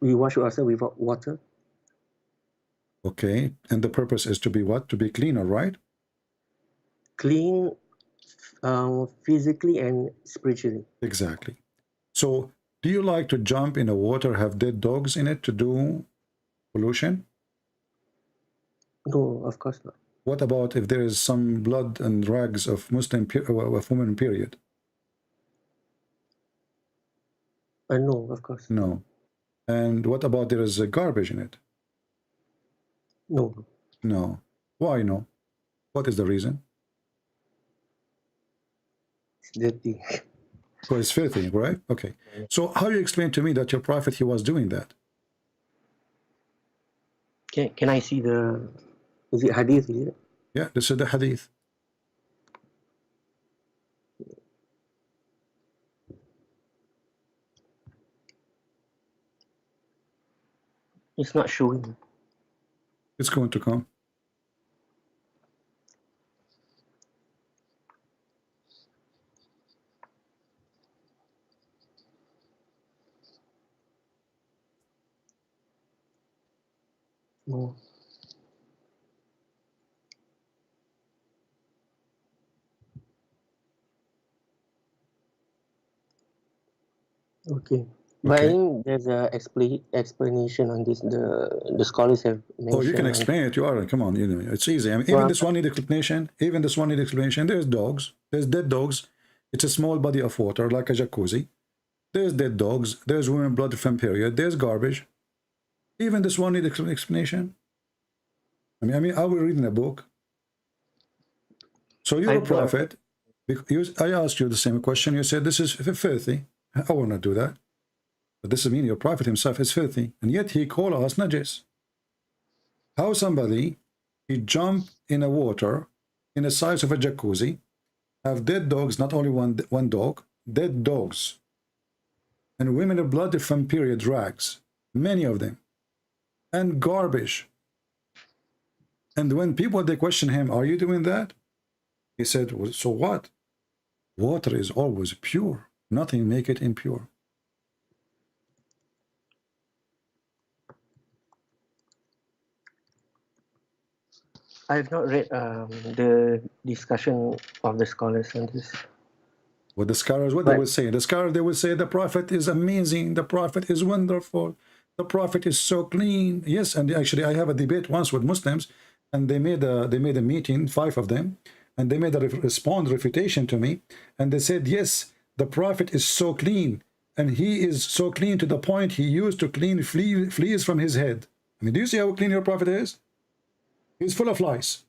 We wash ourselves with water. Okay. And the purpose is to be what? To be cleaner, right? Clean physically and spiritually. Exactly. So do you like to jump in the water, have dead dogs in it to do pollution? No, of course not. What about if there is some blood and rags of Muslim of women period? No, of course. No. And what about there is a garbage in it? No. No. Why no? What is the reason? It's dirty. Because it's filthy, right? Okay. So how you explain to me that your prophet, he was doing that? Can I see the... Is it hadith? Is it? Yeah, this is the hadith. It's not showing. It's going to come. No. Okay. But I think there's a explanation on this. The scholars have mentioned. Oh, you can explain it. You are. Come on. It's easy. I mean, even this one need explanation. Even this one need explanation. There's dogs. There's dead dogs. It's a small body of water, like a jacuzzi. There's dead dogs. There's women blood from period. There's garbage. Even this one need explanation. I mean, I will read in a book. So you're a prophet. I asked you the same question. You said this is filthy. I will not do that. But this means your prophet himself is filthy. And yet he called us najis. How somebody, he jump in a water in the size of a jacuzzi, have dead dogs, not only one dog, dead dogs. And women of blood from period rags, many of them. And garbage. And when people, they question him, are you doing that? He said, well, so what? Water is always pure. Nothing make it impure. I have not read the discussion of the scholars on this. What the scholars, what they will say? The scholars, they will say the prophet is amazing. The prophet is wonderful. The prophet is so clean. Yes, and actually I have a debate once with Muslims, and they made a meeting, 5 of them, and they made a refutation to me, and they said, yes, the prophet is so clean, and he is so clean to the point he used to clean fleas from his head. I mean, do you see how clean your prophet is? He's full of lies.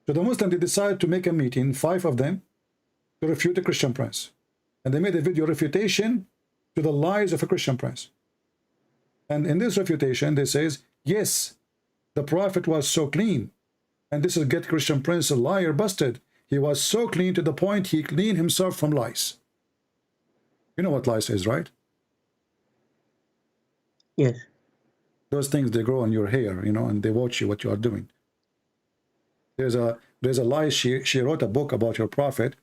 So the Muslims, they decided to make a meeting, 5 of them, to refute a Christian prince. And they made a video refutation to the lies of a Christian prince. And in this refutation, they says, yes, the prophet was so clean. And this is get Christian prince a liar busted. He was so clean to the point he cleaned himself from lies. You know what lies is, right? Yes. Those things, they grow on your hair, you know, and they watch you, what you are doing. There's a lie, she wrote a book about your prophet,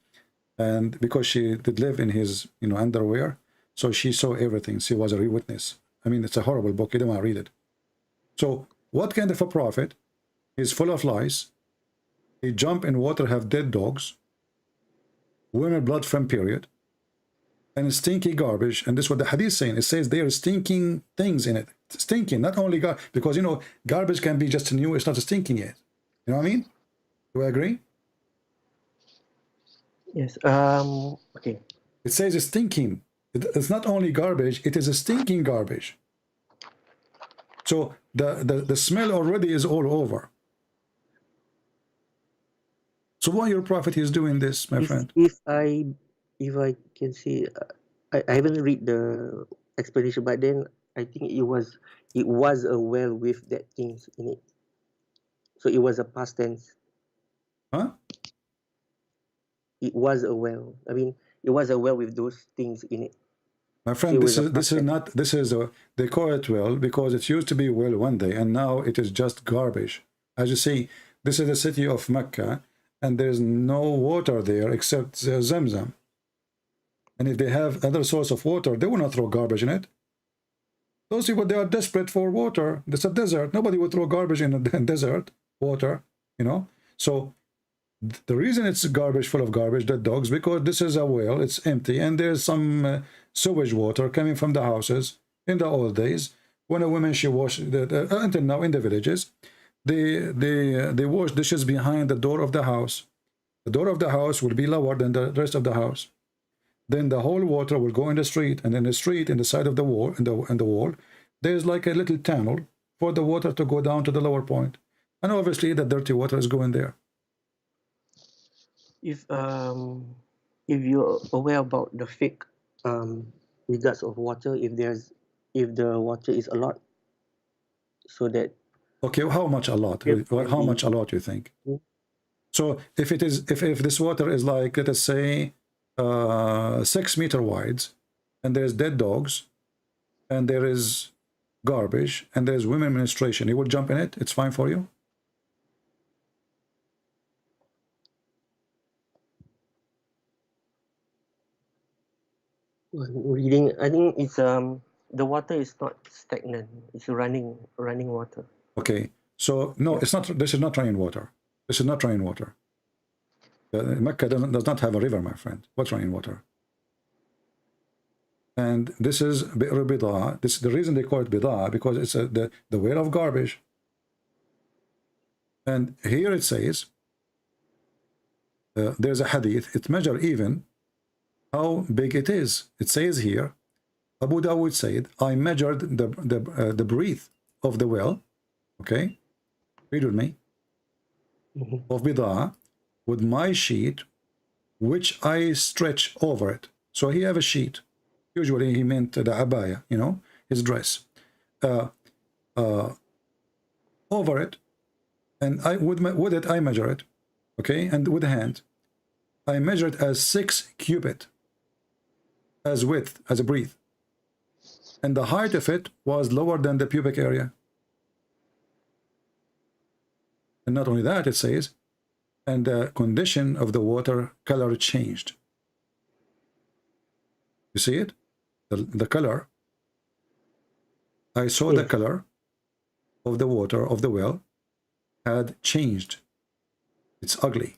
And because she did live in his, you know, underwear, so she saw everything. She was a real witness. I mean, it's a horrible book. You don't want to read it. So what kind of a prophet? He's full of lies. He jump in water, have dead dogs, women blood from period, and stinky garbage. And this is what the hadith is saying. It says there are stinking things in it. Stinking, not only because, you know, garbage can be just new. It's not stinking yet. You know what I mean? Do I agree? Yes. Okay. It says it's stinking. It's not only garbage, it is a stinking garbage. So the smell already is all over. So why your prophet is doing this, my friend? If I can see, I haven't read the explanation, but then I think it was a well with that things in it. So it was a past tense. Huh? It was a well. I mean, it was a well with those things in it. My friend, they call it well because it used to be well one day, and now it is just garbage. As you see, this is the city of Mecca, and there's no water there except Zamzam. And if they have other source of water, they will not throw garbage in it. Those people, they are desperate for water. It's a desert. Nobody would throw garbage in a desert water, you know. So the reason it's garbage, full of garbage, dead dogs, because this is a well, it's empty, and there's some sewage water coming from the houses. In the old days, when a woman, she washed, until now in the villages, they wash dishes behind the door of the house. The door of the house will be lower than the rest of the house. Then the whole water will go in the street, and in the street, in the side of the wall, in the wall, there's like a little tunnel for the water to go down to the lower point. And obviously the dirty water is going there. If you're aware about the fake regards of water, if the water is a lot, so that okay, how much a lot? How much a lot you think? So if it is, if this water is like, let us say 6 meter wide, and there's dead dogs, and there is garbage, and there's women menstruation, you would jump in it? It's fine for you? reading, I think it's the water is not stagnant. It's running water. Okay, so no, it's not. This is not running water. This is not running water. Mecca does not have a river, my friend. What's running water? And this is Bi'r Bida. This, the reason they call it Bida, because it's the well of garbage. And here it says, there's a hadith. It measures even how big it is. It says here, Abu Dawud said, I measured the breadth of the well. Okay, read with me. Of Bida, with my sheet, which I stretch over it. So he have a sheet. Usually he meant the abaya, you know, his dress. Over it, and I with it I measure it, okay, and with the hand, I measure it as 6 cubit, as width, as a breadth, and the height of it was lower than the pubic area. And not only that, it says, and the condition of the water color changed. You see it? The color. I saw the color of the water of the well had changed. It's ugly.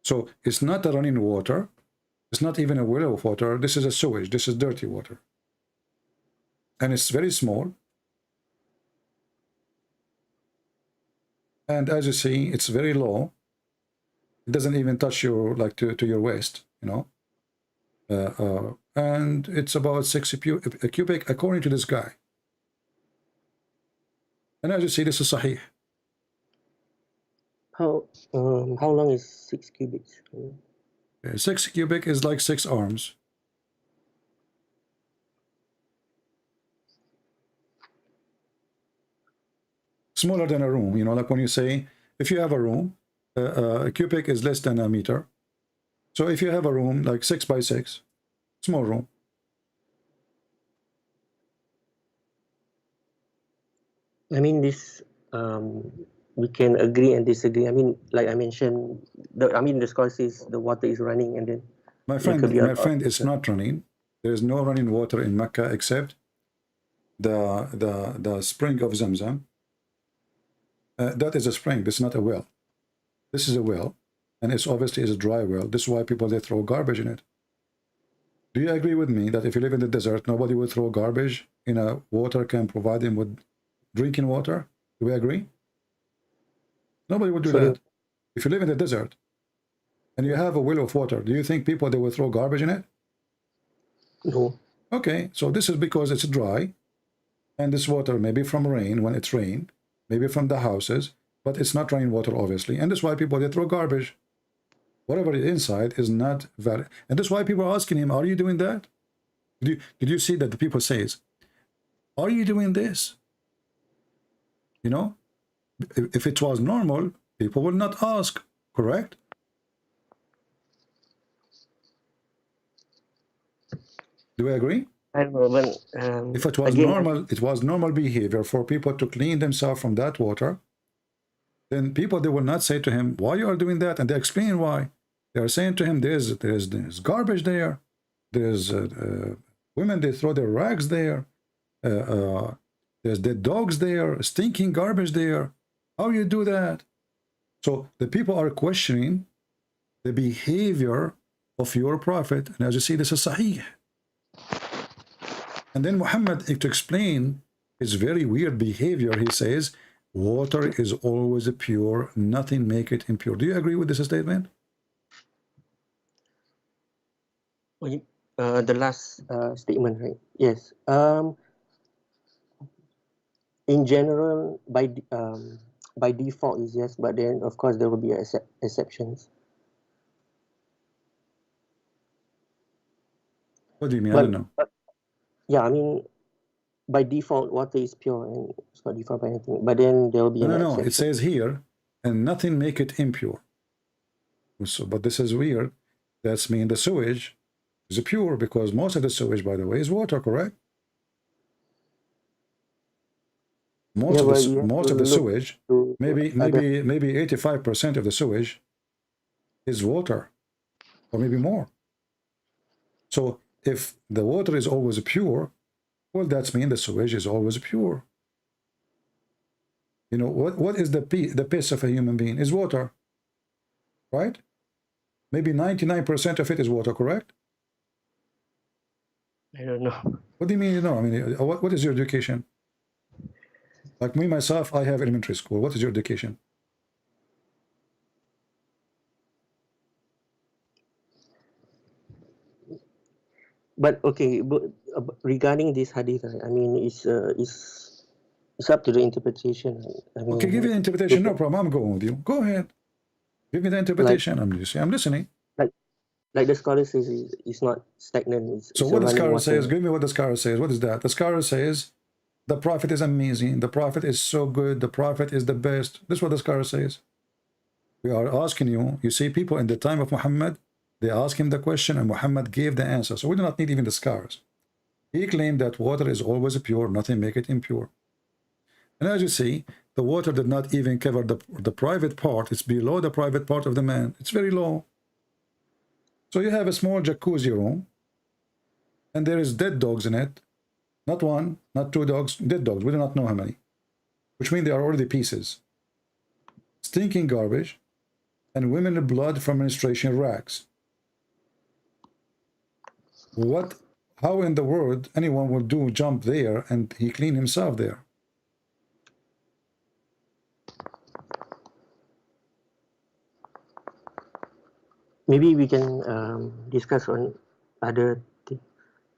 So it's not a running water. It's not even a well of water. This is a sewage. This is dirty water. And it's very small. And as you see, it's very low. It doesn't even touch your, like, to your waist, you know. And it's about 6 cubic according to this guy. And as you see, this is Sahih. How long is 6 cubits? 6 cubic is like 6 arms. Smaller than a room, you know, like when you say, if you have a room, a cubic is less than a meter. So if you have a room like 6 by 6, small room. I mean, this we can agree and disagree. I mean, like I mentioned, the scholar says the water is running, and then My there friend, could be it's not running. There is no running water in Mecca except the spring of Zamzam. That is a spring. This is not a well. This is a well, and it's obviously is a dry well. This is why people they throw garbage in it. Do you agree with me that if you live in the desert, nobody would throw garbage in a water can provide him with drinking water? Do we agree? Nobody would do that. If you live in the desert and you have a well of water, do you think people they will throw garbage in it? No. Okay, so this is because it's dry, and this water maybe from rain when it's rain, maybe from the houses, but it's not rain water obviously, and that's why people they throw garbage. Whatever is inside is not valid, and that's why people are asking him, "Are you doing that?" Did you see that the people says, "Are you doing this?" You know, if it was normal, people will not ask. Correct? Do we agree? I don't know, but If it was again, normal, it was normal behavior for people to clean themselves from that water, then people they will not say to him, "Why you are doing that?" And they explain why. They are saying to him, "There's garbage there. There's women they throw their rags there. There's dead dogs there, stinking garbage there. How you do that?" So the people are questioning the behavior of your prophet, and as you see, this is sahih. And then Muhammad, to explain his very weird behavior, he says, water is always pure, nothing make it impure. Do you agree with this statement? the last statement, right? Yes. In general, by default is yes, but then of course there will be exceptions. What do you mean? I don't know. Yeah, I mean, by default, water is pure and it's not defiled by anything. But then there will be No, an no, no. exception. It says here, and nothing make it impure. So, but this is weird. That's mean the sewage is pure because most of the sewage, by the way, is water, correct? Most of the sewage, maybe 85% of the sewage is water, or maybe more. So if the water is always pure, well, that's mean the sewage is always pure. You know, what is the piss of a human being? Is water, right? Maybe 99% of it is water, correct? I don't know. What do you mean, you know? I mean, what is your education? Like me, myself, I have elementary school. What is your education? But okay, but regarding this hadith, I mean, it's up to the interpretation. I mean, Okay, give me the interpretation. No problem. I'm going with you. Go ahead. Give me the interpretation. I'm listening. Like the scholar says, it's not stagnant. So what the scholar says, give me what the scholar says. What is that? The scholar says, the prophet is amazing. The prophet is so good. The prophet is the best. This is what the scholar says. We are asking you, you see people in the time of Muhammad, they asked him the question and Muhammad gave the answer. So we do not need even the scholars. He claimed that water is always pure, nothing make it impure. And as you see, the water did not even cover the private part. It's below the private part of the man. It's very low. So you have a small jacuzzi room, and there is dead dogs in it. Not one, not two dogs, dead dogs. We do not know how many. Which means they are already pieces. Stinking garbage, and women blood from menstruation rags. How in the world anyone will jump there and he clean himself there? Maybe we can discuss on other things.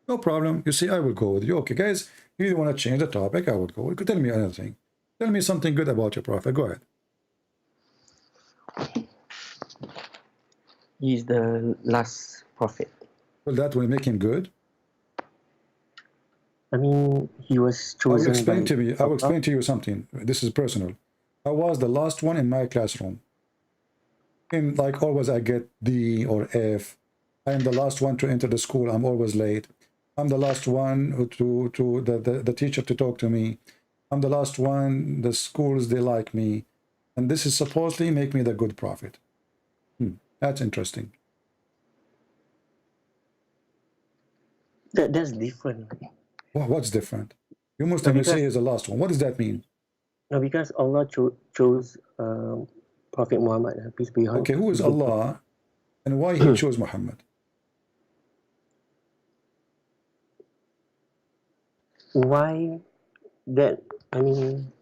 No problem. You see, I will go with you. Okay, guys, if you want to change the topic, I would go. You could tell me another thing. Tell me something good about your prophet. Go ahead. He is the last prophet. Well, that will make him good. I mean, he was chosen. I will explain to you something. This is personal. I was the last one in my classroom. And like always, I get D or F. I am the last one to enter the school. I'm always late. I'm the last one to the teacher to talk to me. I'm the last one. The schools, they like me. and this is supposedly make me the good prophet. That's interesting. That's different. What's different? You Muslim, you say he is the last one. What does that mean? No, because Allah chose Prophet Muhammad, peace be upon him. Okay, who is Allah, and why he chose Muhammad? Why that? I mean,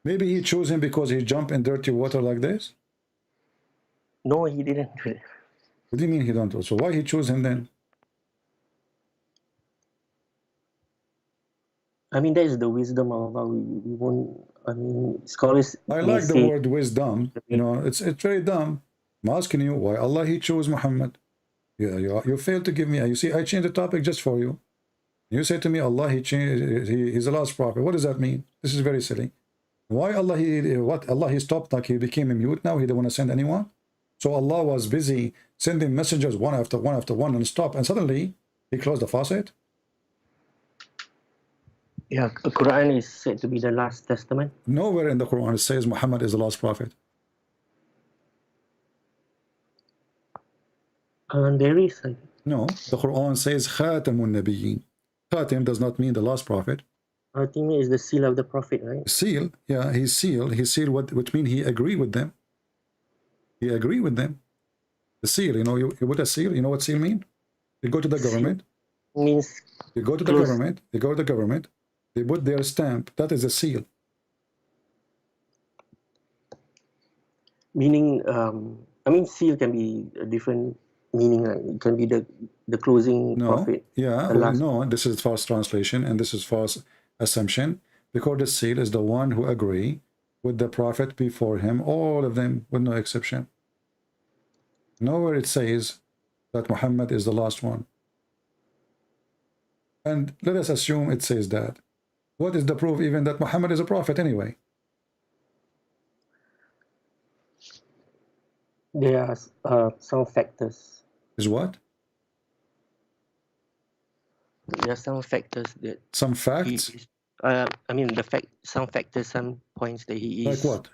maybe he chose him because he jumped in dirty water like this. No, he didn't do it. What do you mean he don't? So why he chose him then? I mean, that is the wisdom of Allah. We won't. I mean, scholars. I like the word wisdom. You know, it's very dumb. I'm asking you why Allah he chose Muhammad. You failed to give me. You see, I changed the topic just for you. You say to me, Allah he's the last prophet. What does that mean? This is very silly. Why Allah he stopped, like he became a mute now? He didn't want to send anyone. So Allah was busy sending messengers one after one after one and stop, and suddenly he closed the faucet. Yeah, the Quran is said to be the last testament. Nowhere in the Quran it says Muhammad is the last prophet. There is. No, the Quran says Khatamun Nabiyyin. Khatim does not mean the last prophet. Khatim is the seal of the prophet, right? Seal, yeah, he's sealed. He sealed which means he agreed with them. He agreed with them. The seal, you know, you put a seal. You know what seal mean? You go to the government. Means you go to the government. They go to the government. They put their stamp. That is a seal. Meaning, I mean, seal can be a different meaning. Right? It can be the closing prophet. Yeah, no, this is false translation and this is false assumption, because the seal is the one who agree with the prophet before him, all of them with no exception. Nowhere it says that Muhammad is the last one. And let us assume it says that. What is the proof even that Muhammad is a prophet anyway? There are some factors. Is what? There are some factors that. Some facts? I mean, some factors, some points that he is. Like what?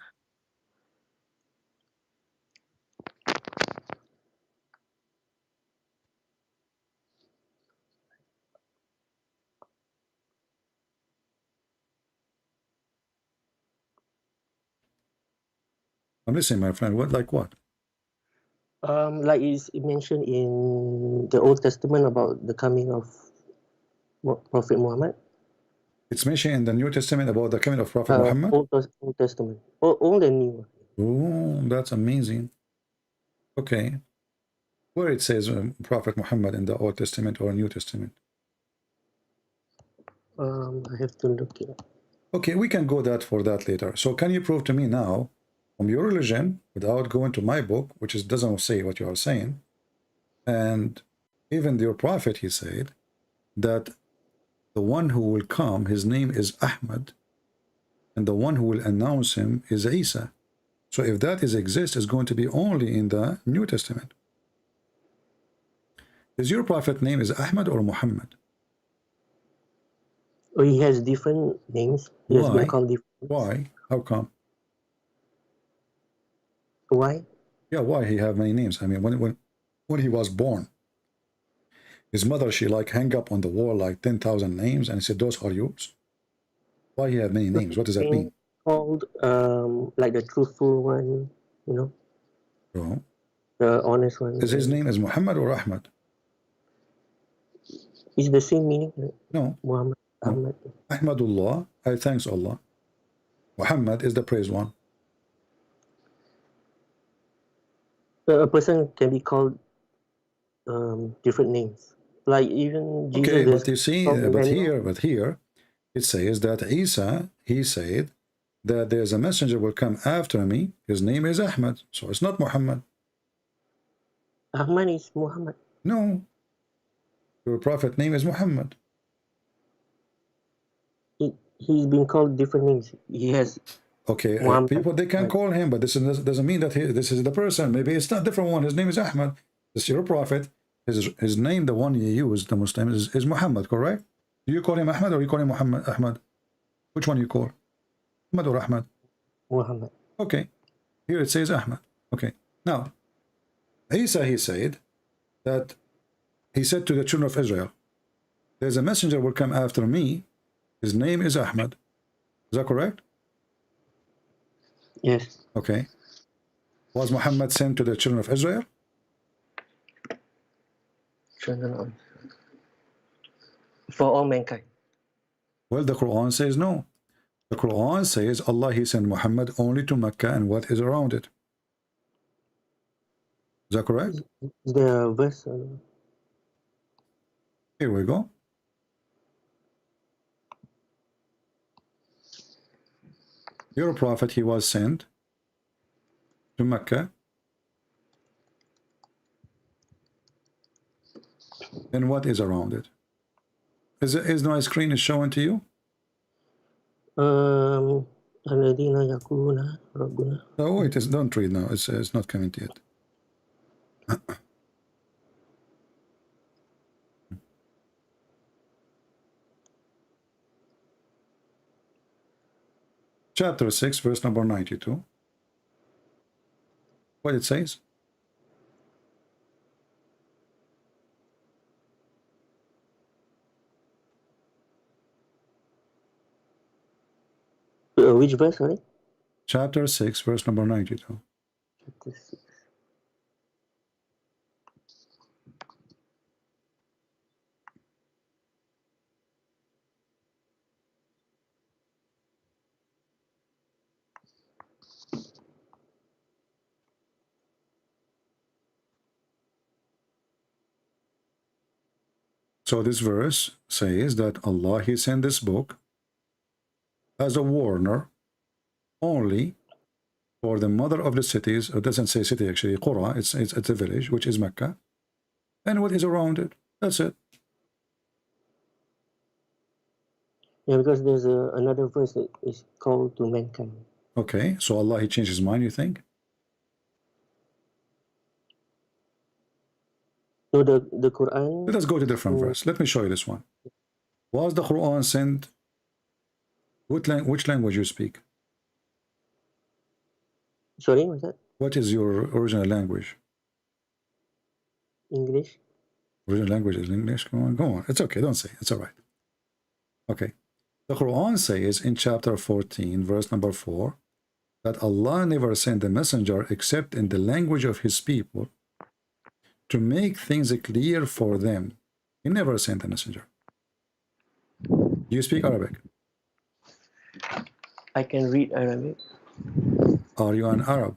I'm listening, my friend. What, like what? Like is mentioned in the Old Testament about the coming of Prophet Muhammad. It's mentioned in the New Testament about the coming of Prophet Muhammad? Old Testament. Old and New. Oh, that's amazing. Okay. Where it says Prophet Muhammad in the Old Testament or New Testament? I have to look it up. Okay, we can go for that later. So can you prove to me now, from your religion, without going to my book, which doesn't say what you are saying, and even your prophet, he said, that the one who will come, his name is Ahmad, and the one who will announce him is Isa. So if that exists, it's going to be only in the New Testament. Is your prophet name is Ahmad or Muhammad? Oh, he has different names. He has been called different. Why? How come? Why? Yeah, why he have many names? I mean, when he was born, his mother, she like hang up on the wall like 10,000 names, and he said, "Those are yours." Why he have many names? What does that mean? Called like the truthful one, you know. Oh. The honest one. Is his name is Muhammad or Ahmad? Is the same meaning? Right? No. Muhammad. Ahmad. Ahmadullah, I thanks Allah. Muhammad is the praised one. A person can be called different names, like even Jesus. Okay, but you see, but here, it says that Isa, he said that there's a messenger will come after me. His name is Ahmad, so it's not Muhammad. Ahmad is Muhammad. No, your prophet name is Muhammad. He's been called different names. He has. Okay, people, they can call him, but this doesn't mean that this is the person. Maybe it's not a different one. His name is Ahmad. This is your prophet. His name, the one you use, the Muslim, is Muhammad, correct? Do you call him Ahmad or you call him Muhammad? Ahmad? Which one you call? Muhammad or Ahmad? Muhammad. Okay, Here it says Ahmad. Okay. Now, Isa, he said that he said to the children of Israel, there's a messenger will come after me. His name is Ahmad. Is that correct? Yes. Okay. Was Muhammad sent to the children of Israel? For all mankind. Well, the Quran says no. The Quran says Allah, he sent Muhammad only to Mecca and what is around it. Is that correct? Is there a verse? Here we go. Your prophet, he was sent to Mecca. And what is around it? Is my screen is showing to you? الذين يقولون ربنا. Oh, it is. Don't read now. It's not coming yet. Chapter 6, verse number 92. What it says? Which verse, sorry? Chapter 6, verse number 92. Chapter 6. So this verse says that Allah, he sent this book as a warner only for the mother of the cities. It doesn't say city actually, Qura. It's a village, which is Mecca, and what is around it. That's it. Yeah, because there's another verse that is called to mankind. Okay, so Allah, he changed his mind, you think? No, the Quran. Let us go to a different verse. Let me show you this one. Was the Quran sent? Which language you speak? Sorry, what's that? What is your original language? English. Original language is English. Come on, go on. It's okay. Don't say. It's all right. Okay. The Quran says in chapter 14, verse number 4, that Allah never sent a messenger except in the language of his people to make things clear for them. He never sent a messenger. Do you speak Arabic? I can read Arabic. Are you an Arab?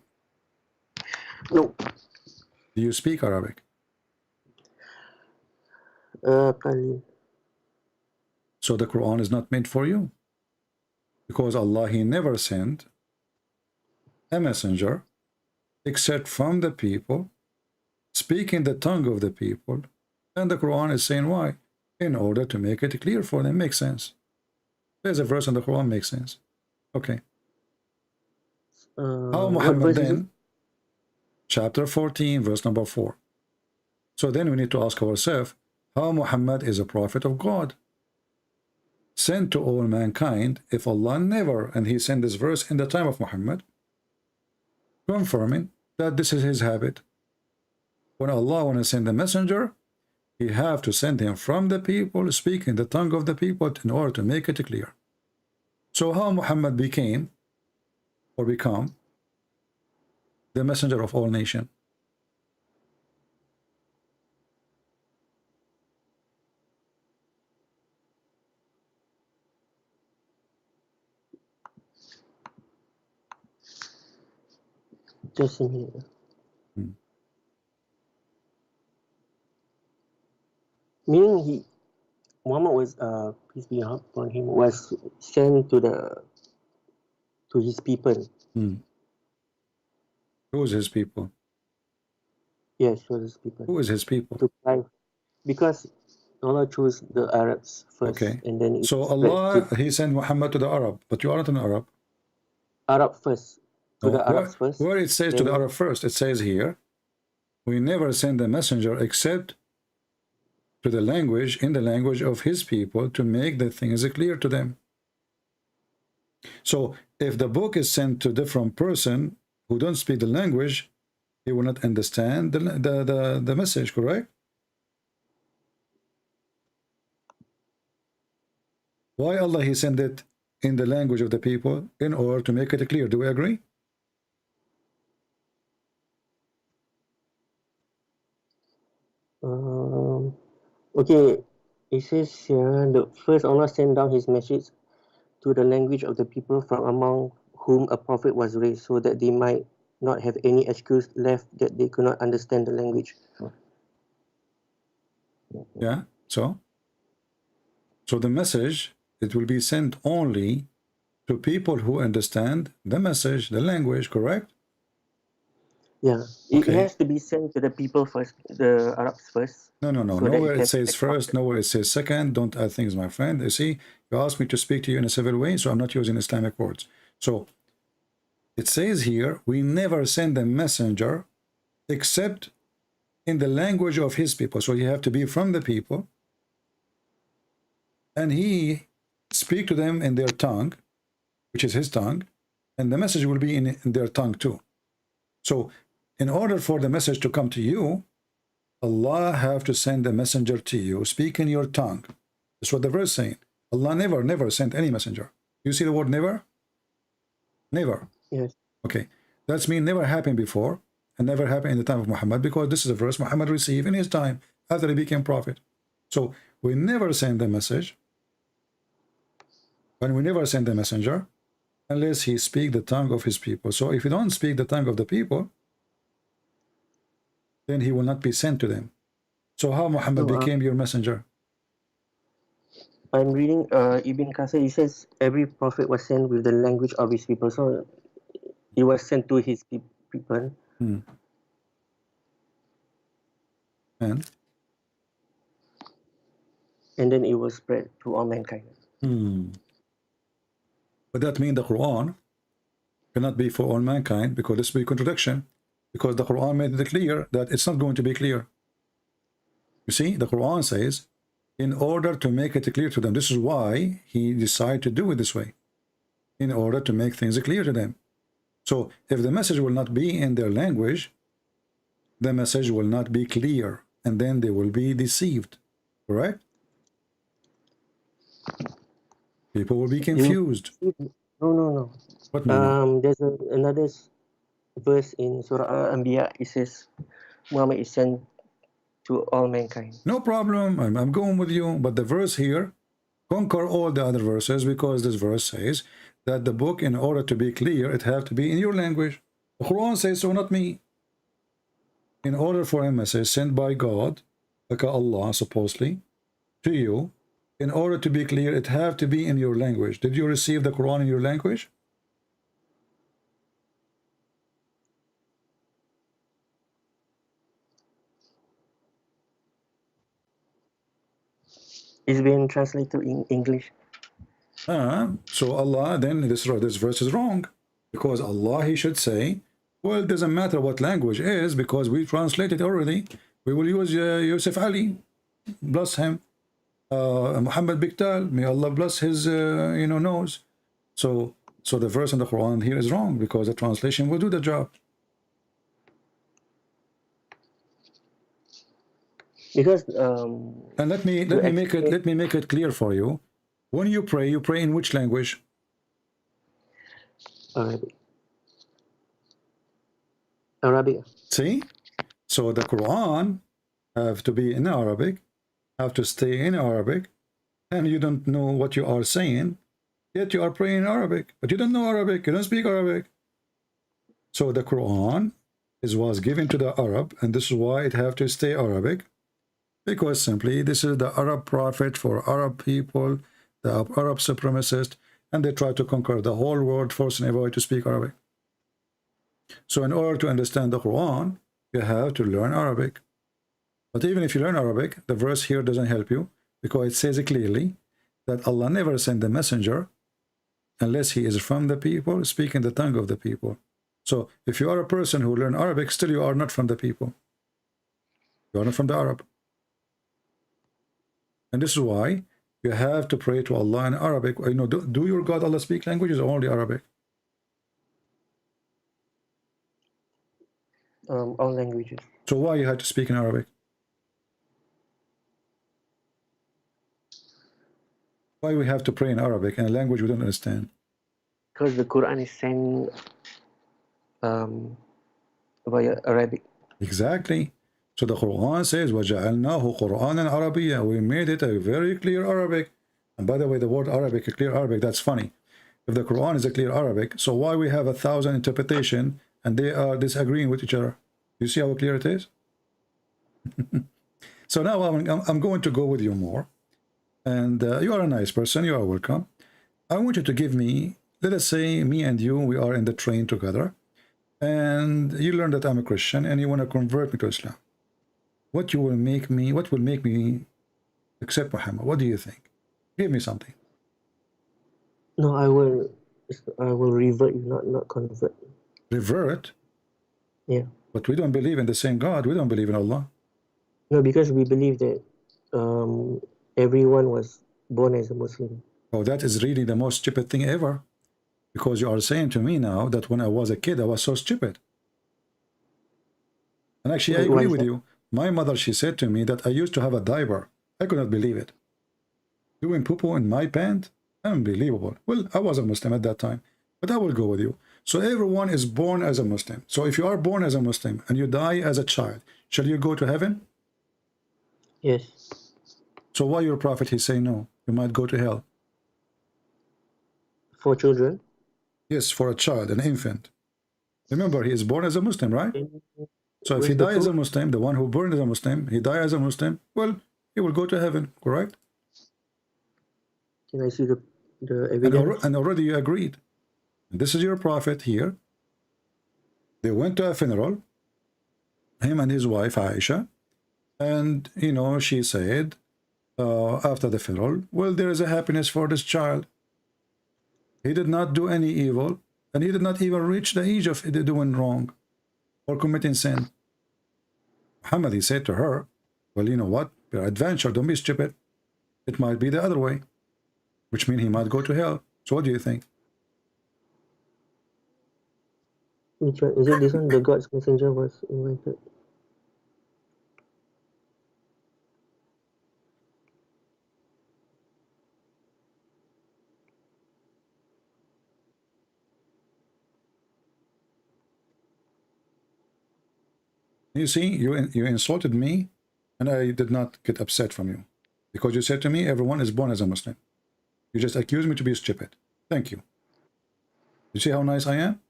No. Do you speak Arabic? Qalil. So the Quran is not meant for you. Because Allah, he never sent a messenger except from the people, speaking the tongue of the people. And the Quran is saying why? In order to make it clear for them. Makes sense. There's a verse in the Quran, makes sense. Okay. How Muhammad then? Chapter 14, verse number 4. So then we need to ask ourselves, how Muhammad is a prophet of God, sent to all mankind, if Allah never, and he sent this verse in the time of Muhammad, confirming that this is his habit. When Allah want to send a messenger, he have to send him from the people, speaking the tongue of the people in order to make it clear. So how Muhammad became or become the messenger of all nations? Just a minute. Meaning Muhammad was, peace be upon him, was sent to his people. Who is his people? Yes, to his people. Who is his people? Because Allah chose the Arabs first. Okay. And then so Allah, he sent Muhammad to the Arab, but you are not an Arab. Arab first. To the Arabs first. Where it says to the Arab first, it says here, we never send a messenger except to the language, in the language of his people, to make the things clear to them. So if the book is sent to a different person who don't speak the language, he will not understand the message, correct? Why Allah he sent it in the language of the people? In order to make it clear. Do we agree? Okay, it says here, the first Allah sent down his message to the language of the people from among whom a prophet was raised, so that they might not have any excuse left that they could not understand the language. Yeah, so the message, it will be sent only to people who understand the message, the language, correct? Yeah, it Okay. has to be sent to the people first, the Arabs first. No. So that Nowhere it it can says first, nowhere it says second. Don't add things, my friend. You see, you asked me to speak to you in a civil way, so I'm not using Islamic words. So it says here, we never send a messenger except in the language of his people. So you have to be from the people, and he speak to them in their tongue, which is his tongue, and the message will be in their tongue too. So in order for the message to come to you, Allah have to send a messenger to you, speak in your tongue. That's what the verse is saying. Allah never sent any messenger. You see the word never? Never. Yes. Okay. That's mean never happened before, and never happened in the time of Muhammad, because this is a verse Muhammad received in his time after he became prophet. So we never send the message, and we never send the messenger unless he speak the tongue of his people. So if you don't speak the tongue of the people, then he will not be sent to them. So how Muhammad became your messenger? I'm reading Ibn Kasir. He says every prophet was sent with the language of his people. So he was sent to his people. And then it was spread to all mankind. But that means the Quran cannot be for all mankind, because this will be contradiction, because the Quran made it clear that it's not going to be clear. You see, the Quran says, in order to make it clear to them, this is why he decided to do it this way, in order to make things clear to them. So if the message will not be in their language, the message will not be clear, and then they will be deceived, correct? People will be confused. No. What no? There's another verse in Surah Al-Anbiya. It says Muhammad is sent to all mankind. No problem. I'm going with you. But the verse here conquer all the other verses, because this verse says that the book, in order to be clear, it have to be in your language. The Quran says so, not me. In order for a message sent by God, like Allah supposedly, to you, in order to be clear, it have to be in your language. Did you receive the Quran in your language? It's been translated in English. So Allah, then this verse is wrong, because Allah, he should say, well, it doesn't matter what language is, because we translated already. We will use Yusuf Ali, bless him, Muhammad Biktal, may Allah bless his nose. So the verse in the Quran here is wrong, because the translation will do the job. Because and let me make it clear for you. When you pray in which language? Arabic. See? So the Quran have to be in Arabic, have to stay in Arabic, and you don't know what you are saying, yet you are praying in Arabic, but you don't know Arabic, you don't speak Arabic. So the Quran was given to the Arab, and this is why it have to stay Arabic, because simply this is the Arab prophet for Arab people, the Arab supremacist, and they try to conquer the whole world, forcing everybody to speak Arabic. So in order to understand the Quran, you have to learn Arabic. But even if you learn Arabic, the verse here doesn't help you, because it says clearly that Allah never sent a messenger unless he is from the people, speaking the tongue of the people. So if you are a person who learn Arabic, still you are not from the people. You are not from the Arab. And this is why you have to pray to Allah in Arabic. Do your God Allah speak languages or only Arabic? All languages. So why you had to speak in Arabic? Why we have to pray in Arabic in a language we don't understand? Because the Quran is sent via Arabic. Exactly. So the Quran says, وَجَعَلْنَاهُ قُرْآنًا عَرَبِيًّا. We made it a very clear Arabic. And by the way, the word Arabic, a clear Arabic, that's funny. If the Quran is a clear Arabic, so why we have 1,000 interpretation and they are disagreeing with each other? You see how clear it is? So now I'm going to go with you more. And you are a nice person. You are welcome. I want you to give me, let us say me and you, we are in the train together. And you learn that I'm a Christian and you want to convert me to Islam. What will make me accept Muhammad? What do you think? Give me something. No, I will revert you, not convert. Revert? Yeah. But we don't believe in the same God. We don't believe in Allah. No, because we believe that everyone was born as a Muslim. Oh, that is really the most stupid thing ever. Because you are saying to me now that when I was a kid, I was so stupid. And actually, I agree with you. My mother, she said to me that I used to have a diaper. I could not believe it. Doing poo-poo in my pant? Unbelievable. Well, I was a Muslim at that time. But I will go with you. So everyone is born as a Muslim. So if you are born as a Muslim and you die as a child, shall you go to heaven? Yes. So why your prophet, he say no? You might go to hell. For children? Yes, for a child, an infant. Remember, he is born as a Muslim, right? So if he dies as a Muslim, the one who burned as a Muslim, he died as a Muslim, well, he will go to heaven, correct? Can I see the evidence? And already you agreed. And this is your prophet here. They went to a funeral, him and his wife, Aisha, and, you know, she said, after the funeral, well, there is a happiness for this child. He did not do any evil, and he did not even reach the age of doing wrong or committing sin. Muhammad, he said to her, well, you know what? Your adventure, don't be stupid. It might be the other way, which means he might go to hell. So what do you think? Which one? Is it this one? The God's messenger was invited. You see, you insulted me, and I did not get upset from you. Because you said to me, everyone is born as a Muslim. You just accused me to be stupid. Thank you. You see how nice I am?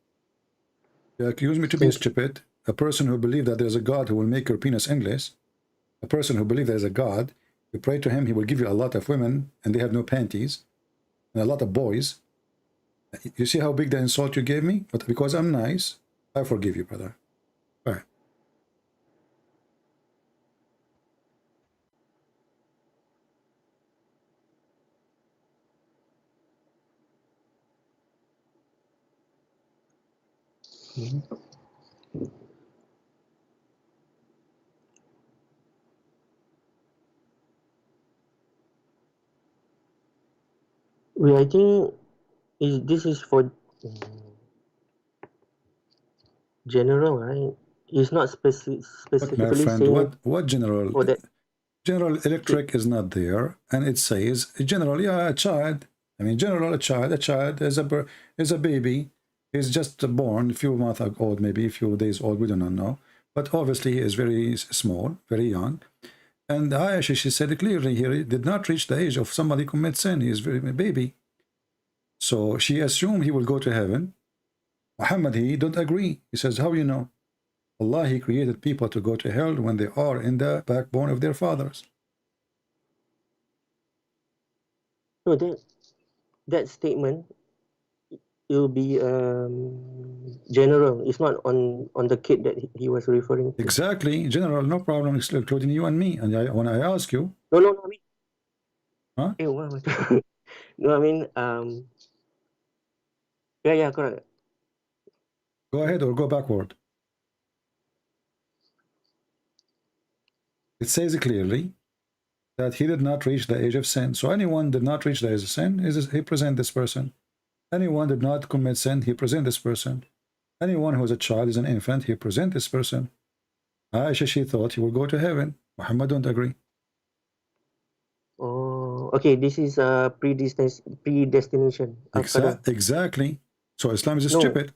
You accuse me to be stupid. A person who believes that there's a God who will make your penis endless. A person who believes there's a God, you pray to him, he will give you a lot of women, and they have no panties, and a lot of boys. You see how big the insult you gave me? But because I'm nice, I forgive you, brother. All right. Well, I think this is for general, right? It's not specifically My friend, saying what general? for that. General Electric is not there, and it says general, yeah, a child. I mean, general, a child is a baby. He's just born, a few months old, maybe a few days old. We do not know, but obviously he is very small, very young. And Aisha, she said clearly here, he did not reach the age of somebody commit sin. He is very a baby. So she assumed he will go to heaven. Muhammad, he don't agree. He says, how you know? Allah, he created people to go to hell when they are in the backbone of their fathers. No, that statement, it will be general. It's not on the kid that he was referring to. Exactly, general, no problem, including you and me. And when I ask you, No, I mean, huh? Hey, what? No, I mean, yeah, correct. Go ahead or go backward. It says clearly that he did not reach the age of sin. So anyone did not reach the age of sin, he present this person. Anyone did not commit sin, he present this person. Anyone who's a child is an infant. He present this person. Aisha, she thought he will go to heaven. Muhammad don't agree. Oh, okay. This is predestination. Exactly. So Islam is No. stupid.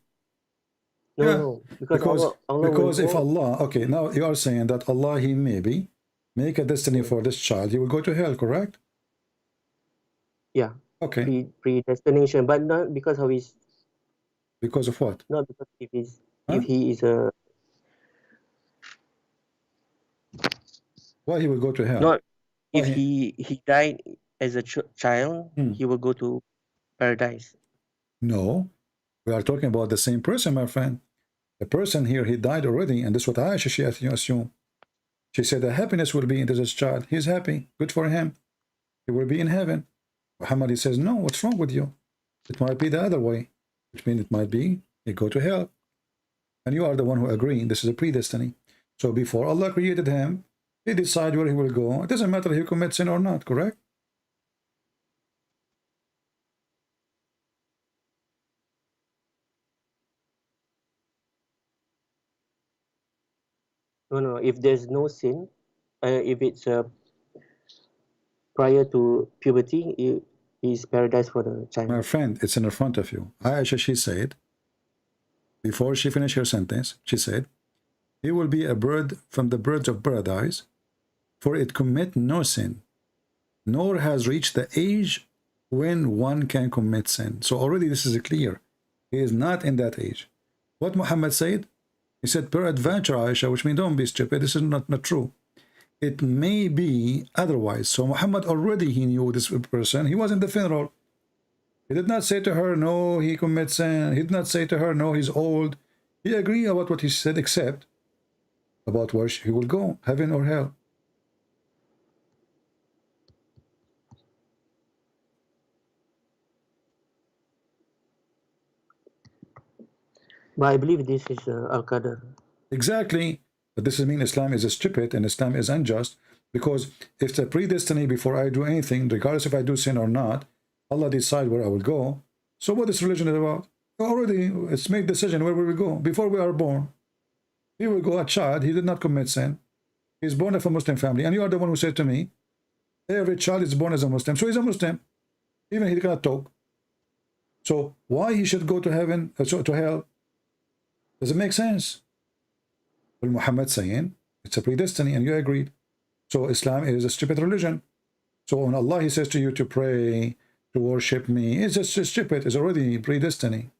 No, Yeah. no. Because Allah Because will if go- Allah, okay, now you are saying that Allah, he maybe make a destiny for this child, he will go to hell, correct? Yeah. Okay. Predestination, but not because of his. Because of what? Not because if he's Huh? if he is a Why he will go to hell? not Why if he died as a child, he will go to paradise. No, we are talking about the same person, my friend. The person here, he died already, and this is what Aisha, she assumed. She said the happiness will be in this child. He's happy. Good for him. He will be in heaven. Muhammad, he says, no, what's wrong with you? It might be the other way, which means it might be he go to hell. And you are the one who agreeing this is a predestiny. So before Allah created him, he decide where he will go. It doesn't matter if he commits sin or not, correct? No. If there's no sin, if it's prior to puberty, it is paradise for the child. My friend, it's in front of you. Aisha, she said, before she finished her sentence, she said, he will be a bird from the birds of paradise, for it commit no sin, nor has reached the age when one can commit sin. So already this is clear. He is not in that age. What Muhammad said? He said, peradventure, Aisha, which means don't be stupid. This is not true. It may be otherwise. So Muhammad already, he knew this person. He was in the funeral. He did not say to her, no, he commits sin. He did not say to her, no, he's old. He agreed about what he said, except about where he will go, heaven or hell. But I believe this is Al-Qadr. Exactly. But this means Islam is stupid and Islam is unjust, because if the predestiny before I do anything, regardless if I do sin or not, Allah decide where I will go. So what is religion about? Already it's made decision where we will go before we are born. He will go a child, he did not commit sin. He's born of a Muslim family, and you are the one who said to me, every child is born as a Muslim, so he's a Muslim, even he cannot talk. So why he should go to heaven, to hell? Does it make sense? Well, Muhammad saying it's a predestiny, and you agreed. So Islam is a stupid religion. So when Allah, he says to you to pray, to worship me, it's just stupid. It's already predestiny.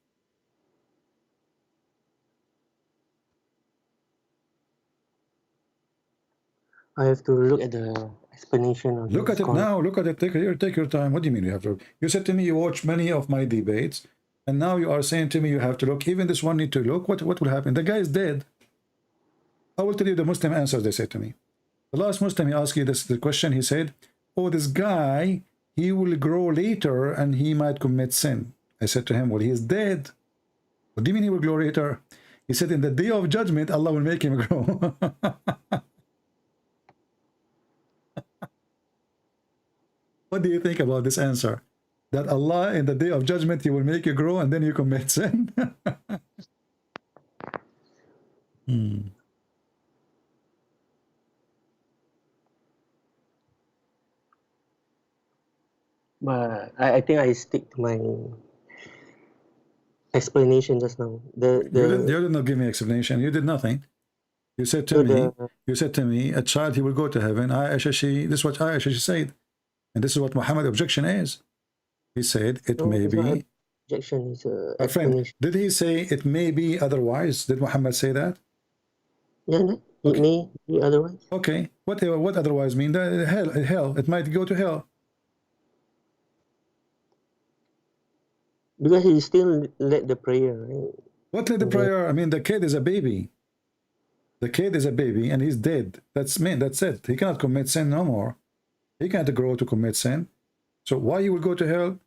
I have to look at the explanation of Look at it now. Look at it. Take your time. What do you mean you have to? You said to me you watch many of my debates, and now you are saying to me you have to look. Even this one need to look. What will happen? The guy is dead. I will tell you the Muslim answers they said to me. The last Muslim, he asked you the question. He said, oh, this guy, he will grow later and he might commit sin. I said to him, well, he is dead. What do you mean he will grow later? He said, in the day of judgment, Allah will make him grow. What do you think about this answer? That Allah, in the day of judgment, he will make you grow and then you commit sin? But I think I stick to my explanation just now. You did not give me explanation. You did nothing. You said to me, a child, he will go to heaven. This is what Aisha, she said. And this is what Muhammad's objection is. He said, it may be. Objection is My friend, did he say it may be otherwise? Did Muhammad say that? Yeah, it may be otherwise. Okay. What otherwise mean? Hell. It might go to hell. Because he still led the prayer, right? What led the prayer? I mean, the kid is a baby. The kid is a baby and he's dead. That's it. He cannot commit sin no more. He can't grow to commit sin. So why he will go to hell?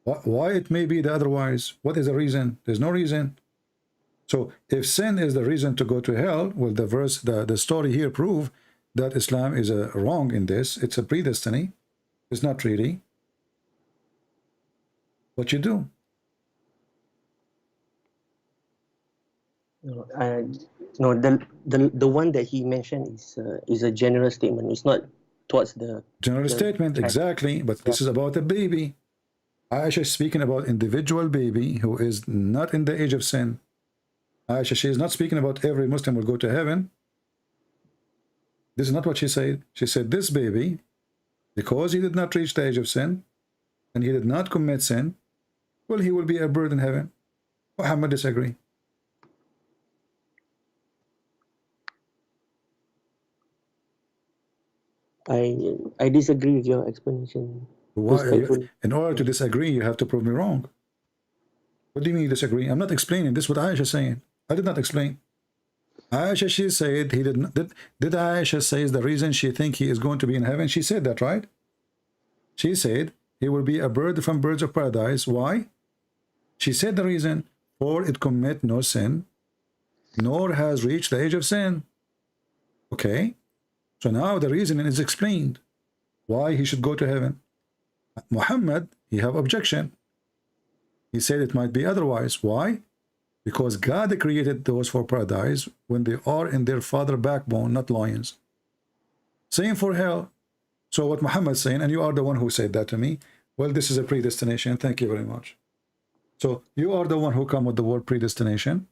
Why it may be the otherwise? What is the reason? There's no reason. So if sin is the reason to go to hell, well, the story here prove that Islam is wrong in this. It's a predestiny. It's not really what you do. No, no, the one that he mentioned is a general statement. It's not towards the General the statement, child. exactly. But this is about a baby. Aisha is speaking about individual baby who is not in the age of sin. Aisha, she is not speaking about every Muslim will go to heaven. This is not what she said. She said this baby, because he did not reach the age of sin, and he did not commit sin, well, he will be a bird in heaven. Muhammad disagree. I disagree with your explanation. Why? Respectfully. In order to disagree, you have to prove me wrong. What do you mean you disagree? I'm not explaining. This is what Aisha is saying. I did not explain. Aisha, she said he did not. Did Aisha say the reason she think he is going to be in heaven? She said that, right? She said he will be a bird from birds of paradise. Why? She said the reason, for it commit no sin, nor has reached the age of sin. Okay? So now the reason is explained why he should go to heaven. Muhammad, he have objection. He said it might be otherwise. Why? Because God created those for paradise when they are in their father backbone, not lions. Same for hell. So what Muhammad is saying, and you are the one who said that to me, well, this is a predestination. Thank you very much. So you are the one who come with the word predestination,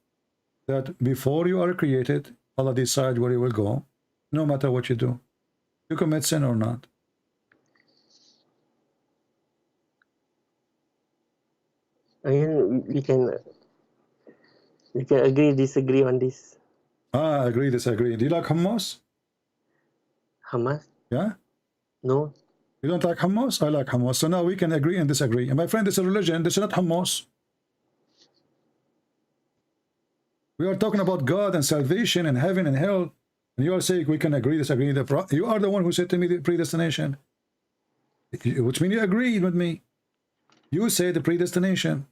that before you are created, Allah decide where you will go, no matter what you do. You commit sin or not. I mean, we can agree, disagree on this. Agree, disagree. Do you like hummus? Hamas? Yeah? No. You don't like hummus? I like hummus. So now we can agree and disagree. And my friend, this is a religion. This is not hummus. We are talking about God and salvation and heaven and hell. And you are saying we can agree, disagree. You are the one who said to me the predestination. Which means you agreed with me. You say the predestination.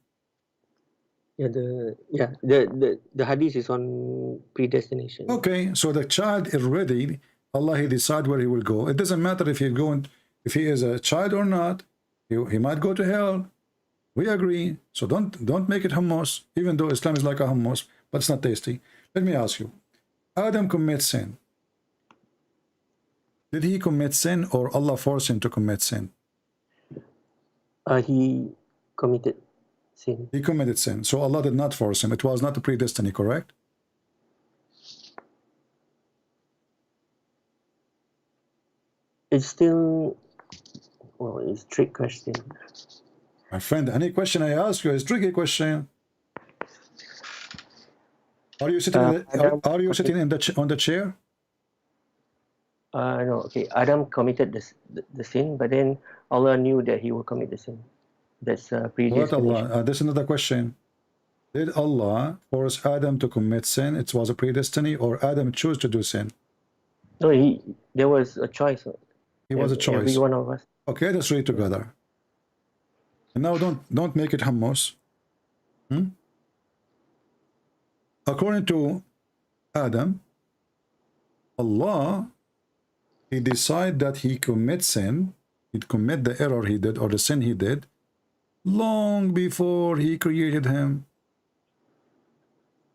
Yeah, the hadith is on predestination. Okay, so the child is ready. Allah, he decide where he will go. It doesn't matter if he is a child or not. He might go to hell. We agree. So don't make it hummus, even though Islam is like a hummus, but it's not tasty. Let me ask you. Adam commits sin. Did he commit sin or Allah forced him to commit sin? He committed sin. He committed sin. So Allah did not force him. It was not a predestiny, correct? It's still, well, it's a trick question. My friend, any question I ask you is a tricky question. Are you sitting? Are you sitting in on the chair? No. Okay. Adam committed the sin, but then Allah knew that he will commit the sin. That's predestination. What Allah? This is another question. Did Allah force Adam to commit sin? It was a predestiny, or Adam chose to do sin? No, there was a choice. It was a choice. Every one of us. Okay, let's read together. And now don't make it hummus. According to Adam, Allah, he decided that he commit sin, he'd commit the error he did or the sin he did long before he created him.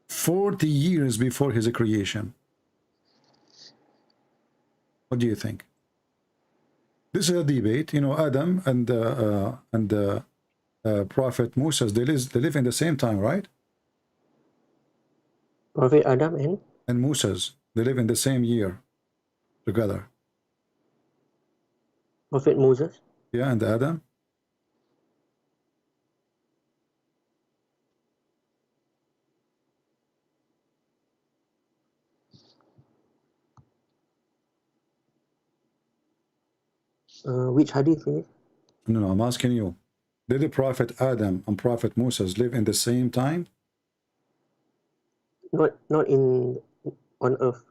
40 years before his creation. What do you think? This is a debate. You know, Adam and Prophet Moses, they live in the same time, right? Prophet Adam and Moses, they live in the same year together. Prophet Moses? Yeah, and Adam? Which hadith is it? No, I'm asking you. Did the Prophet Adam and Prophet Moses live in the same time? Not on earth.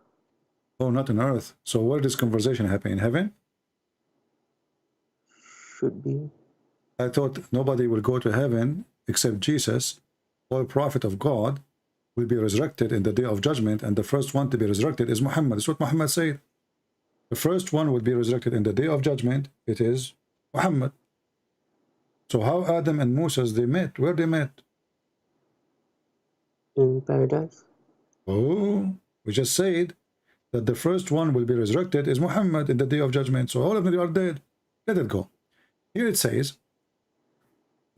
Oh, not on earth. So where does conversation happen? In heaven? Should be. I thought nobody will go to heaven except Jesus. All prophet of God will be resurrected in the day of judgment, and the first one to be resurrected is Muhammad. That's what Muhammad said. The first one will be resurrected in the day of judgment. It is Muhammad. So how Adam and Moses, they met? Where they met? In paradise. Oh, we just said that the first one will be resurrected is Muhammad in the day of judgment. So all of them are dead. Let it go. Here it says,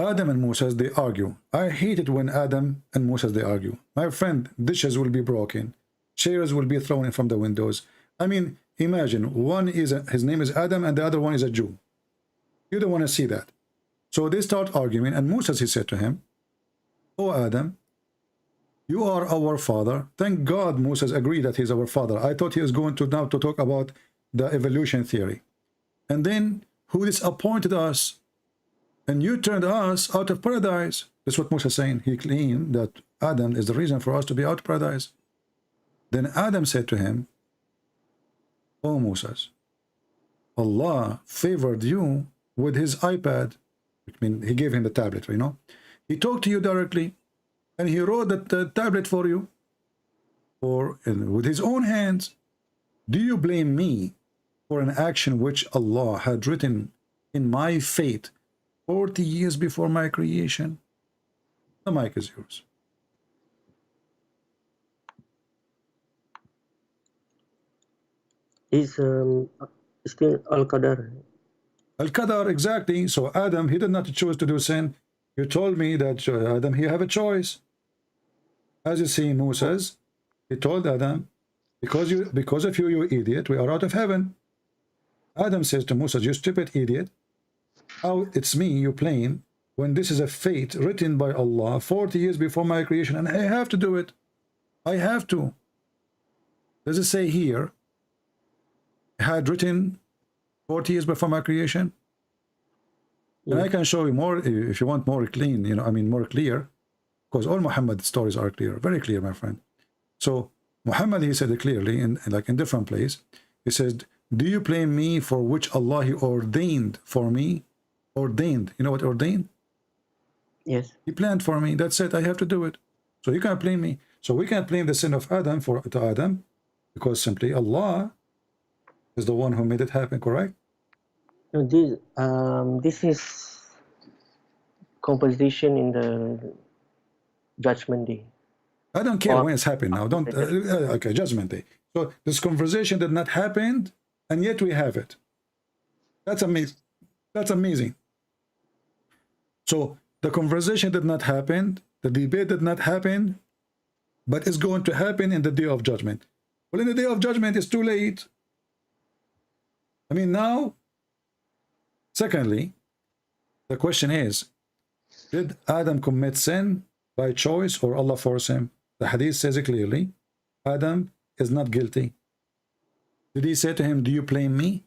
Adam and Moses, they argue. I hate it when Adam and Moses, they argue. My friend, dishes will be broken. Chairs will be thrown from the windows. I mean, imagine, one is his name is Adam and the other one is a Jew. You don't want to see that. So they start arguing, and Moses, he said to him, Oh Adam, you are our father. Thank God Moses agreed that he's our father. I thought he was going to now to talk about the evolution theory. And then who disappointed us? And you turned us out of paradise. That's what Moses is saying. He claimed that Adam is the reason for us to be out of paradise. Then Adam said to him, Oh Moses, Allah favored you with his iPad. I mean, he gave him the tablet, you know. He talked to you directly, and he wrote the tablet for you, or with his own hands. Do you blame me for an action which Allah had written in my fate 40 years before my creation? The mic is yours. It's still Al-Qadar. Al-Qadar, exactly. So Adam, he did not choose to do sin. You told me that Adam, he have a choice. As you see, Moses, he told Adam, because of you, you idiot, we are out of heaven. Adam says to Moses, you stupid idiot, how it's me you plain when this is a fate written by Allah 40 years before my creation, and I have to do it. I have to. Does it say here, had written 40 years before my creation? And I can show you more if you want more clean, you know, I mean more clear, because all Muhammad stories are clear, very clear, my friend. So Muhammad, he said it clearly in different place. He said, do you blame me for which Allah he ordained for me? Ordained, you know what ordained? Yes. He planned for me. That's it. I have to do it. So you can't blame me. So we can't blame the sin of Adam to Adam, because simply Allah is the one who made it happen, correct? No, this is compensation in the Judgment Day. I don't care when it's happened now. Don't okay, Judgment Day. So this conversation did not happen, and yet we have it. That's amazing. That's amazing. So the conversation did not happen, the debate did not happen, but it's going to happen in the day of judgment. Well, in the day of judgment, it's too late. I mean, now, secondly, the question is, did Adam commit sin by choice or Allah force him? The hadith says it clearly. Adam is not guilty. Did he say to him, do you blame me?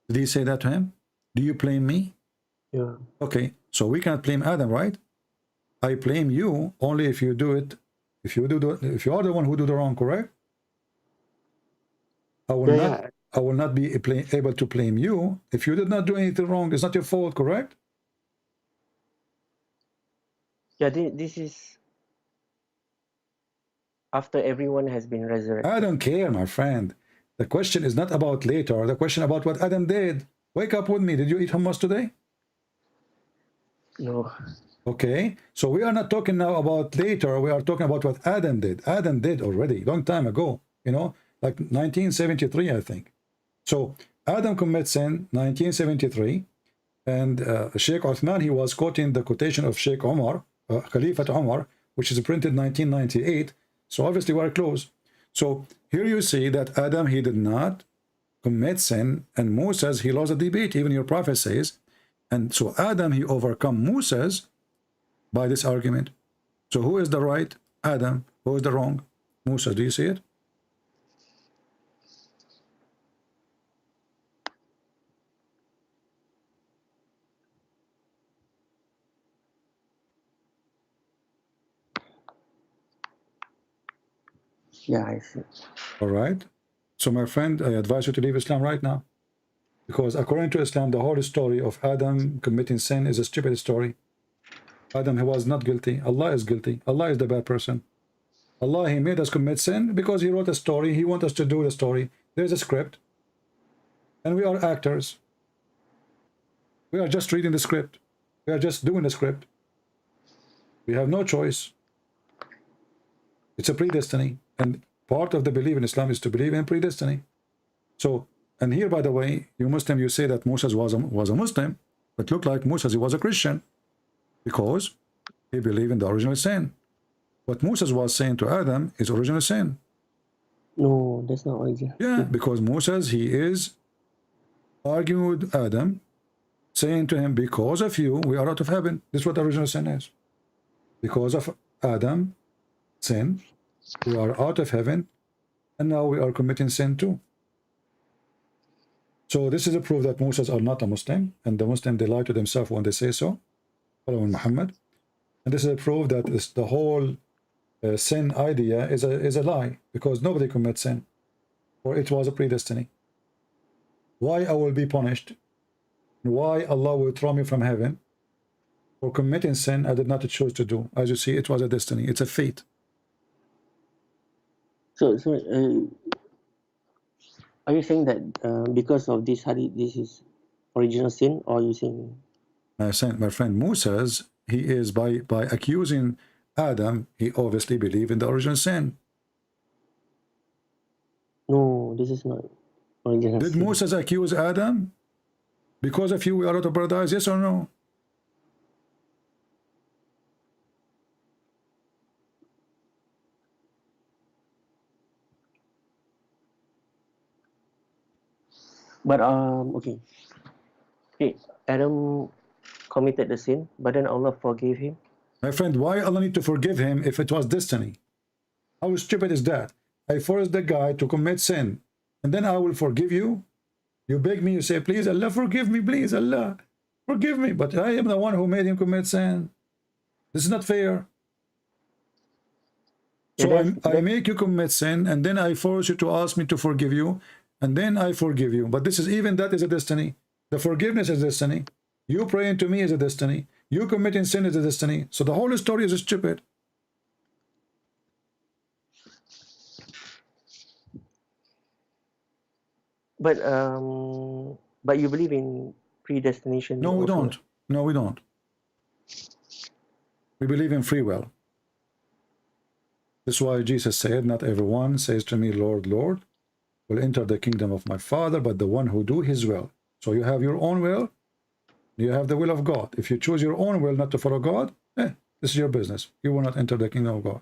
Did he say that to him? Do you blame me? Yeah. Okay, so we can't blame Adam, right? I blame you only if you do it, if you are the one who do the wrong, correct? I will not be able to blame you if you did not do anything wrong. It's not your fault, correct? Yeah, this is after everyone has been resurrected. I don't care, my friend. The question is not about later. The question about what Adam did. Wake up with me. Did you eat hummus today? No. Okay, so we are not talking now about later. We are talking about what Adam did. Adam did already, long time ago, you know, like 1973, I think. So Adam commits sin 1973, and Sheikh Uthman, he was quoting the quotation of Sheikh Omar, Khalifat Omar, which is printed 1998. So obviously we're close. So here you see that Adam, he did not commit sin, and Moses, he lost a debate, even your prophet says. And so Adam, he overcome Moses by this argument. So who is the right? Adam. Who is the wrong? Moses. Do you see it? Yeah, I see. All right. So my friend, I advise you to leave Islam right now. Because according to Islam, the whole story of Adam committing sin is a stupid story. Adam, he was not guilty. Allah is guilty. Allah is the bad person. Allah, he made us commit sin because he wrote a story. He wants us to do the story. There's a script. And we are actors. We are just reading the script. We are just doing the script. We have no choice. It's a predestiny. And part of the belief in Islam is to believe in predestiny. So, and here, by the way, you Muslim, you say that Moses was a Muslim, but look like Moses, he was a Christian because he believed in the original sin. What Moses was saying to Adam is original sin. No, that's not original. Yeah, because Moses, he is arguing with Adam, saying to him, because of you, we are out of heaven. This is what original sin is. Because of Adam, sin, we are out of heaven, and now we are committing sin too. So this is a proof that Moses are not a Muslim, and the Muslim, they lie to themselves when they say so, following Muhammad. And this is a proof that the whole sin idea is a lie, because nobody commits sin, or it was a predestiny. Why I will be punished? Why Allah will throw me from heaven for committing sin I did not choose to do? As you see, it was a destiny. It's a fate. So are you saying that because of this hadith, this is original sin, or are you saying? My friend Moses, he is by accusing Adam, he obviously believed in the original sin. No, this is not original Did sin. Moses accuse Adam? Because of you, we are out of paradise, yes or no? But okay, Adam committed the sin, but then Allah forgave him. My friend, why Allah need to forgive him if it was destiny? How stupid is that? I forced the guy to commit sin, and then I will forgive you? You beg me, you say, please, Allah, forgive me, please, Allah, forgive me. But I am the one who made him commit sin. This is not fair. So I make you commit sin, and then I force you to ask me to forgive you, and then I forgive you. But this is, even that is a destiny. The forgiveness is destiny. You praying to me is a destiny. You committing sin is a destiny. So the whole story is stupid. But you believe in predestination? No, we also? don't. No, we don't. We believe in free will. This is why Jesus said, not everyone says to me, Lord, Lord, will enter the kingdom of my Father, but the one who do his will. So you have your own will, you have the will of God. If you choose your own will not to follow God, this is your business. You will not enter the kingdom of God.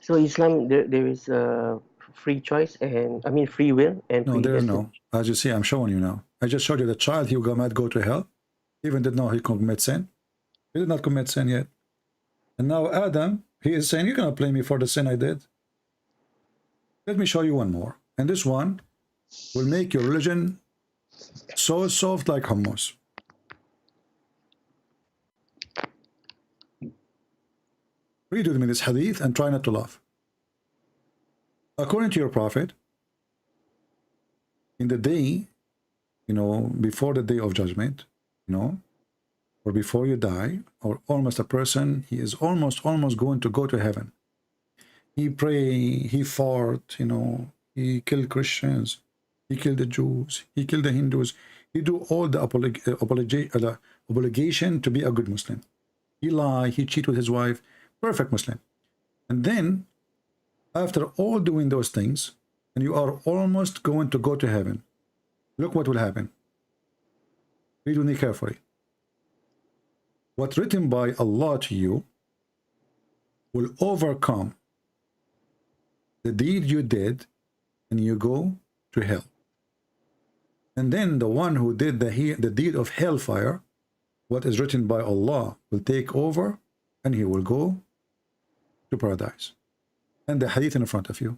So Islam, there is free choice, and I mean free will and no, there is no. As you see, I'm showing you now. I just showed you the child who might go to hell, even did not he commit sin. He did not commit sin yet. And now Adam, he is saying, you're going to blame me for the sin I did. Let me show you one more. And this one will make your religion so soft like hummus. Read with me this hadith and try not to laugh. According to your prophet, in the day, before the day of judgment, or before you die, or almost a person, he is almost going to go to heaven. He pray, he fought, he killed Christians, he killed the Jews, he killed the Hindus, he do all the obligation to be a good Muslim. He lie, he cheat with his wife, perfect Muslim. And then, after all doing those things, and you are almost going to go to heaven, look what will happen. Read with me carefully. What's written by Allah to you will overcome the deed you did, and you go to hell. And then the one who did the deed of hellfire, what is written by Allah will take over, and he will go to paradise. And the hadith in front of you.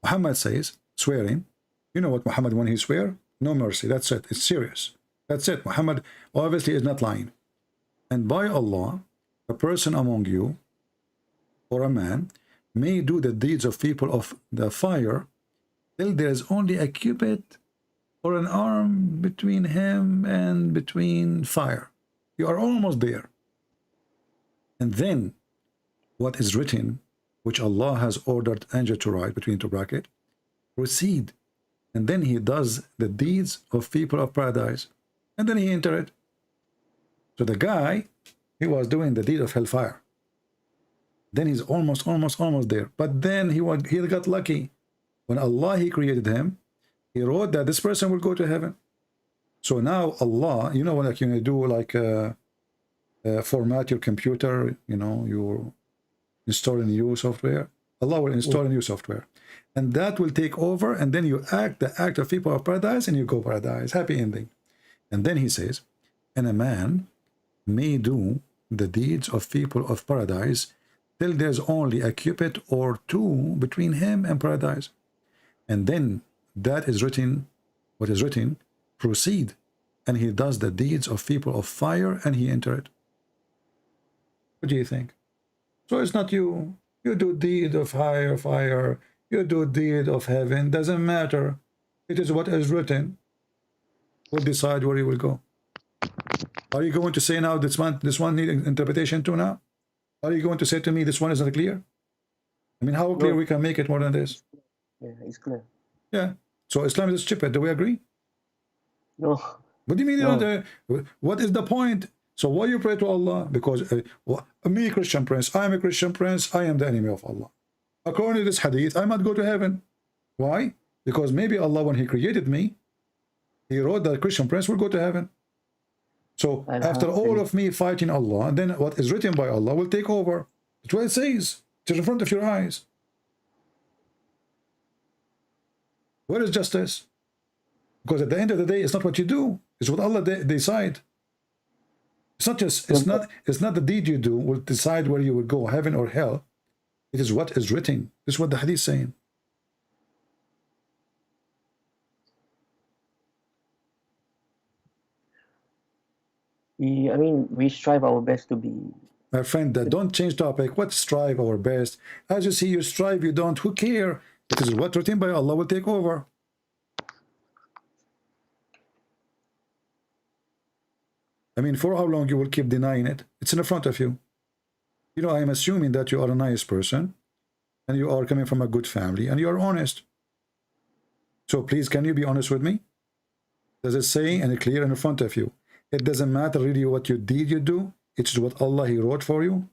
Muhammad says, swearing, you know what Muhammad, when he swear, no mercy, that's it, it's serious. That's it. Muhammad obviously is not lying. And by Allah, a person among you, or a man, may do the deeds of people of the fire till there is only a cubit or an arm between him and between fire. You are almost there. And then what is written, which Allah has ordered angel to write between two brackets, proceed and then he does the deeds of people of paradise, and then he enter it. So the guy, he was doing the deed of hellfire. Then he's almost there. But then he got lucky. When Allah, he created him, he wrote that this person will go to heaven. So now Allah, you know, like you do like format your computer, you know, you install a new software. Allah will install a new software, and that will take over, and then you act the act of people of paradise, and you go paradise, happy ending. And then he says, and a man may do the deeds of people of paradise till there's only a cubit or two between him and paradise. And then that is written, what is written, proceed, and he does the deeds of people of fire, and he enter it. What do you think? So it's not you do deed of higher fire, you do deed of heaven, doesn't matter. It is what is written. We'll decide where you will go. Are you going to say now this one needs interpretation too now? Are you going to say to me this one is not clear? I mean, how clear we can make it more than this? Yeah, it's clear. Yeah. So Islam is stupid. Do we agree? No. What do you mean? No. What is the point? So why you pray to Allah? Because me, Christian prince, I am a Christian prince, I am the enemy of Allah. According to this hadith, I might go to heaven. Why? Because maybe Allah, when he created me, he wrote that Christian prince will go to heaven. So after all of me fighting Allah, then what is written by Allah will take over. That's what it says. It's in front of your eyes. Where is justice? Because at the end of the day, it's not what you do, it's what Allah decide. It's not just, it's not the deed you do will decide where you will go, heaven or hell. It is what is written. This is what the hadith is saying. We strive our best to be. My friend, don't change topic. What strive our best? As you see, you strive, you don't. Who care? It is what written by Allah will take over. I mean, for how long you will keep denying it? It's in front of you. You know, I am assuming that you are a nice person, and you are coming from a good family, and you are honest. So please, can you be honest with me? Does it say and clear in front of you? It doesn't matter really what you did, you do. It's what Allah, he wrote for you.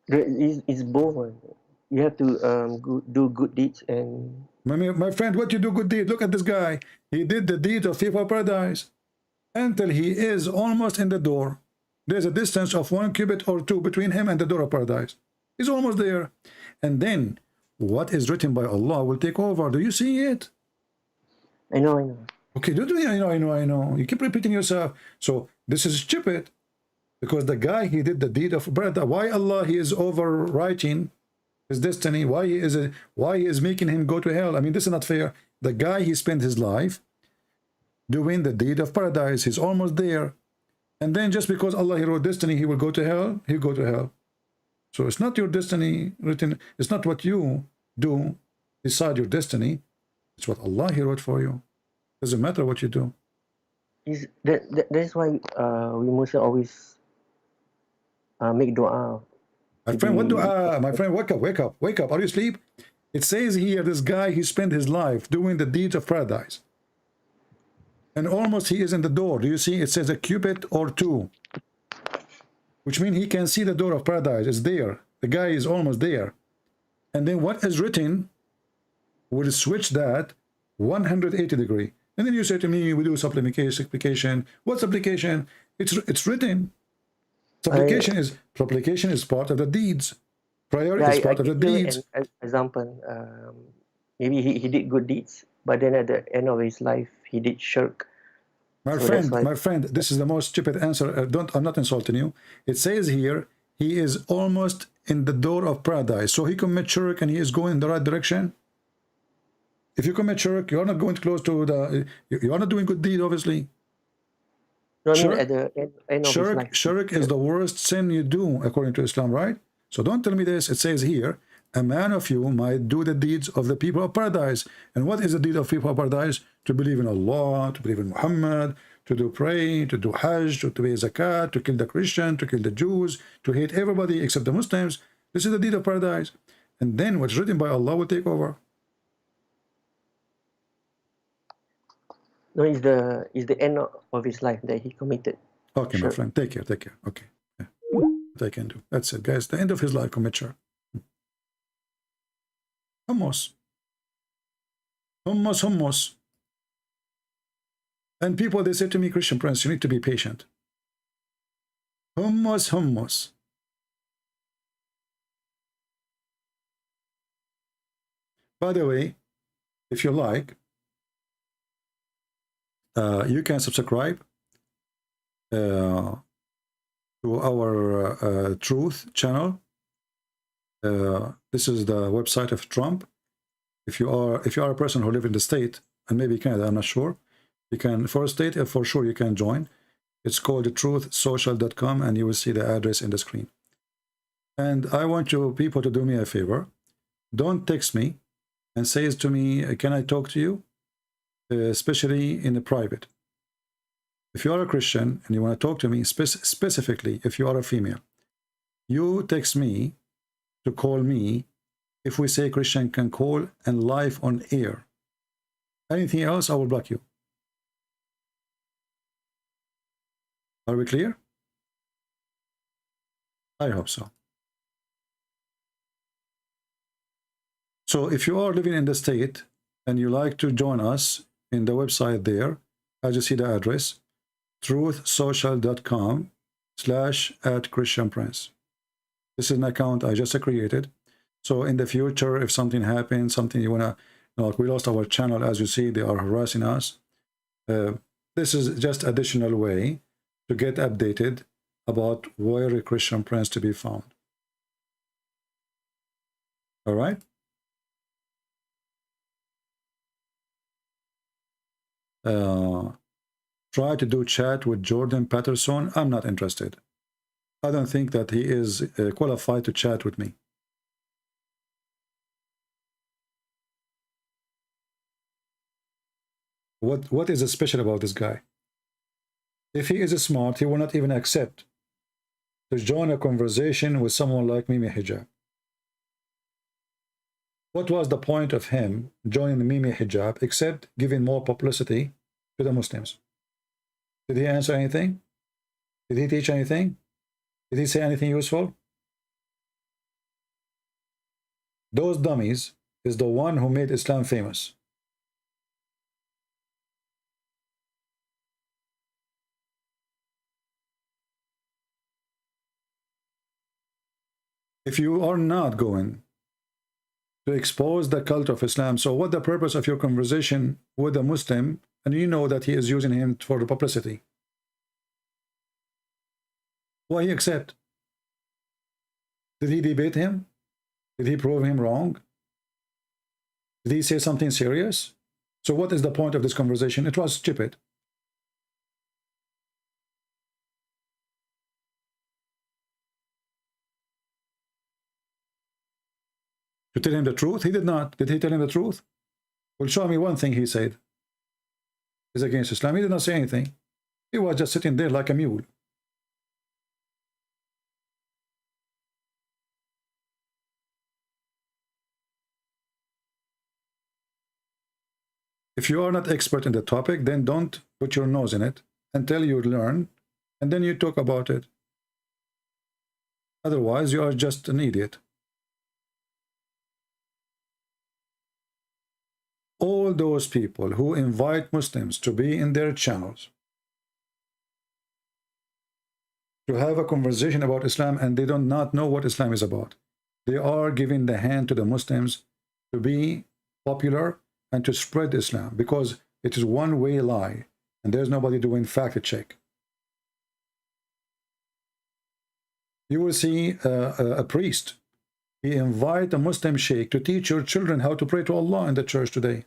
It's both. You have to do good deeds and. My friend, what you do good deed? Look at this guy. He did the deed of people of paradise until he is almost in the door. There's a distance of 1 cubit or 2 between him and the door of paradise. He's almost there. And then what is written by Allah will take over. Do you see it? I know. Okay, don't do it. I know. You keep repeating yourself. So this is stupid. Because the guy, he did the deed of paradise. Why Allah, he is overwriting his destiny? Why he is making him go to hell? I mean, this is not fair. The guy, he spent his life doing the deed of paradise. He's almost there. And then just because Allah, he wrote destiny, he will go to hell, he'll go to hell. So it's not your destiny written. It's not what you do decide your destiny. It's what Allah, he wrote for you. Doesn't matter what you do. That's why we must always make dua. My friend, what dua? My friend, wake up. Are you asleep? It says here, this guy, he spent his life doing the deeds of paradise. And almost he is in the door. Do you see? It says a cubit or 2. Which means he can see the door of paradise. It's there. The guy is almost there. And then what is written will switch that 180 degree. And then you say to me, we do supplication. What supplication? It's written. Supplication is part of the deeds. Prayer is part of the deeds. An example, maybe he did good deeds, but then at the end of his life, he did shirk. My friend, this is the most stupid answer. I'm not insulting you. It says here, he is almost in the door of paradise. So he commits shirk and he is going in the right direction. If you commit shirk, you are not going close to the. You are not doing good deed, obviously. No, at the end of his life. Shirk is the worst sin you do according to Islam, right? So don't tell me this. It says here, a man of you might do the deeds of the people of paradise. And what is the deed of people of paradise? To believe in Allah, to believe in Muhammad, to do pray, to do Hajj, to pay zakat, to kill the Christian, to kill the Jews, to hate everybody except the Muslims. This is the deed of paradise. And then what's written by Allah will take over. No, it's the end of his life that he committed. Okay, my friend, take care, take care. Okay, yeah. What I can do. That's it, guys. The end of his life, commit shirk. Hummus. Hummus, hummus. And people, they say to me, Christian Prince, you need to be patient. Hummus, hummus. By the way, if you like, you can subscribe to our Truth channel. This is the website of Trump. If you are a person who live in the state and maybe Canada, I'm not sure, you can, for a state, for sure you can join. It's called truthsocial.com, and you will see the address in the screen. And I want you people to do me a favor. Don't text me and say to me, can I talk to you? Especially in the private. If you are a Christian and you want to talk to me, specifically if you are a female, you text me to call me. If we say Christian can call and live on air. Anything else, I will block you. Are we clear? I hope so. So if you are living in the state and you like to join us in the website there, as you see the address, truthsocial.com/@ChristianPrince. This is an account I just created. So in the future, if something happens, something you wanna, like we lost our channel, as you see, they are harassing us. This is just additional way to get updated about where a Christian Prince to be found. All right. Try to do chat with Jordan Peterson. I'm not interested. I don't think that he is qualified to chat with me. What is special about this guy? If he is smart, he will not even accept to join a conversation with someone like Mimi Hijab. What was the point of him joining Mimi Hijab except giving more publicity to the Muslims? Did he answer anything? Did he teach anything? Did he say anything useful? Those dummies is the one who made Islam famous. If you are not going to expose the cult of Islam, so what the purpose of your conversation with a Muslim, and you know that he is using him for the publicity? Why he accept? Did he debate him? Did he prove him wrong? Did he say something serious? So what is the point of this conversation? It was stupid. To tell him the truth? He did not. Did he tell him the truth? Well, show me one thing he said is against Islam. He did not say anything. He was just sitting there like a mule. If you are not expert in the topic, then don't put your nose in it until you learn, and then you talk about it. Otherwise, you are just an idiot. All those people who invite Muslims to be in their channels to have a conversation about Islam, and they do not know what Islam is about. They are giving the hand to the Muslims to be popular and to spread Islam, because it is one-way lie, and there's nobody doing fact check. You will see a priest. He invite a Muslim sheikh to teach your children how to pray to Allah in the church today.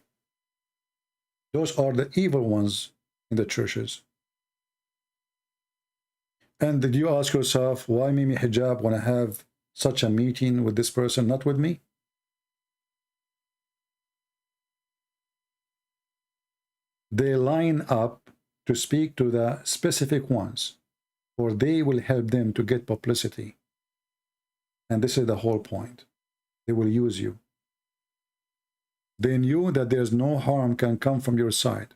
Those are the evil ones in the churches. And did you ask yourself why Mimi Hijab want to have such a meeting with this person, not with me? They line up to speak to the specific ones, for they will help them to get publicity. And this is the whole point. They will use you. They knew that there's no harm can come from your side.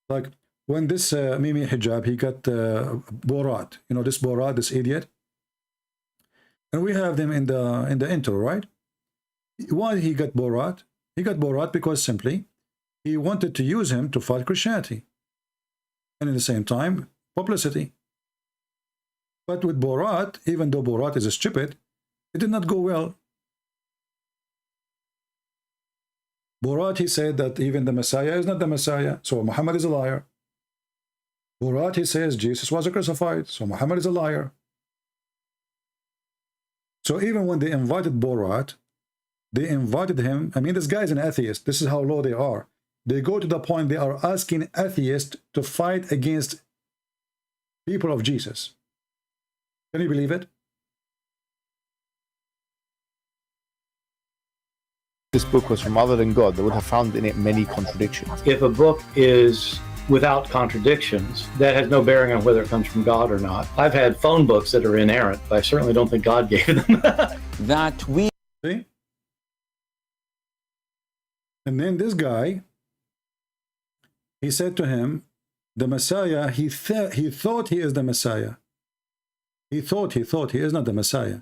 Like when this Mimi Hijab, he got Borat, you know, this Borat, this idiot. And we have them in the intro, right? Why he got Borat? He got Borat because simply he wanted to use him to fight Christianity. And at the same time, publicity. But with Borat, even though Borat is stupid, it did not go well. Borat, he said that even the Messiah is not the Messiah, so Muhammad is a liar. Borat, he says Jesus was crucified, so Muhammad is a liar. So even when they invited Borat, they invited him. I mean, this guy is an atheist. This is how low they are. They go to the point they are asking atheists to fight against people of Jesus. Can you believe it? This book was from other than God, they would have found in it many contradictions. If a book is without contradictions, that has no bearing on whether it comes from God or not. I've had phone books that are inerrant, but I certainly don't think God gave them. That we See? And then this guy, he said to him, the Messiah, he thought he is the Messiah. He thought he is not the Messiah.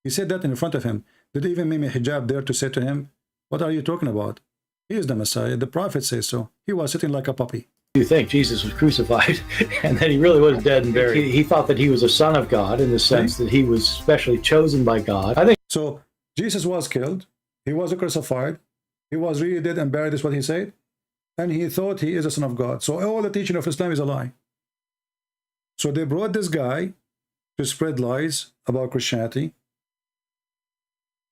He said that in front of him. Did even Mimi Hijab dare to say to him, what are you talking about? He is the Messiah. The prophet says so. He was sitting like a puppy. You think Jesus was crucified and that he really was dead and buried. He thought that he was a son of God in the sense that he was specially chosen by God. I think so. Jesus was killed. He was crucified. He was really dead and buried, is what he said. And he thought he is a son of God. So all the teaching of Islam is a lie. So they brought this guy to spread lies about Christianity.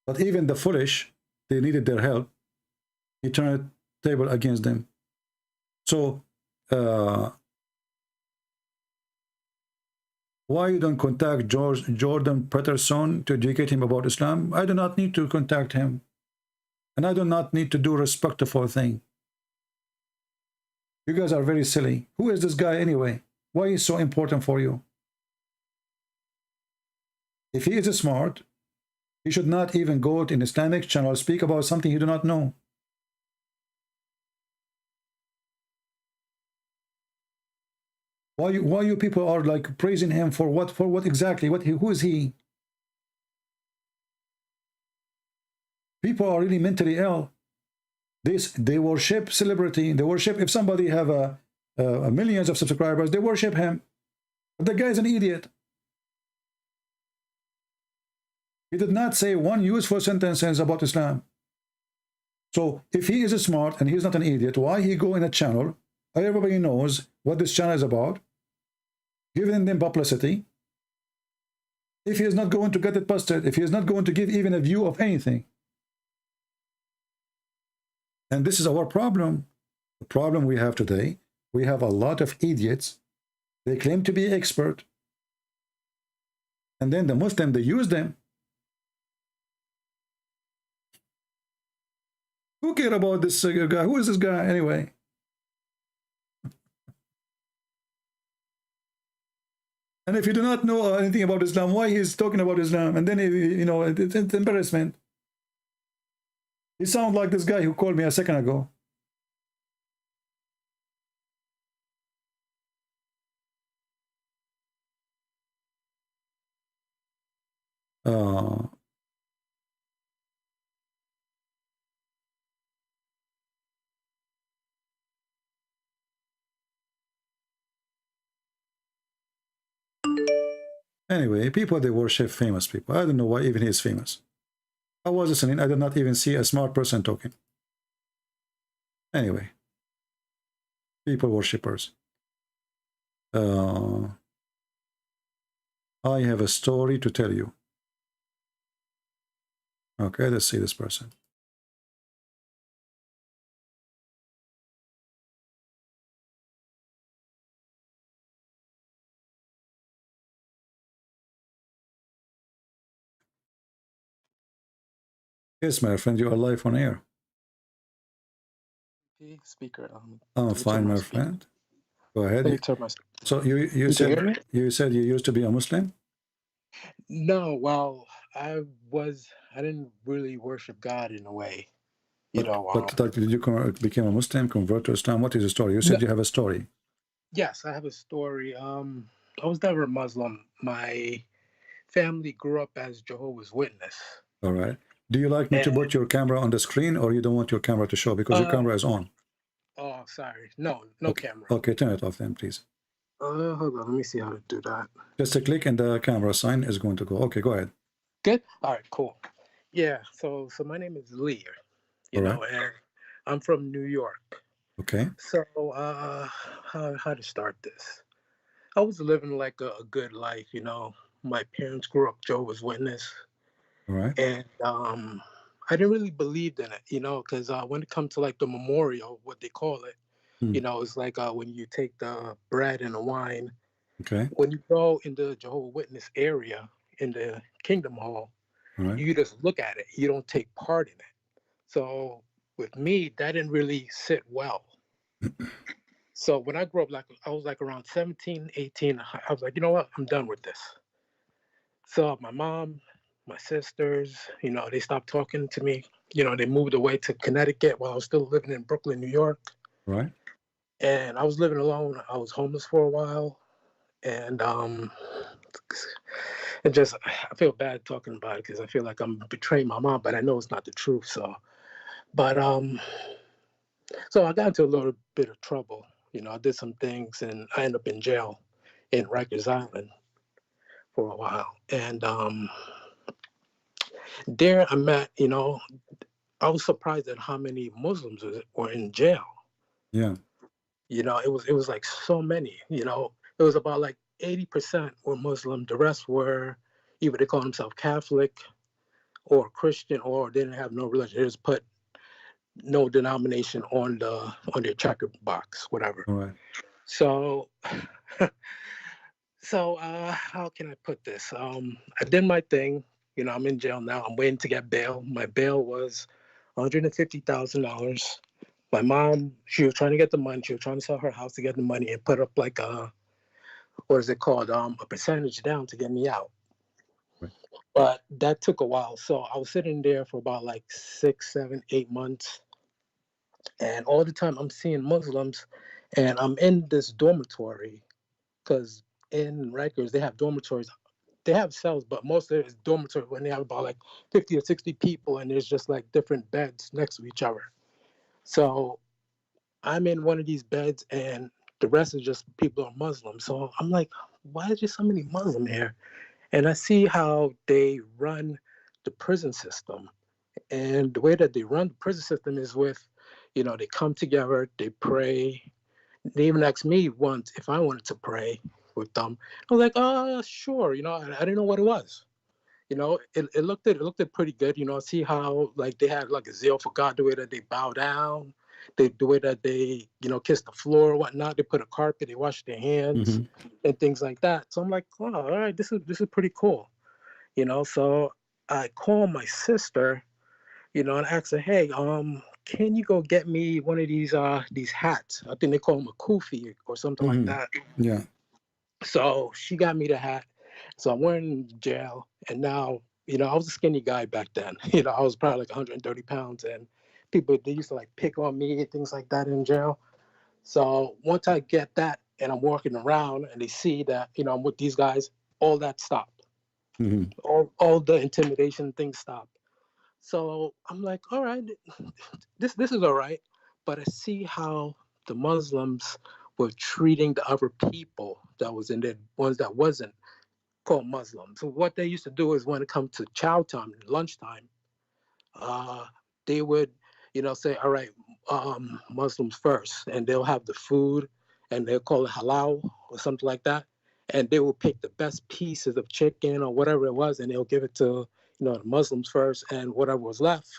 But even the foolish, they needed their help. He turned the table against them. So why you don't contact Jordan Peterson to educate him about Islam? I do not need to contact him. And I do not need to do a respectful thing. You guys are very silly. Who is this guy anyway? Why is he so important for you? If he is smart, he should not even go to an Islamic channel speak about something he do not know. Why you people are like praising him for what? For what exactly? Who is he? People are really mentally ill. They worship celebrity. They worship, if somebody have millions of subscribers, they worship him. But the guy is an idiot. He did not say one useful sentence about Islam. So if he is smart and he's not an idiot, why he go in a channel? Everybody knows what this channel is about, giving them publicity. If he is not going to get it busted, if he is not going to give even a view of anything. And this is our problem. The problem we have today, we have a lot of idiots. They claim to be expert. And then the Muslim, they use them. Who cares about this guy? Who is this guy anyway? And if you do not know anything about Islam, why he's talking about Islam? And then, you know, it's embarrassment. He sounds like this guy who called me a second ago. Anyway, people, they worship famous people. I don't know why even he is famous. I was listening. I did not even see a smart person talking. Anyway, people worshippers. I have a story to tell you. Okay, let's see this person. Yes, my friend, you are live on air. Speaker. I'm fine, my friend. Go ahead. Let me turn my. So you You can hear me? said you used to be a Muslim? No, well, I didn't really worship God in a way, you know. But did you become a Muslim, convert to Islam? What is the story? You said you have a story. Yes, I have a story. I was never Muslim. My family grew up as Jehovah's Witness. All right. Do you like me to put your camera on the screen, or you don't want your camera to show because your camera is on? Oh, sorry. No camera. Okay, turn it off then, please. Hold on. Let me see how to do that. Just a click and the camera sign is going to go. Okay, go ahead. Good. All right. Cool. Yeah. So my name is Lee. You know, and I'm from New York. Okay. So how to start this? I was living like a good life. You know, my parents grew up Jehovah's Witness. All right. And I didn't really believe in it, you know, because when it comes to like the memorial, what they call it, you know, it's like when you take the bread and the wine. Okay. When you go in the Jehovah's Witness area in the Kingdom Hall, you just look at it. You don't take part in it. So with me, that didn't really sit well. So when I grew up, like I was like around 17, 18, I was like, you know what? I'm done with this. So my mom, my sisters, you know, they stopped talking to me. You know, they moved away to Connecticut while I was still living in Brooklyn, New York. Right. And I was living alone. I was homeless for a while. And it just, I feel bad talking about it because I feel like I'm betraying my mom, but I know it's not the truth. So I got into a little bit of trouble. You know, I did some things and I ended up in jail in Rikers Island for a while. And there I met, you know, I was surprised at how many Muslims were in jail. Yeah. You know, it was like so many, you know, it was about like 80% were Muslim. The rest were either they call themselves Catholic or Christian, or they didn't have no religion. They just put no denomination on their checker box, whatever. All right. So how can I put this? I did my thing. You know, I'm in jail now. I'm waiting to get bail. My bail was $150,000. My mom, she was trying to get the money. She was trying to sell her house to get the money and put up like what is it called? A percentage down to get me out. Right. But that took a while. So I was sitting there for about like 6, 7, 8 months. And all the time I'm seeing Muslims, and I'm in this dormitory because in Rikers, they have dormitories. They have cells, but most of it is dormitory when they have about like 50 or 60 people, and there's just like different beds next to each other. So I'm in one of these beds, and the rest is just people who are Muslim. So I'm like, why is there so many Muslim here? And I see how they run the prison system. And the way that they run the prison system is with, you know, they come together, they pray. They even asked me once if I wanted to pray with them. I was like, oh, sure. You know, I didn't know what it was. You know, it looked pretty good. You know, see how like they had like a zeal for God, the way that they bow down, the way that they, you know, kiss the floor or whatnot. They put a carpet, they wash their hands and things like that. So I'm like, oh, all right, this is pretty cool. You know, so I call my sister, you know, and ask her, hey, can you go get me one of these hats? I think they call them a kufi or something like that. Yeah. So she got me the hat. So I'm wearing jail. And now, you know, I was a skinny guy back then. You know, I was probably like 130 pounds. And people, they used to like pick on me and things like that in jail. So once I get that and I'm walking around and they see that, you know, I'm with these guys, all that stopped. All the intimidation things stopped. So I'm like, all right, this is all right. But I see how the Muslims were treating the other people that was in there, ones that wasn't called Muslims. So what they used to do is when it comes to chow time, lunchtime, they would, you know, say, all right, Muslims first, and they'll have the food and they'll call it halal or something like that. And they will pick the best pieces of chicken or whatever it was, and they'll give it to, you know, the Muslims first, and whatever was left,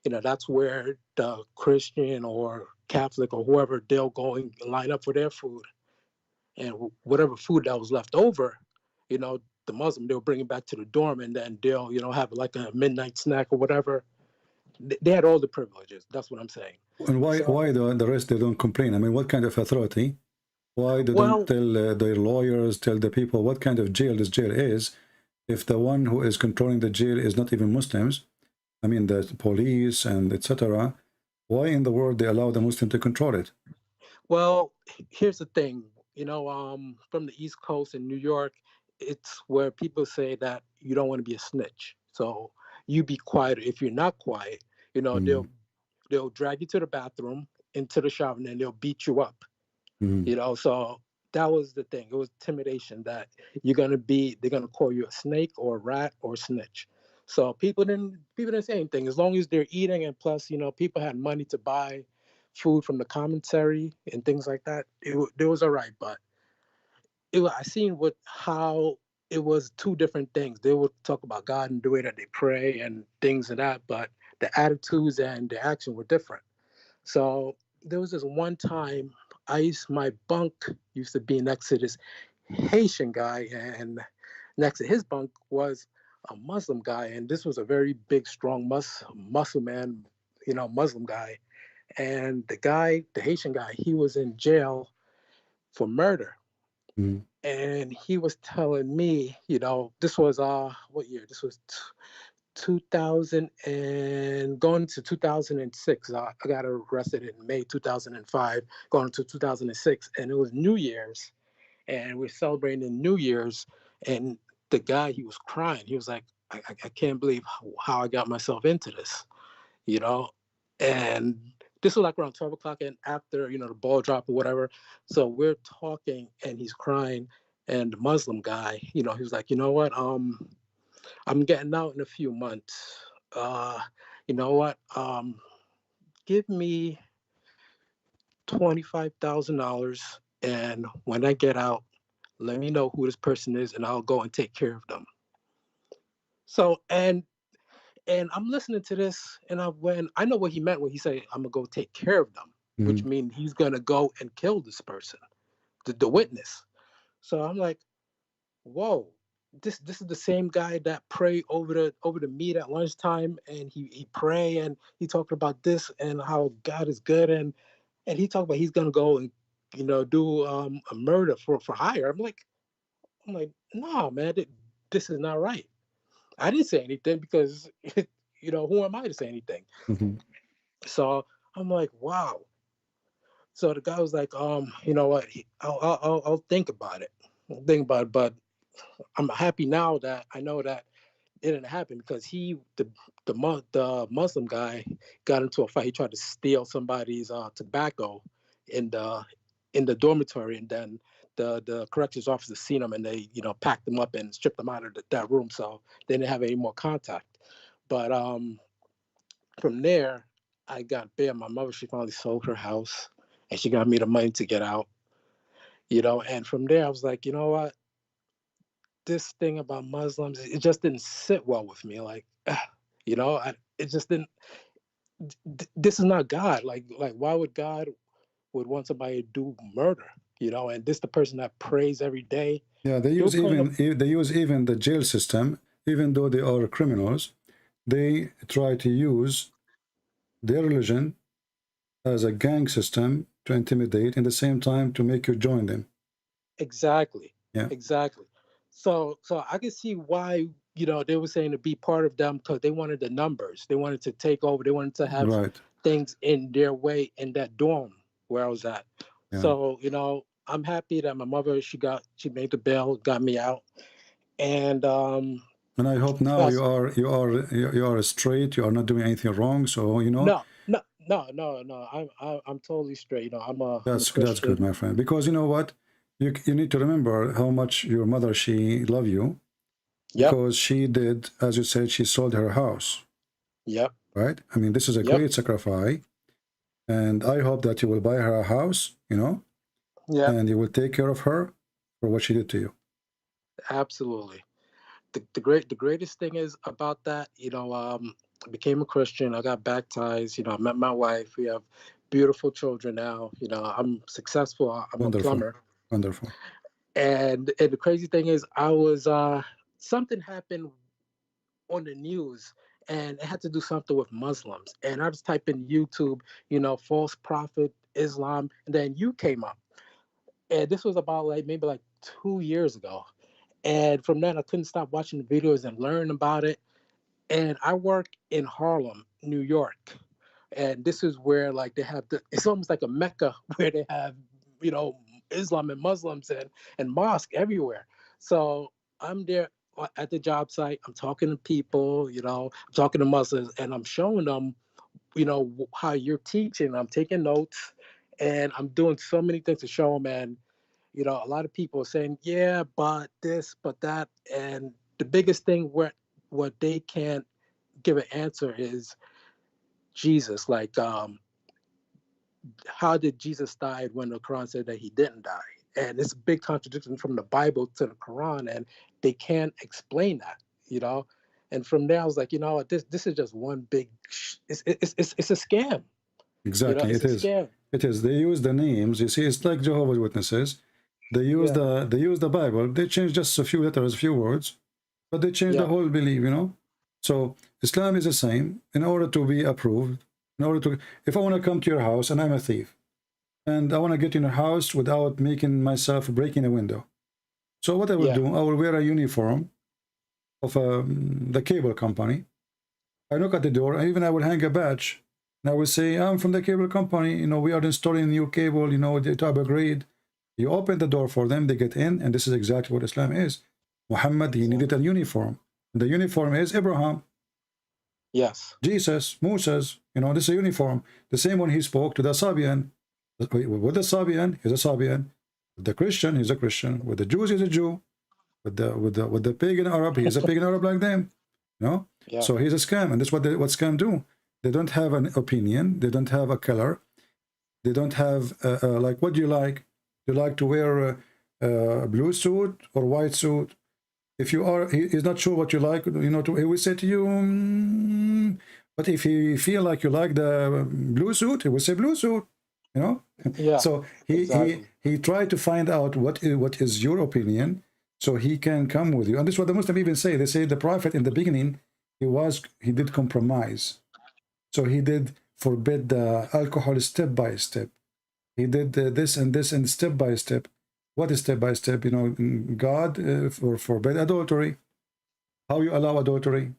you know, that's where the Christian or Catholic or whoever, they'll go and line up for their food. And whatever food that was left over, you know, the Muslim, they'll bring it back to the dorm, and then they'll, you know, have like a midnight snack or whatever. They had all the privileges. That's what I'm saying. And why the rest, they don't complain? I mean, what kind of authority Why they Well, don't tell their lawyers, tell the people what kind of jail this jail is, if the one who is controlling the jail is not even Muslims? I mean, the police and etc. Why in the world they allow the Muslim to control it? well, here's the thing. From the East Coast in New York, it's where people say that you don't want to be a snitch. So you be quiet. If you're not quiet, they'll drag you to the bathroom, into the shower, and then they'll beat you up. So that was the thing. It was intimidation that they're gonna call you a snake or a rat or a snitch. So people didn't say anything as long as they're eating, and plus, people had money to buy food from the commissary and things like that. It was all right, but I seen how it was two different things. They would talk about God and the way that they pray and things and that, but the attitudes and the action were different. So there was this one time my bunk used to be next to this Haitian guy, and next to his bunk was a Muslim guy, and this was a very big, strong Muslim man, Muslim guy. And the Haitian guy, he was in jail for murder. And he was telling me, this was what year? This was 2000 and going to 2006. I got arrested in May 2005, going to 2006, and it was New Year's, and we're celebrating New Year's, and the guy, he was crying. He was like, I can't believe how I got myself into this, and this was like around 12 o'clock and after, the ball drop or whatever. So we're talking and he's crying, and the Muslim guy, he was like, you know what? I'm getting out in a few months. You know what? Give me $25,000, and when I get out, let me know who this person is, and I'll go and take care of them. So, and I'm listening to this, and I know what he meant when he said, I'm gonna go take care of them, which means he's gonna go and kill this person, the witness. So I'm like, whoa, this is the same guy that pray over the meat at lunchtime, and he pray and he talked about this and how God is good, and he talked about he's gonna go and do a murder for hire. I'm like, no, man, this is not right. I didn't say anything because who am I to say anything? So I'm like, wow. So the guy was like, you know what? I'll think about it. But I'm happy now that I know that it didn't happen, because the Muslim guy got into a fight. He tried to steal somebody's tobacco in the dormitory, and then the corrections officer seen him, and they packed him up and stripped him out of that room, so they didn't have any more contact. But from there, I got bail. My mother, she finally sold her house, and she got me the money to get out. And from there I was like, you know what? This thing about Muslims, it just didn't sit well with me. Like, it just didn't. This is not God. Like why would God would want somebody to do murder? And this the person that prays every day. Yeah, they use even the jail system, even though they are criminals, they try to use their religion as a gang system to intimidate, and at the same time to make you join them. Exactly. Yeah. Exactly. So I can see why they were saying to be part of them, because they wanted the numbers. They wanted to take over. They wanted to have things in their way in that dorm where I was at. Yeah. So I'm happy that my mother she made the bail, got me out, and I hope now you are straight. You are not doing anything wrong. So No. I'm totally straight. That's good, my friend. Because you know what, you need to remember how much your mother, she loved you. Yep. Because she did, as you said, she sold her house. Yep. Right. I mean, this is a great sacrifice, and I hope that you will buy her a house. Yeah. And you will take care of her for what she did to you. Absolutely. The greatest thing is about that, I became a Christian. I got baptized. I met my wife. We have beautiful children now. I'm successful. I'm Wonderful. a plumber. Wonderful. And the crazy thing is, I was something happened on the news, and it had to do something with Muslims. And I just typed in YouTube, false prophet, Islam, and then you came up. And this was about like maybe like 2 years ago. And from then I couldn't stop watching the videos and learn about it. And I work in Harlem, New York. And this is where like they have it's almost like a Mecca where they have, you know, Islam and Muslims and mosque everywhere. So I'm there at the job site. I'm talking to people, you know, I'm talking to Muslims, and I'm showing them, you know, how you're teaching. I'm taking notes, and I'm doing so many things to show them. And you know, a lot of people are saying, yeah, but this, but that. And the biggest thing what they can't give an answer is Jesus. Like, how did Jesus die when the Quran said that he didn't die? And it's a big contradiction from the Bible to the Quran, and they can't explain that, you know. And from there, I was like, you know, this is just one big, it's a scam. Exactly, you know, it is. Scam. It is. They use the names. You see, it's like Jehovah's Witnesses. They use the Bible. They change just a few letters, a few words, but they change the whole belief. You know. So Islam is the same. In order to be approved, in order to, if I want to come to your house and I'm a thief, and I want to get in your house without making myself breaking a window, so what I will do, I will wear a uniform of the cable company. I knock at the door, and even I will hang a badge, and I will say, I'm from the cable company. You know, we are installing new cable. You know, to upgrade. You open the door for them, they get in, and this is exactly what Islam is. Muhammad, he needed a uniform. The uniform is Abraham. Yes. Jesus, Moses, you know, this is a uniform. The same when he spoke to the Sabian. With the Sabian, he's a Sabian. With the Christian, he's a Christian. With the Jews, he's a Jew. With the pagan Arab, he's a pagan Arab like them. You know? Yeah. So he's a scam, and that's what scam do. They don't have an opinion. They don't have a color. They don't have like, what do you like? You like to wear a blue suit or white suit? If you are, he's not sure what you like, you know, he will say to you, but if he feel like you like the blue suit, he will say blue suit, you know? Yeah. So he tried to find out what is your opinion, so he can come with you. And this is what the Muslims even say. They say the Prophet in the beginning, he did compromise. So he did forbid the alcohol step by step. He did this and this and step by step. What is step by step? You know, God forbid adultery. How you allow adultery?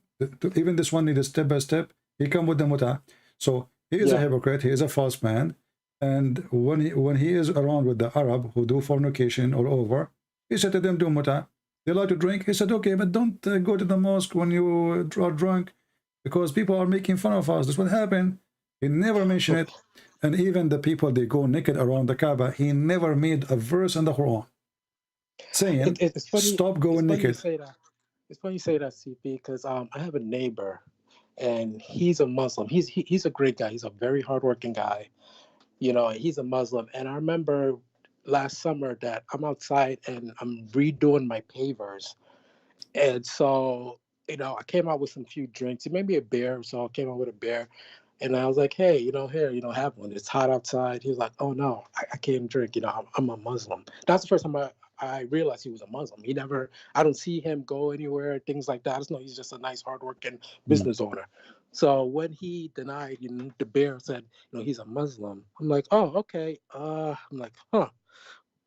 Even this one needed step by step. He come with the muta. So he is a hypocrite. He is a false man. And when he is around with the Arab who do fornication all over, he said to them, do muta. They like to drink. He said, okay, but don't go to the mosque when you are drunk, because people are making fun of us. That's what happened. He never mentioned it. And even the people, they go naked around the Kaaba. He never made a verse in the Quran saying, it's funny, stop going naked. It's funny you say that, CP, because I have a neighbor, and he's a Muslim. He's a great guy. He's a very hardworking guy. You know, he's a Muslim. And I remember last summer that I'm outside and I'm redoing my pavers. And so, you know, I came out with some few drinks. He made me a beer, so I came out with a beer. And I was like, hey, you know, here, you know, have one. It's hot outside. He was like, oh, no, I can't drink. You know, I'm a Muslim. That's the first time I realized he was a Muslim. I don't see him go anywhere, things like that. I just know he's just a nice, hardworking business owner. So when he denied, you know, the bear said, you know, he's a Muslim. I'm like, oh, okay. I'm like, huh.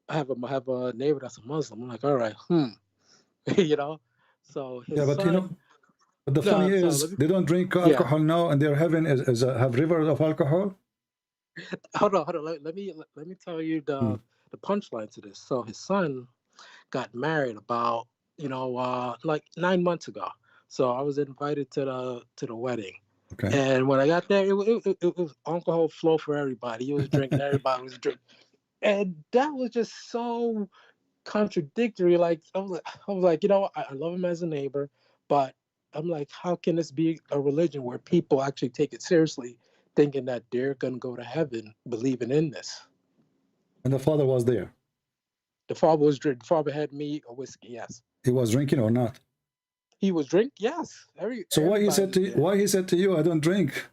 I have a neighbor that's a Muslim. I'm like, all right, you know. So his but son, you know, but the funny is, they don't drink alcohol now, and their heaven have rivers of alcohol. Hold on. Let me tell you the punchline to this. So his son got married about, you know, like 9 months ago. So I was invited to the wedding. Okay. And when I got there, it was alcohol flow for everybody. He was drinking, everybody was drinking, and that was just so contradictory. Like I was like, you know, I love him as a neighbor, but I'm like, how can this be a religion where people actually take it seriously, thinking that they're gonna go to heaven, believing in this? And the father was there. The father was drinking. The father had me a whiskey. Yes. He was drinking or not? He was drinking. Yes. So why he said to you, I don't drink?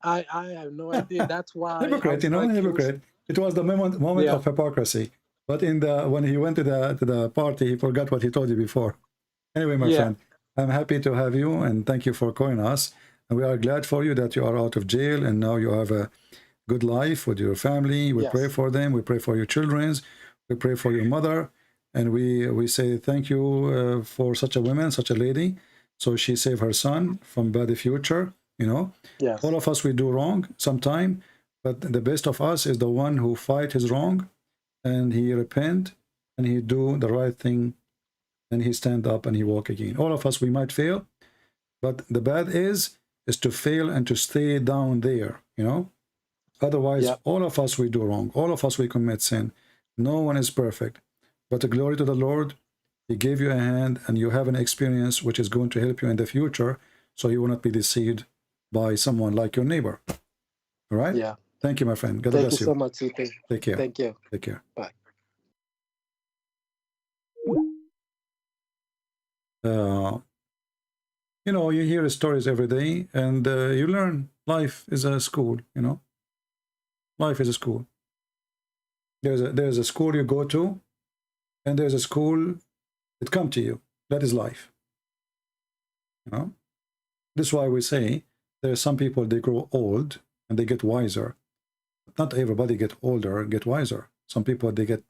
I have no idea. That's why. Hypocrite, you know, like, hypocrite. It was the moment of hypocrisy. But when he went to the party, he forgot what he told you before. Anyway, my friend, I'm happy to have you, and thank you for calling us. And we are glad for you that you are out of jail and now you have a good life with your family. We pray for them. We pray for your children. We pray for your mother, and we say thank you for such a woman, such a lady. So she saved her son from bad future, you know. Yes. All of us, we do wrong sometime, but the best of us is the one who fight his wrong, and he repent, and he do the right thing, and he stand up and he walk again. All of us, we might fail, but the bad is to fail and to stay down there, you know. Otherwise, all of us, we do wrong. All of us, we commit sin. No one is perfect. But the glory to the Lord, he gave you a hand, and you have an experience which is going to help you in the future, so you will not be deceived by someone like your neighbor. All right? Yeah. Thank you, my friend. God Thank bless you so much, CP. Take care. Thank you. Take care. Bye. You know, you hear stories every day, and you learn. Life is a school, you know. Life is a school. There's a school you go to, and there's a school that come to you. That is life. You know? This is why we say there are some people, they grow old and they get wiser. Not everybody get older and get wiser. Some people, they get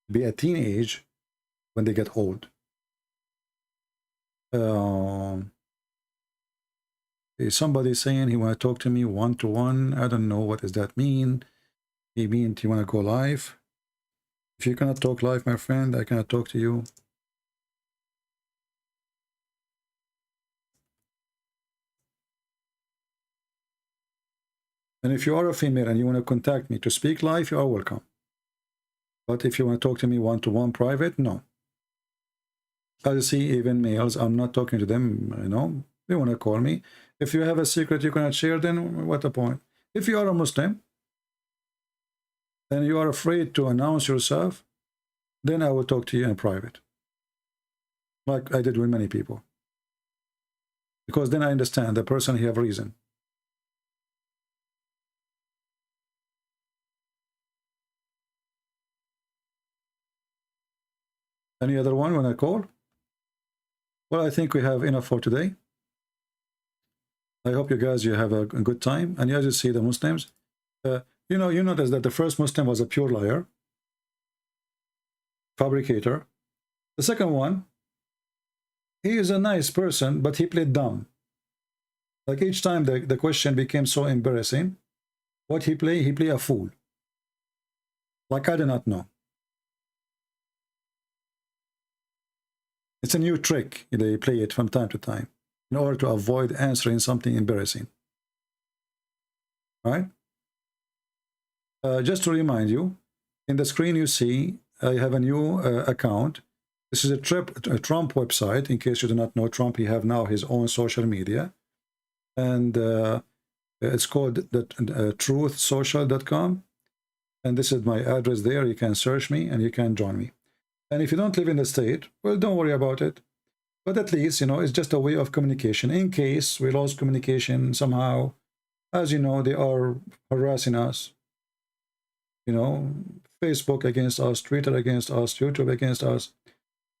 be a teenage when they get old. Is somebody saying he want to talk to me one-to-one? I don't know, what does that mean? He means you want to go live? If you cannot talk live, my friend, I cannot talk to you. And if you are a female and you want to contact me to speak live, you are welcome. But if you want to talk to me one-to-one private, no. I see even males, I'm not talking to them, you know. They want to call me. If you have a secret you cannot share, then what the point? If you are a Muslim and you are afraid to announce yourself, then I will talk to you in private, like I did with many people. Because then I understand the person, he have reason. Any other one when I call? Well, I think we have enough for today. I hope you guys, you have a good time. And as you see, the Muslims, you know, you notice that the first Muslim was a pure liar, fabricator. The second one, he is a nice person, but he played dumb. Like each time the question became so embarrassing, what he play a fool. Like I do not know. It's a new trick. They play it from time to time in order to avoid answering something embarrassing. Right? Just to remind you, in the screen you see, I have a new account. This is a Trump website. In case you do not know, Trump, he have now his own social media. And it's called truthsocial.com. And this is my address there. You can search me and you can join me. And if you don't live in the state, well, don't worry about it. But at least, you know, it's just a way of communication. In case we lost communication somehow, as you know, they are harassing us. You know, Facebook against us, Twitter against us, YouTube against us.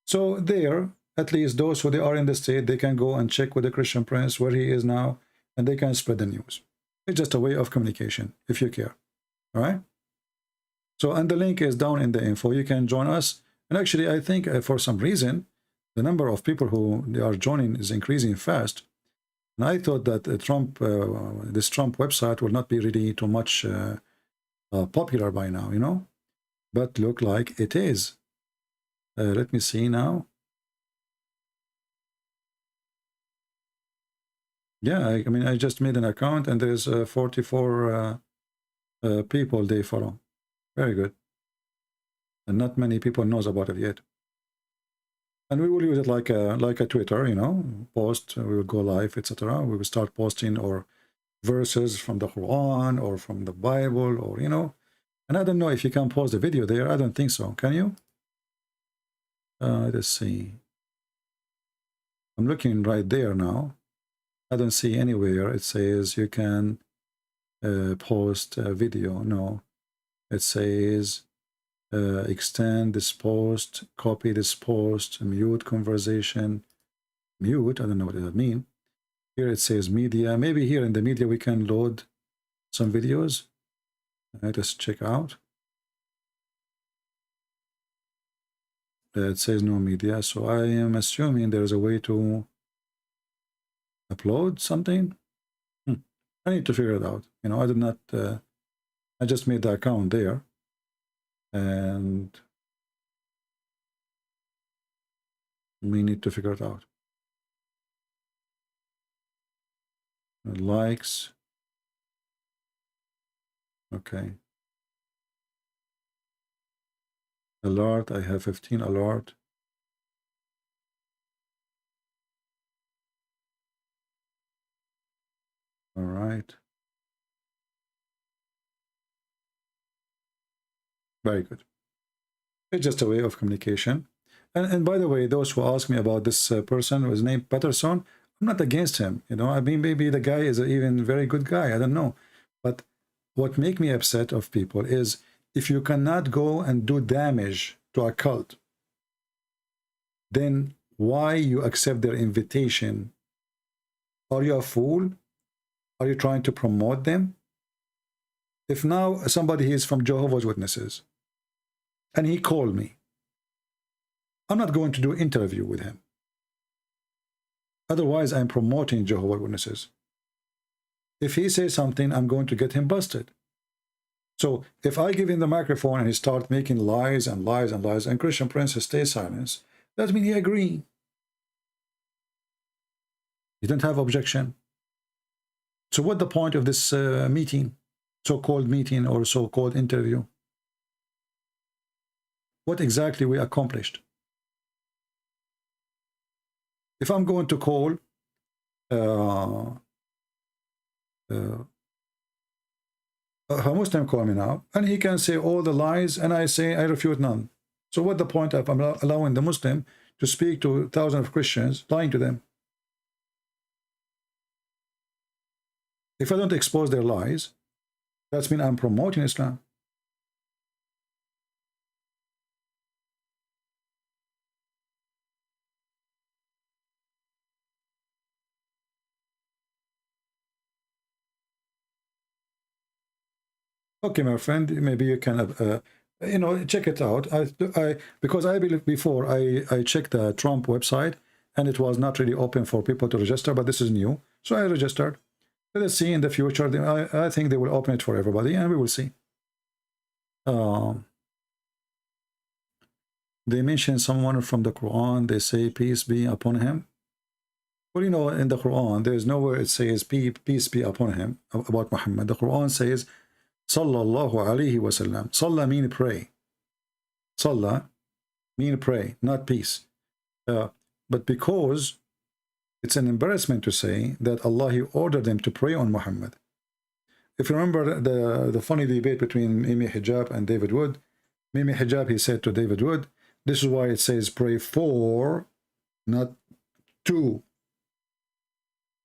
So there, at least those who they are in the state, they can go and check with the Christian Prince where he is now, and they can spread the news. It's just a way of communication, if you care. All right? So, and the link is down in the info. You can join us. And actually, I think for some reason, the number of people who they are joining is increasing fast. And I thought that this Trump website will not be really too much popular by now, you know. But look like it is. Let me see now. Yeah, I mean, I just made an account and there's 44 people they follow. Very good. And not many people knows about it yet. And we will use it like a Twitter, you know, post, we will go live, etc. We will start posting or verses from the Quran or from the Bible, or, you know. And I don't know if you can post the video there. I don't think so. Can you? Let's see. I'm looking right there now. I don't see anywhere it says you can post a video. No, it says extend this post, copy this post, mute conversation. Mute, I don't know what that means. Here it says media. Maybe here in the media we can load some videos. Let us check out. It says no media, so I am assuming there is a way to upload something. I need to figure it out. You know, I did not. I just made the account there, and we need to figure it out. Likes. Okay. Alert. I have 15 alert. All right. Very good. It's just a way of communication. And by the way, those who ask me about this person who is named Patterson, I'm not against him. You know, I mean, maybe the guy is an even very good guy. I don't know. But what makes me upset of people is if you cannot go and do damage to a cult, then why you accept their invitation? Are you a fool? Are you trying to promote them? If now somebody is from Jehovah's Witnesses and he called me, I'm not going to do an interview with him. Otherwise, I'm promoting Jehovah's Witnesses. If he says something, I'm going to get him busted. So if I give him the microphone and he starts making lies and lies and lies, and Christian Prince stays silent, that means he agrees. He didn't have objection. So what's the point of this meeting, so-called meeting or so-called interview? What exactly we accomplished? If I'm going to call a Muslim call me now, and he can say all the lies, and I say I refute none. So what's the point of allowing the Muslim to speak to thousands of Christians, lying to them? If I don't expose their lies, that means I'm promoting Islam. Okay, my friend, maybe you can, you know, check it out. Because I believe before I checked the Trump website and it was not really open for people to register, but this is new, so I registered. Let's see in the future. I think they will open it for everybody, and we will see. They mention someone from the Quran. They say peace be upon him. Well, you know, in the Quran, there is nowhere it says peace be upon him about Muhammad. The Quran says Sallallahu alayhi wasallam. Salah mean pray. Salah mean pray, not peace. But because it's an embarrassment to say that Allah, He ordered them to pray on Muhammad. If you remember the funny debate between Mimi Hijab and David Wood, Mimi Hijab, he said to David Wood, this is why it says pray for, not to.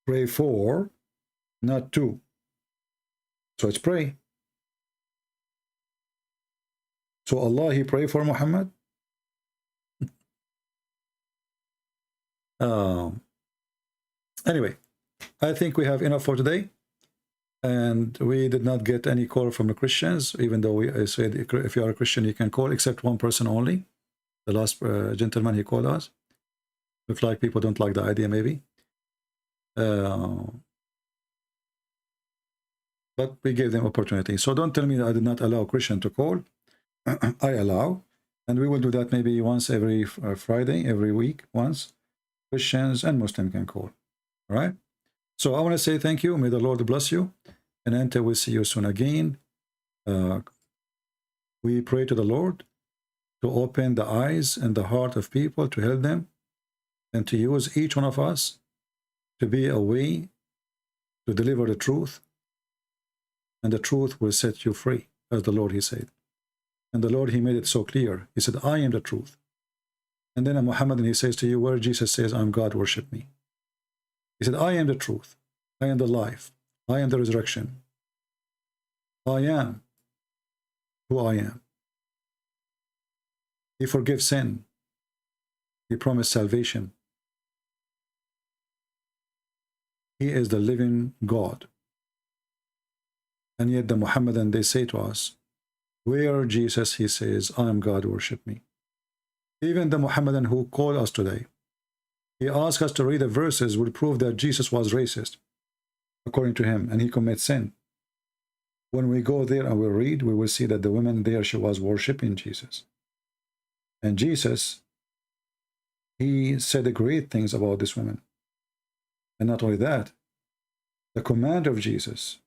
Pray for, not to. So it's pray. So Allah, He pray for Muhammad? Anyway, I think we have enough for today. And we did not get any call from the Christians, even though I said if you are a Christian, you can call, except one person only. The last gentleman, he called us. Looks like people don't like the idea, maybe. But we gave them opportunity. So don't tell me that I did not allow Christian to call. I allow. And we will do that maybe once every Friday, every week, once. Christians and Muslims can call. All right? So I want to say thank you. May the Lord bless you. And until we see you soon again, we pray to the Lord to open the eyes and the heart of people, to help them, and to use each one of us to be a way to deliver the truth. And the truth will set you free, as the Lord, He said. And the Lord, He made it so clear. He said, I am the truth. And then Muhammad, He says to you, where Jesus says, I'm God, worship me. He said, I am the truth. I am the life. I am the resurrection. I am who I am. He forgives sin. He promised salvation. He is the living God. And yet the Muhammadan, they say to us, where Jesus, He says, I am God, worship me. Even the Muhammadan who call us today, he asked us to read the verses would prove that Jesus was racist, according to him, and he commits sin. When we go there and we read, we will see that the woman there, she was worshiping Jesus. And Jesus, he said great things about this woman. And not only that, the command of Jesus,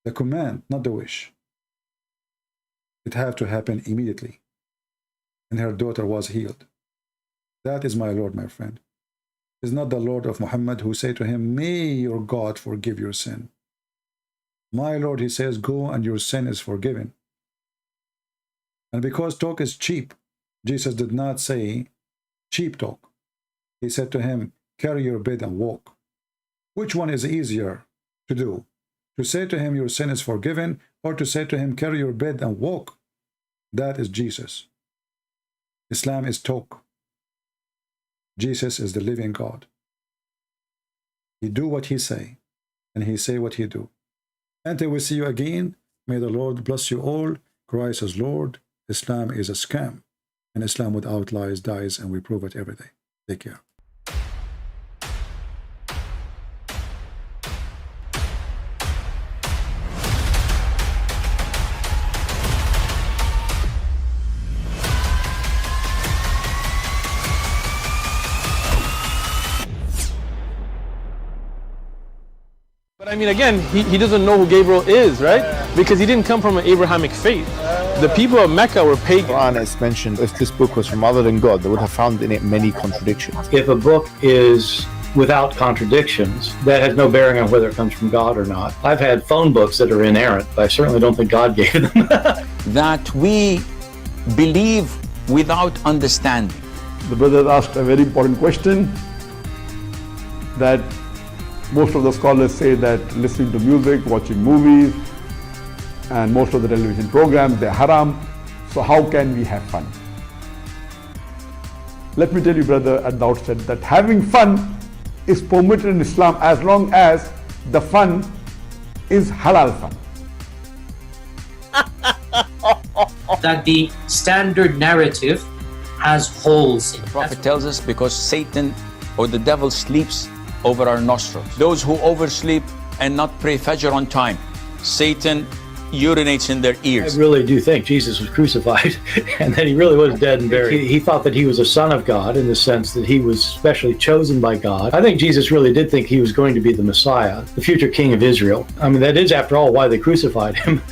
the command, not the wish, it had to happen immediately. And her daughter was healed. That is my Lord, my friend. Is not the Lord of Muhammad who say to him, may your God forgive your sin. My Lord, he says, go and your sin is forgiven. And because talk is cheap, Jesus did not say cheap talk. He said to him, carry your bed and walk. Which one is easier to do? To say to him, your sin is forgiven, or to say to him, carry your bed and walk? That is Jesus. Islam is talk. Jesus is the living God. He do what he say, and he say what he do. Until we see you again, may the Lord bless you all. Christ is Lord. Islam is a scam. And Islam without lies dies, and we prove it every day. Take care. But I mean, again, he doesn't know who Gabriel is, right? Because he didn't come from an Abrahamic faith. The people of Mecca were pagan. Quran is mentioned, if this book was from other than God, they would have found in it many contradictions. If a book is without contradictions, that has no bearing on whether it comes from God or not. I've had phone books that are inerrant, but I certainly don't think God gave them. That we believe without understanding. The brother asked a very important question, that most of the scholars say that listening to music, watching movies, and most of the television programs, they're haram. So how can we have fun? Let me tell you, brother, at the outset that having fun is permitted in Islam as long as the fun is halal fun. That the standard narrative has holes in it. The Prophet tells us because Satan or the devil sleeps over our nostrils. Those who oversleep and not pray Fajr on time, Satan urinates in their ears. I really do think Jesus was crucified and that he really was dead and buried. He thought that he was a son of God in the sense that he was specially chosen by God. I think Jesus really did think he was going to be the Messiah, the future king of Israel. I mean, that is, after all, why they crucified him.